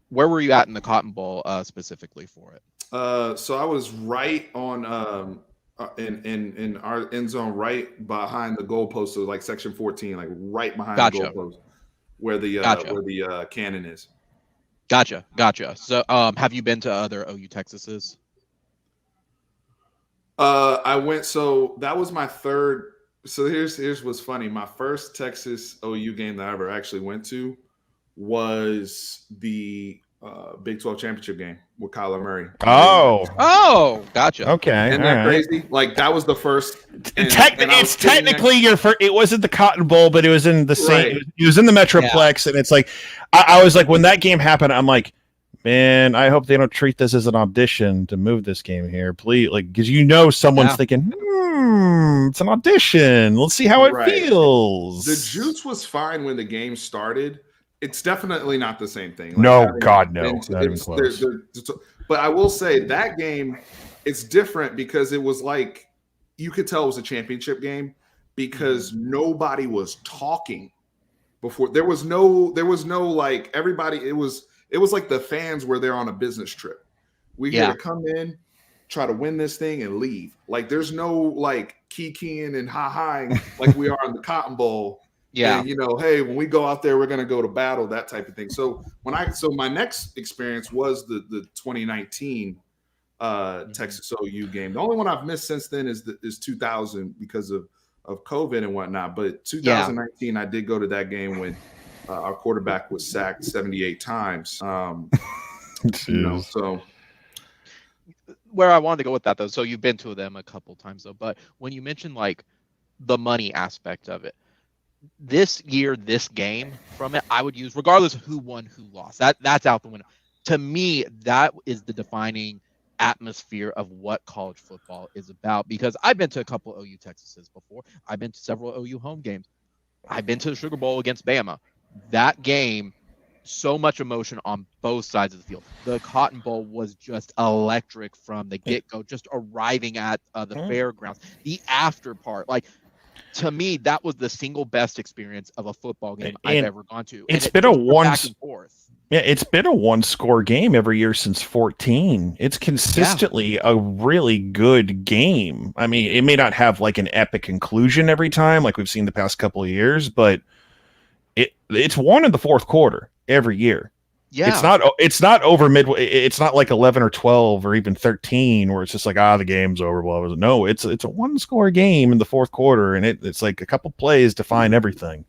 Where were you at in the Cotton Bowl specifically for it? So I was right on in our end zone, right behind the goalpost, so like section 14, like right behind the goalpost where the cannon is. Gotcha. So have you been to other OU Texases? I went, so that was my third. So here's what's funny. My first Texas OU game that I ever actually went to was the Big 12 championship game with Kyler Murray. Oh, gotcha. Okay, isn't that crazy? Like that was the first. It's technically your first. It wasn't the Cotton Bowl, but it was in the same. Right. It was in the Metroplex, and it's like I was like, when that game happened, I'm like, man, I hope they don't treat this as an audition to move this game here, please. Like, because someone's thinking, it's an audition. Let's see how it feels. The juice was fine when the game started. It's definitely not the same thing. Like, no, God, no. Not even close. But I will say that game, it's different because it was like, you could tell it was a championship game because nobody was talking before. There was no like everybody. It was like the fans were there on a business trip. We had to come in, try to win this thing, and leave. Like there's no like kikiing and ha-haing like we are in the Cotton Bowl. Yeah. And, hey, when we go out there, we're going to go to battle, that type of thing. So my next experience was the 2019 Texas OU game. The only one I've missed since then is 2000 because of COVID and whatnot. But 2019, I did go to that game when our quarterback was sacked 78 times. So where I wanted to go with that though. So you've been to them a couple times though, but when you mentioned like the money aspect of it, this year, this game from it, I would use regardless of who won, who lost. That's out the window. To me, that is the defining atmosphere of what college football is about. Because I've been to a couple of OU Texases before. I've been to several OU home games. I've been to the Sugar Bowl against Bama. That game, so much emotion on both sides of the field. The Cotton Bowl was just electric from the get-go. Just arriving at the fairgrounds, the after part, like. To me, that was the single best experience of a football game I've ever gone to. It's been back and forth. Yeah, it's been a one-score game every year since 14. It's consistently a really good game. I mean, it may not have like an epic conclusion every time, like we've seen the past couple of years, but it's won in the fourth quarter every year. Yeah, it's not over midway. It's not like 11 or 12 or even 13 where it's just like the game's over. Blah, blah, blah. No, it's a one score game in the fourth quarter, and it's like a couple plays define everything.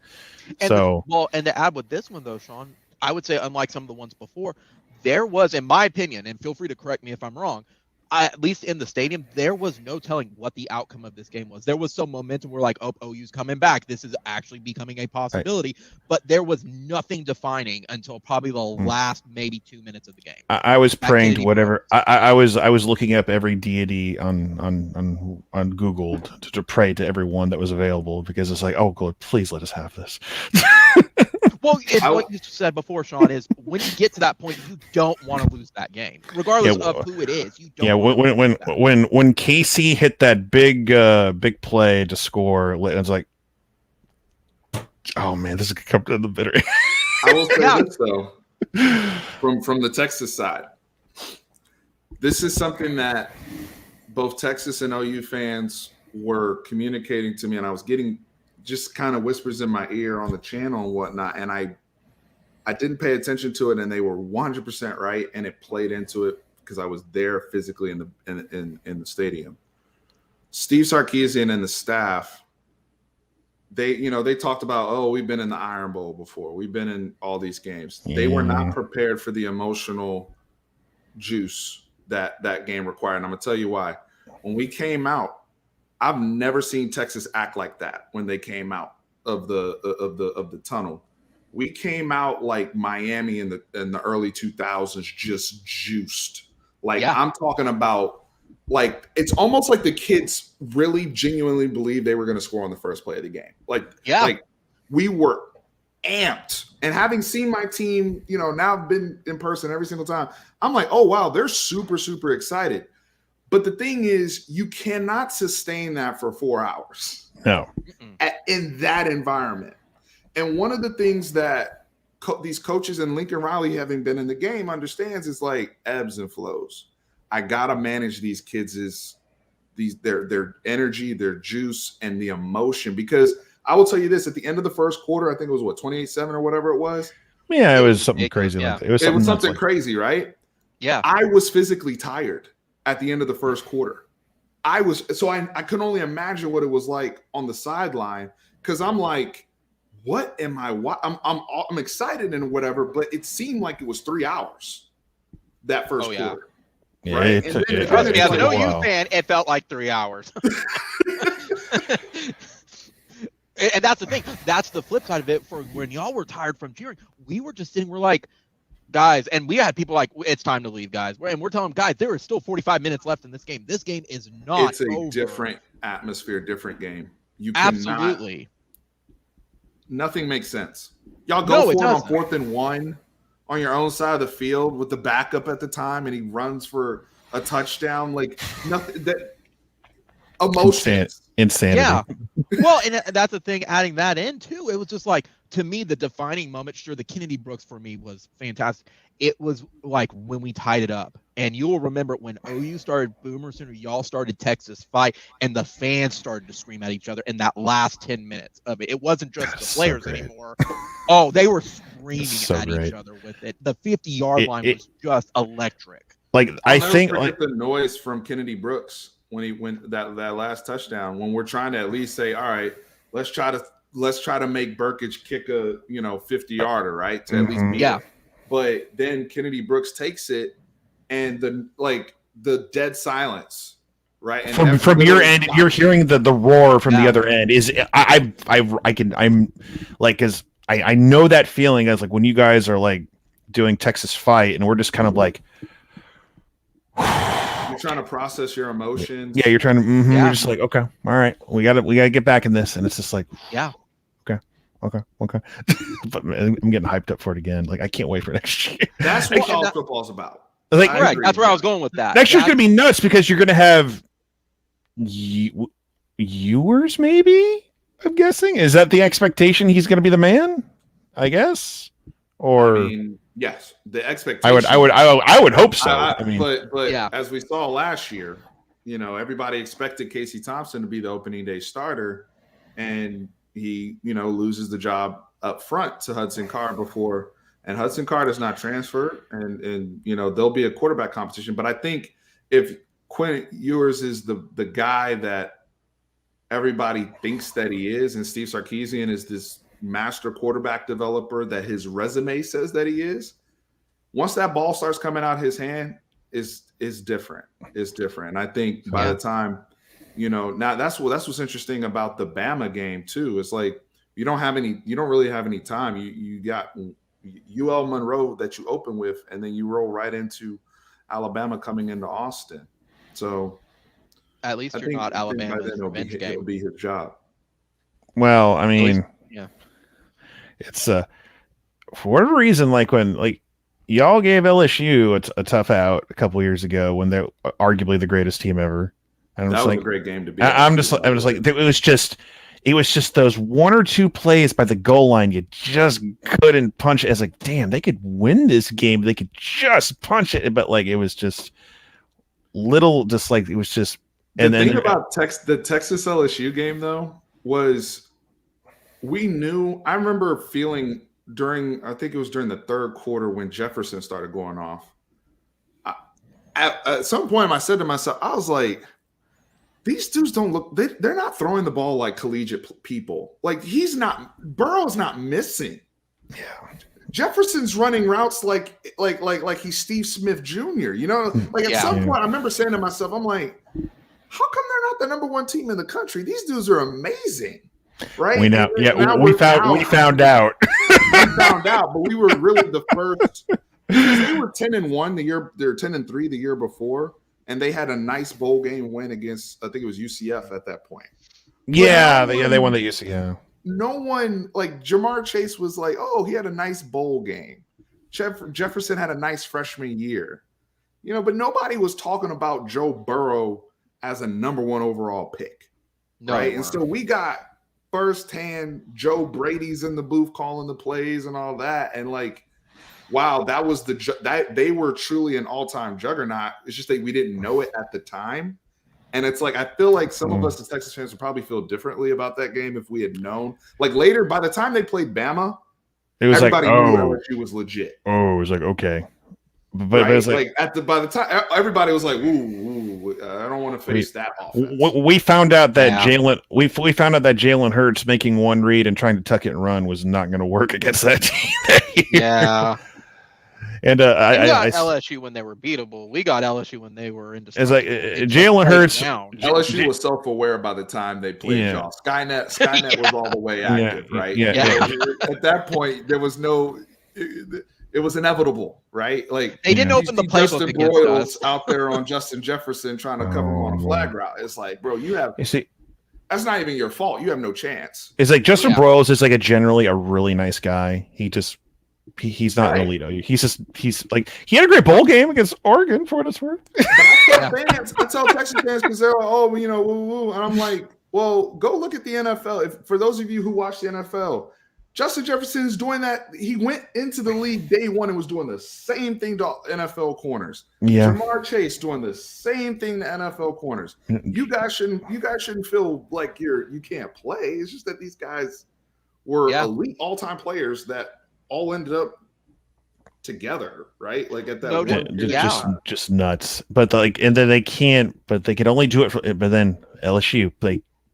And to add with this one though, Sean, I would say unlike some of the ones before, there was, in my opinion, and feel free to correct me if I'm wrong, at least in the stadium, there was no telling what the outcome of this game was. There was some momentum. We're like, OU's coming back. This is actually becoming a possibility. Right. But there was nothing defining until probably the last maybe 2 minutes of the game. I was praying to whatever. I was looking up every deity on Google to pray to everyone that was available because it's like, oh, God, please let us have this. Well, what you said before, Sean, is when you get to that point, you don't want to lose that game, regardless of who it is. You don't. When Casey hit that big play to score, it's like, oh man, this is gonna come to the bitter. I will say this though, from the Texas side, this is something that both Texas and OU fans were communicating to me, and I was getting just kind of whispers in my ear on the channel and whatnot. And I didn't pay attention to it, and they were 100% right. And it played into it because I was there physically in the stadium. Steve Sarkisian and the staff they talked about, oh, we've been in the Iron Bowl before. We've been in all these games. Yeah. They were not prepared for the emotional juice that game required. And I'm going to tell you why. When we came out, I've never seen Texas act like that when they came out of the tunnel. We came out like Miami in the early 2000s, just juiced. Like, I'm talking about, like, it's almost like the kids really genuinely believed they were going to score on the first play of the game. Like we were amped. And having seen my team, now I've been in person every single time, I'm like, oh, wow, they're super, super excited. But the thing is, you cannot sustain that for 4 hours. No. In that environment. And one of the things that these coaches and Lincoln Riley, having been in the game, understands is like ebbs and flows. I gotta manage these kids' their energy, their juice, and the emotion. Because I will tell you this: at the end of the first quarter, I think it was 28-7 or whatever it was. Yeah, it was something crazy. Yeah. Like that. It was something crazy, right? Yeah. I was physically tired at the end of the first quarter. I could only imagine what it was like on the sideline, because I'm like, what am I? I'm excited and whatever, but it seemed like it was 3 hours that first quarter. Yeah, right? Trust me, as an OU fan, it felt like 3 hours. And that's the thing. That's the flip side of it. For when y'all were tired from cheering, we were just sitting. We're like, guys, and we had people like, it's time to leave, guys. And we're telling them, guys, there is still 45 minutes left in this game. This game is not. It's a over. Different atmosphere, different game. You absolutely. Nothing makes sense. Y'all go for it on 4th and 1 on your own side of the field with the backup at the time, and he runs for a touchdown. Like, nothing. That emotion. Insanity. Yeah. Well, and that's the thing, adding that in too. It was just like, to me, the defining moment, sure, the Kennedy Brooks for me was fantastic. It was like when we tied it up. And you'll remember when OU started Boomer Sooner, y'all started Texas Fight, and the fans started to scream at each other in that last 10 minutes of it. It wasn't just the players anymore. Oh, they were screaming at each other with it. The 50-yard line was just electric. Like, I think like the noise from Kennedy Brooks when he went that last touchdown, when we're trying to at least say, all right, let's try to make Burkage kick a 50-yarder, right? To at least beat it. But then Kennedy Brooks takes it, and the dead silence, right? And from your end, you're hearing the roar from the other end. Is I'm like, because I know that feeling as like when you guys are like doing Texas Fight, and we're just kind of like. You're trying to process your emotions. Yeah, you're trying to. You're just like, okay, all right, we gotta get back in this, and it's just like, okay. But I'm getting hyped up for it again. Like, I can't wait for next year. That's what college football is about. Like, correct. That's where I was going with that. Next year's gonna be nuts because you're gonna have viewers. Maybe, I'm guessing. Is that the expectation? He's gonna be the man, I guess, or. I mean, yes, the expectation. I would hope so. But as we saw last year, everybody expected Casey Thompson to be the opening day starter, and he, loses the job up front to Hudson Card before, and Hudson Card is not transferred, and there'll be a quarterback competition. But I think if Quinn Ewers is the guy that everybody thinks that he is, and Steve Sarkisian is this master quarterback developer that his resume says that he is, once that ball starts coming out his hand, is different. It's different. And I think by the time, now that's what's interesting about the Bama game too. It's like you don't really have any time. You got UL Monroe that you open with, and then you roll right into Alabama coming into Austin. So at least you're not Alabama's revenge game. It'll be his job. Well, I mean, it's for whatever reason, like when y'all gave LSU a tough out a couple years ago when they're arguably the greatest team ever. And that was a great game to be. I'm just like it was just those one or two plays by the goal line you just couldn't punch it. It's like, damn, they could win this game. They could just punch it, but like it was just little, just like it was just. And the then thing about the Texas LSU game though was we knew. I remember feeling I think it was during the third quarter when Jefferson started going off. At some point, I said to myself, I was like, these dudes don't look. They're not throwing the ball like collegiate people. Like Burrow's not missing. Yeah. Jefferson's running routes like he's Steve Smith Jr. You know, like at some point, I remember saying to myself, I'm like, how come they're not the number one team in the country? These dudes are amazing, right? We know. We found out. We found out, but we were really the first. Because they were 10-1 the year. They're 10-3 the year before, and they had a nice bowl game win against, I think it was UCF at that point. Yeah, they won the UCF. No one, like Jamar Chase was like, oh, he had a nice bowl game. Jefferson had a nice freshman year, you know, but nobody was talking about Joe Burrow as a number one overall pick, right? And so we got firsthand Joe Brady's in the booth calling the plays and all that, and like, wow, that was that they were truly an all-time juggernaut. It's just that we didn't know it at the time. And it's like, I feel like some of us as Texas fans would probably feel differently about that game if we had known. Like later, by the time they played Bama, it was everybody like, knew LSU was legit. Oh, it was like, okay. But right? it was like by the time everybody was like, ooh, I don't want to face that offense. We found out that we found out that Jalen Hurts making one read and trying to tuck it and run was not going to work against that team. Yeah. And we got LSU when they were beatable. We got LSU when they were indestructible. It's like Jalen Hurts. LSU was self-aware by the time they played y'all. Skynet was all the way active, right? Yeah. At that point, there was no. It was inevitable, right? Like they didn't open the playbook Justin against Broyles us out there on Justin Jefferson trying to cover him on a flag route. It's like, bro, that's not even your fault. You have no chance. It's like Justin Broyles is like generally a really nice guy. He's not an elite. He's like, he had a great bowl game against Oregon for what it's worth. But I tell Texas fans because they're like, oh, you know, woo. And I'm like, well, go look at the NFL. For those of you who watch the NFL, Justin Jefferson is doing that. He went into the league day one and was doing the same thing to NFL corners. Yeah. Jamar Chase doing the same thing to NFL corners. You guys shouldn't feel like you can't play. It's just that these guys were elite all-time players that all ended up together, right? Like at that just nuts. But and then they can't. But they can only do it but then LSU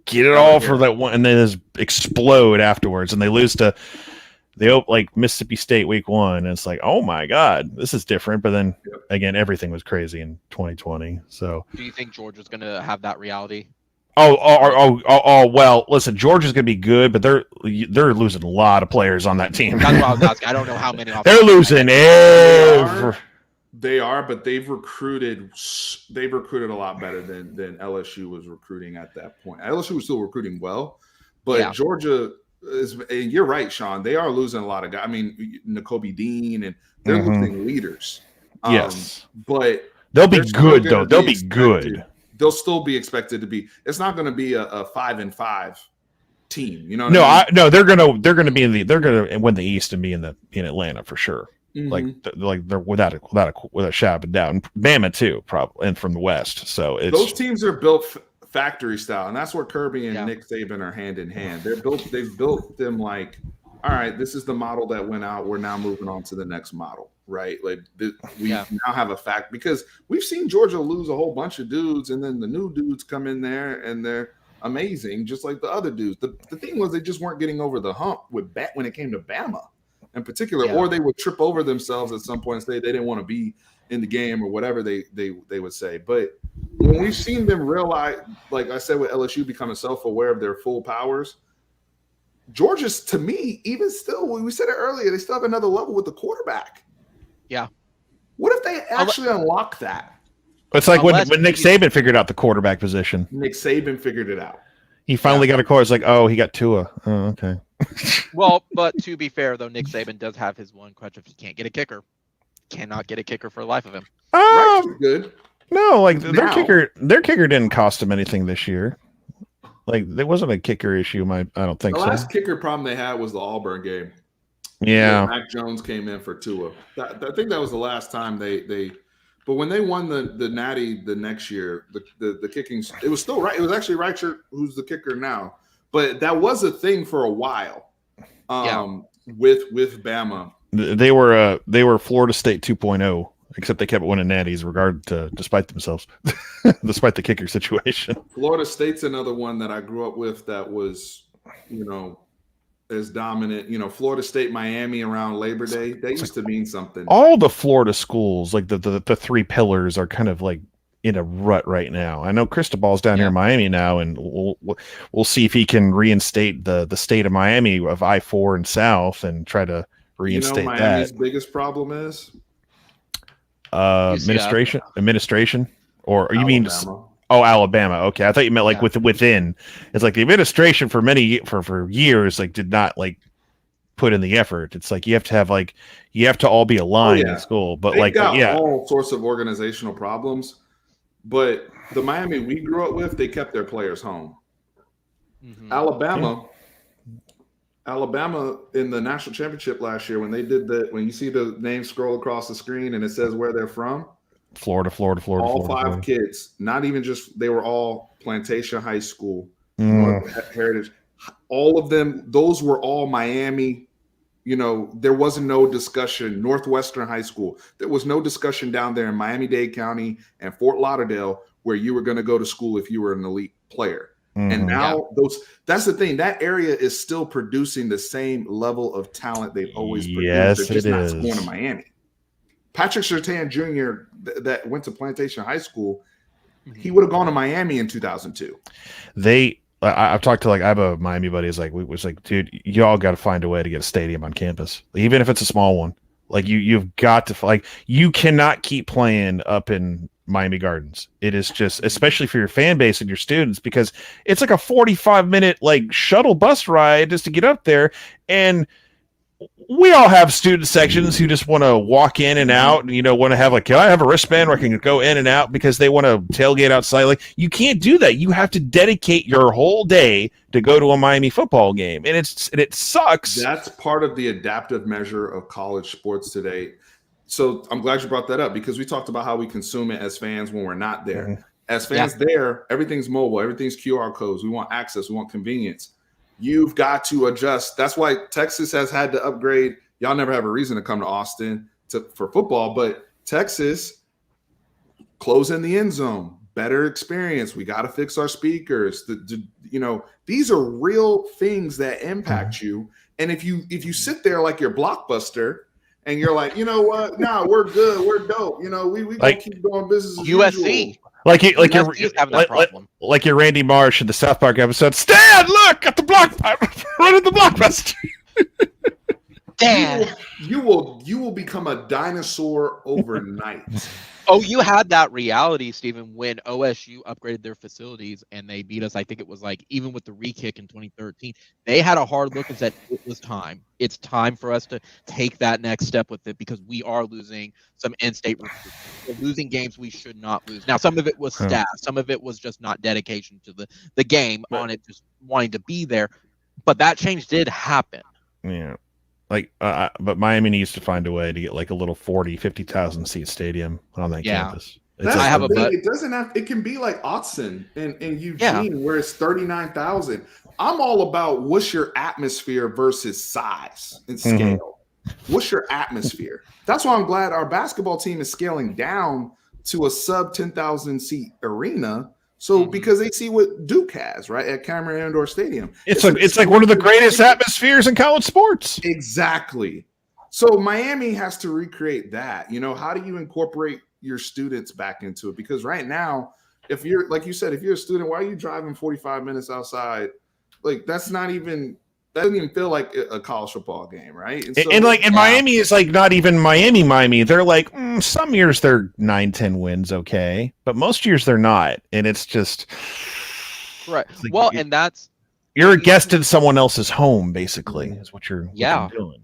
get it all for that one, and then just explode afterwards, and they lose to Mississippi State week 1. And it's like, oh my God, this is different. But then again, everything was crazy in 2020. So, do you think Georgia's going to have that reality? Well, listen, Georgia's going to be good, but they're losing a lot of players on that team. That's what I was asking. I don't know how many. They're losing They are, but they've recruited a lot better than LSU was recruiting at that point. LSU was still recruiting well, but Georgia is, and you're right, Sean, they are losing a lot of guys. I mean, Nakobe Dean, and they're losing leaders. Yes. But they'll be good, though. They'll be good. They'll still be expected to be. It's not going to be a 5-5 team. You know what I mean? No, they're gonna win the East and be in Atlanta for sure. Mm-hmm. Like they're without a shadow of a doubt. And Bama too, probably, and from the West. So those teams are built factory style, and that's where Kirby and Nick Saban are hand in hand. They've built them like, all right, this is the model that went out. We're now moving on to the next model, right? Like we now have a fact, because we've seen Georgia lose a whole bunch of dudes, and then the new dudes come in there and they're amazing, just like the other dudes. The thing was, they just weren't getting over the hump when it came to Bama in particular, or they would trip over themselves at some point and say they didn't want to be in the game or whatever they would say. But when we've seen them realize, like I said, with LSU becoming self-aware of their full powers, Georgia's, to me, even still, we said it earlier, they still have another level with the quarterback. Yeah. What if they actually unlock that? It's like when Nick Saban figured out the quarterback position. Nick Saban figured it out. He finally got a call. It's like, oh, he got Tua. Oh, okay. Well, but to be fair, though, Nick Saban does have his one crutch if he can't get a kicker. Cannot get a kicker for the life of him. Good. No, like their kicker didn't cost him anything this year. Like there wasn't a kicker issue. I don't think so. The last kicker problem they had was the Auburn game. Yeah. Mac Jones came in for Tua. I think that was the last time they. But when they won the Natty the next year, the kicking, it was still right. It was actually Reichert who's the kicker now. But that was a thing for a while. With Bama. They were Florida State 2.0 except they kept winning natties despite themselves, despite the kicker situation. Florida State's another one that I grew up with that was, as dominant. Florida State, Miami around Labor Day, they used to mean something. All the Florida schools, like the three pillars, are kind of like in a rut right now. I know Cristobal's down here in Miami now, and we'll see if he can reinstate the state of Miami of I-4 and South and try to reinstate Miami's that. biggest problem is administration, or you Alabama. mean? Oh, Alabama. Okay, I thought you meant like within. It's like the administration for years like did not like put in the effort. It's like you have to all be aligned in school. But they got all sorts of organizational problems. But the Miami we grew up with, they kept their players home. Mm-hmm. Alabama in the national championship last year, when they did when you see the name scroll across the screen and it says where they're from, Florida. All five kids, not even just, they were all Plantation High School, North Heritage. All of them, those were all Miami. There wasn't no discussion. Northwestern High School, there was no discussion down there in Miami-Dade County and Fort Lauderdale where you were going to go to school if you were an elite player. Mm-hmm. And now that's the thing. That area is still producing the same level of talent they've always produced. Yes, They're just not going to Miami. Patrick Surtain Jr. that went to Plantation High School, he would have gone to Miami in 2002. I've talked to I have a Miami buddy. Dude, y'all got to find a way to get a stadium on campus, even if it's a small one. Like you've got to you cannot keep playing up in Miami Gardens. It is just, especially for your fan base and your students, because it's like a 45-minute shuttle bus ride just to get up there. And we all have student sections who just want to walk in and out and, want to have can I have a wristband where I can go in and out because they want to tailgate outside? You can't do that. You have to dedicate your whole day to go to a Miami football game. And it sucks. That's part of the adaptive measure of college sports today. So I'm glad you brought that up, because we talked about how we consume it as fans when we're not there. Mm-hmm. As fans there, everything's mobile. Everything's QR codes. We want access. We want convenience. You've got to adjust. That's why Texas has had to upgrade. Y'all never have a reason to come to Austin for football, but Texas, close in the end zone, better experience. We got to fix our speakers. These are real things that impact you. And if you sit there like you're Blockbuster and you're like, you know what? No, we're good. We're dope. We gonna keep doing business as USC. usual. Like your Randy Marsh in the South Park episode. Stan, look at the running the Blockbuster. Dan, you will become a dinosaur overnight. Oh, you had that reality, Stephen, when OSU upgraded their facilities and they beat us. I think it was even with the re-kick in 2013, they had a hard look and said it was time. It's time for us to take that next step with it, because we are losing some in-state recruits. We're losing games we should not lose. Now, some of it was staff. Some of it was just not dedication to the game on it, just wanting to be there. But that change did happen. Yeah. But Miami needs to find a way to get a little 50,000 seat stadium on that campus. It can be like Autzen in Eugene, where it's 39,000. I'm all about what's your atmosphere versus size and scale. Mm-hmm. What's your atmosphere? That's why I'm glad our basketball team is scaling down to a sub 10,000 seat arena. So because they see what Duke has, right, at Cameron Indoor Stadium. It's like one of the greatest atmospheres in college sports. Exactly. So Miami has to recreate that. How do you incorporate your students back into it? Because right now, if you're, like you said, if you're a student, why are you driving 45 minutes outside? That doesn't even feel like a college football game, right? And Miami is not even Miami. They're some years they're 9-10 wins, okay, but most years they're not, and it's just right. And that's you're a guest in someone else's home, basically, is what you're doing.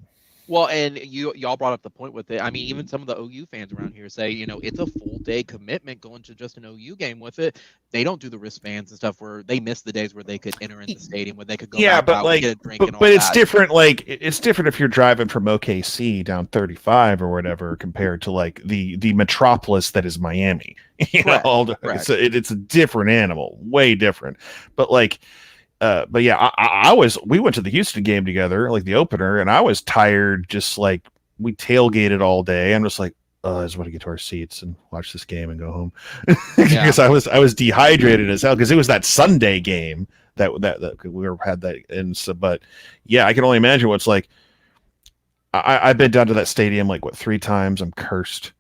Well, and y'all brought up the point with it. I mean, even some of the OU fans around here say, it's a full day commitment going to just an OU game with it. They don't do the wristbands and stuff where they miss the days where they could enter in the stadium, where they could go back out and get a drink and all that. But it's different. It's different if you're driving from OKC down 35 or whatever compared to the metropolis that is Miami. It's a different animal, way different. But we went to the Houston game together, the opener, and I was tired. Just we tailgated all day. I'm just I just want to get to our seats and watch this game and go home because I was dehydrated as hell because it was that Sunday game that we had that. And so, but yeah, I can only imagine what's like. I've been down to that stadium like 3 times. I'm cursed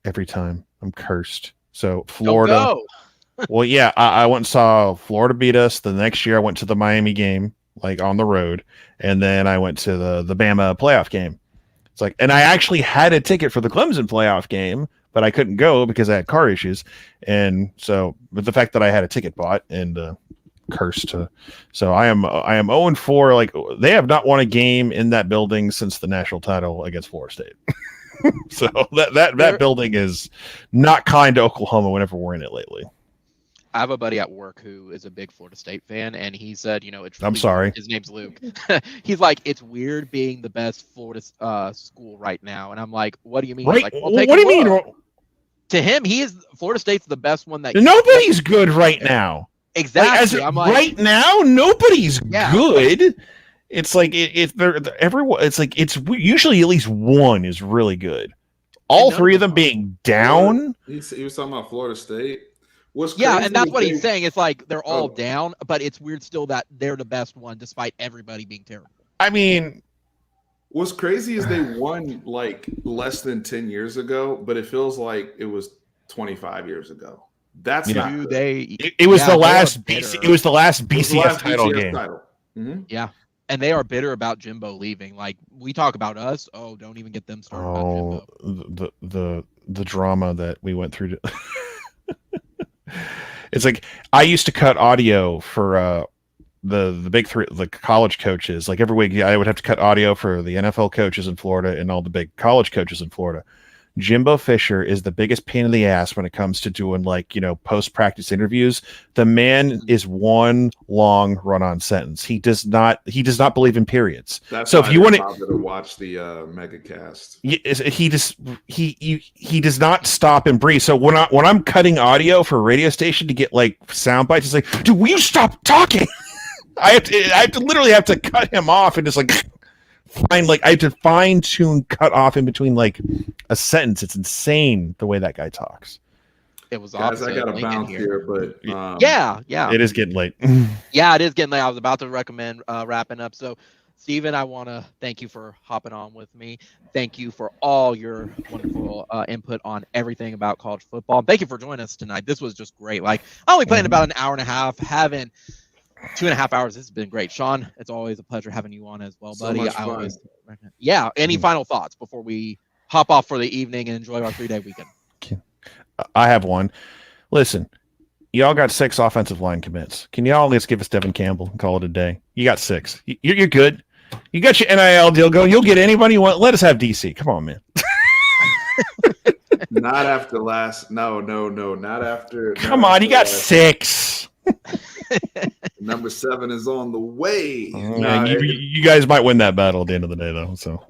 every time. I'm cursed. So Florida. Well, yeah, I went and saw Florida beat us. The next year I went to the Miami game, like on the road. And then I went to the Bama playoff game. It's like, and I actually had a ticket for the Clemson playoff game, but I couldn't go because I had car issues. And so, but the fact that I had a ticket bought and cursed, so I am 0-4. Like they have not won a game in that building since the national title against Florida State. So that building is not kind to Oklahoma whenever we're in it lately. I have a buddy at work who is a big Florida State fan, and he said, it's really I'm sorry. His name's Luke. He's like, it's weird being the best Florida school right now. And I'm like, what do you mean? Right. Like, what do you mean? To him, Florida State's the best one that nobody's good right now. Exactly. I'm like, right now, nobody's good. It's like everyone. It's like it's usually at least one is really good. All 3 of them being down. He was talking about Florida State. And that's what he's saying. It's like they're all down, but it's weird still that they're the best one despite everybody being terrible. I mean, what's crazy is they won like less than 10 years ago, but it feels like it was 25 years ago. That's not good. It was the last BC. It was the last BCS title game. Mm-hmm. Yeah, and they are bitter about Jimbo leaving. Like we talk about us. Oh, don't even get them started. About Jimbo. The drama that we went through. It's like I used to cut audio for the big 3, the college coaches. Like every week, I would have to cut audio for the NFL coaches in Florida and all the big college coaches in Florida. Jimbo Fisher is the biggest pain in the ass when it comes to doing post-practice interviews. The man is one long run-on sentence. He does not believe in periods. That's so if you want to watch the megacast, he does not stop and breathe. So when I'm cutting audio for a radio station to get like sound bites, it's like, dude, will you stop talking? I have to literally have to cut him off and just like. I have to fine tune cut off in between like a sentence. It's insane the way that guy talks. It was guys, I got to bounce here, but yeah, it is getting late. Yeah, it is getting late. I was about to recommend wrapping up. So, Steven, I want to thank you for hopping on with me. Thank you for all your wonderful input on everything about college football. Thank you for joining us tonight. This was just great. Like I only played about an hour and a half, having 2.5 hours. This has been great. Sean, it's always a pleasure having you on as well, buddy. Any final thoughts before we hop off for the evening and enjoy our 3-day weekend? I have one. Listen, y'all got 6 offensive line commits. Can y'all at least give us Devin Campbell and call it a day? You got 6. You're good. You got your NIL deal going. You'll get anybody you want. Let us have DC. Come on, man. Not after last. No. Not after. Come on, you got 6. Number 7 is on the way. You guys might win that battle at the end of the day, though. So,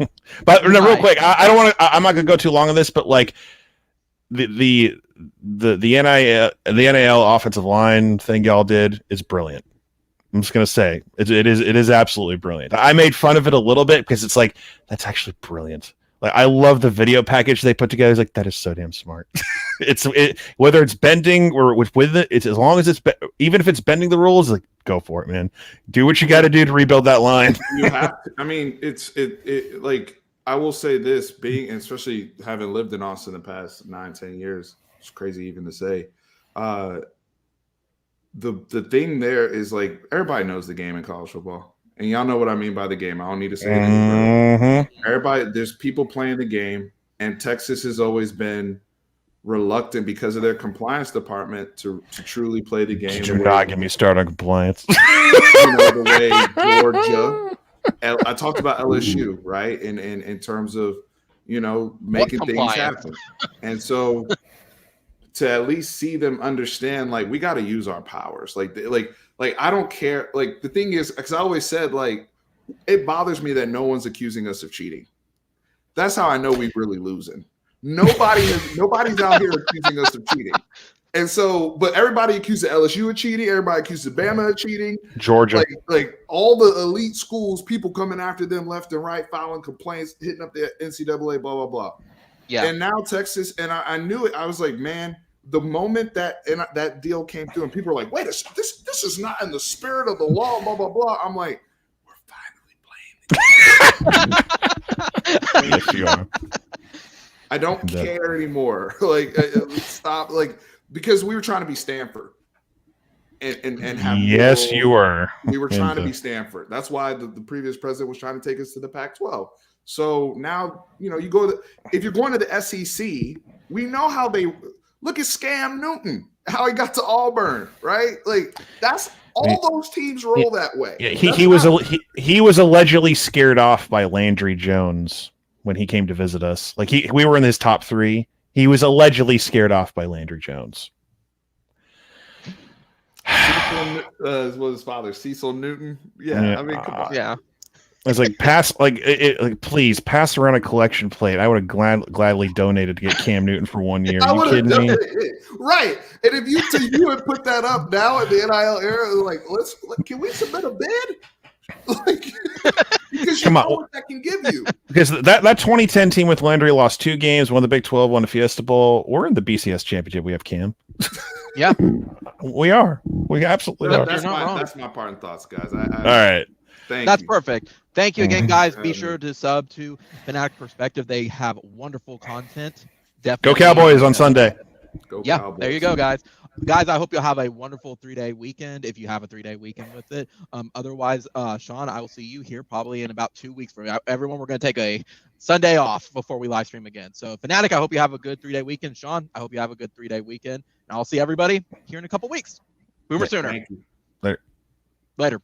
but real quick, I don't want to. I'm not going to go too long on this, but like the NIL offensive line thing y'all did is brilliant. I'm just going to say it is absolutely brilliant. I made fun of it a little bit because it's like that's actually brilliant. Like I love the video package they put together. It's like that is so damn smart. Whether it's bending or with it, it's as long as it's even if it's bending the rules, like go for it, man. Do what you got to do to rebuild that line. You have to, I mean, it like I will say this, being especially having lived in Austin the past 9-10 years, it's crazy even to say. The thing there is like everybody knows the game in college football. And y'all know what I mean by the game. I don't need to say it anymore. Everybody, there's people playing the game, and Texas has always been reluctant because of their compliance department to truly play the game. Do not get me started on compliance. The way Georgia. I talked about LSU, right? In terms of making things happen, and so to at least see them understand, like we got to use our powers, Like, I don't care. Like, the thing is, because I always said, like, it bothers me that no one's accusing us of cheating. That's how I know we're really losing. Nobody's out here accusing us of cheating. And so, but everybody accuses LSU of cheating. Everybody accuses Bama of cheating. Georgia. Like all the elite schools, people coming after them left and right, filing complaints, hitting up the NCAA, blah, blah, blah. Yeah. And now Texas, and I knew it. I was like, man, the moment that deal came through, and people were like, wait, this is not in the spirit of the law, blah blah blah. I'm like, we're finally playing the game. Yes, you are. I don't care anymore. Like, stop. Like, because we were trying to be Stanford, and have yes, you were. We were trying to be Stanford. That's why the previous president was trying to take us to the Pac-12. So now, you go if you're going to the SEC, we know how they look at Scam Newton, how he got to Auburn, right? Like, that's all those teams roll that way. Yeah, he was allegedly scared off by Landry Jones when he came to visit us. Like, we were in his top 3. He was allegedly scared off by Landry Jones. Was his father Cecil Newton? Yeah. I mean, come on. Yeah. I was like, please pass around a collection plate. I would have gladly donated to get Cam Newton for 1 year. Are you kidding me? Right. And if you would put that up now in the NIL era, like, can we submit a bid? Like, because you know what that can give you. Because that 2010 team with Landry lost 2 games, won the Big 12, won the Fiesta Bowl. We're in the BCS championship. We have Cam. Yeah, we are. We absolutely are. That's my part and thoughts, guys. All right. That's perfect. Thank you again, guys. Be sure to sub to Fanactic Perspective. They have wonderful content. Definitely. Go Cowboys on Sunday. Go Cowboys. There you go, guys. Guys, I hope you'll have a wonderful 3-day weekend if you have a 3-day weekend with it. Otherwise, Sean, I will see you here probably in about 2 weeks. For everyone, we're going to take a Sunday off before we live stream again. So, Fanatic, I hope you have a good 3-day weekend. Sean, I hope you have a good 3-day weekend. And I'll see everybody here in a couple weeks. Boomer Sooner. Thank you. Later. Later.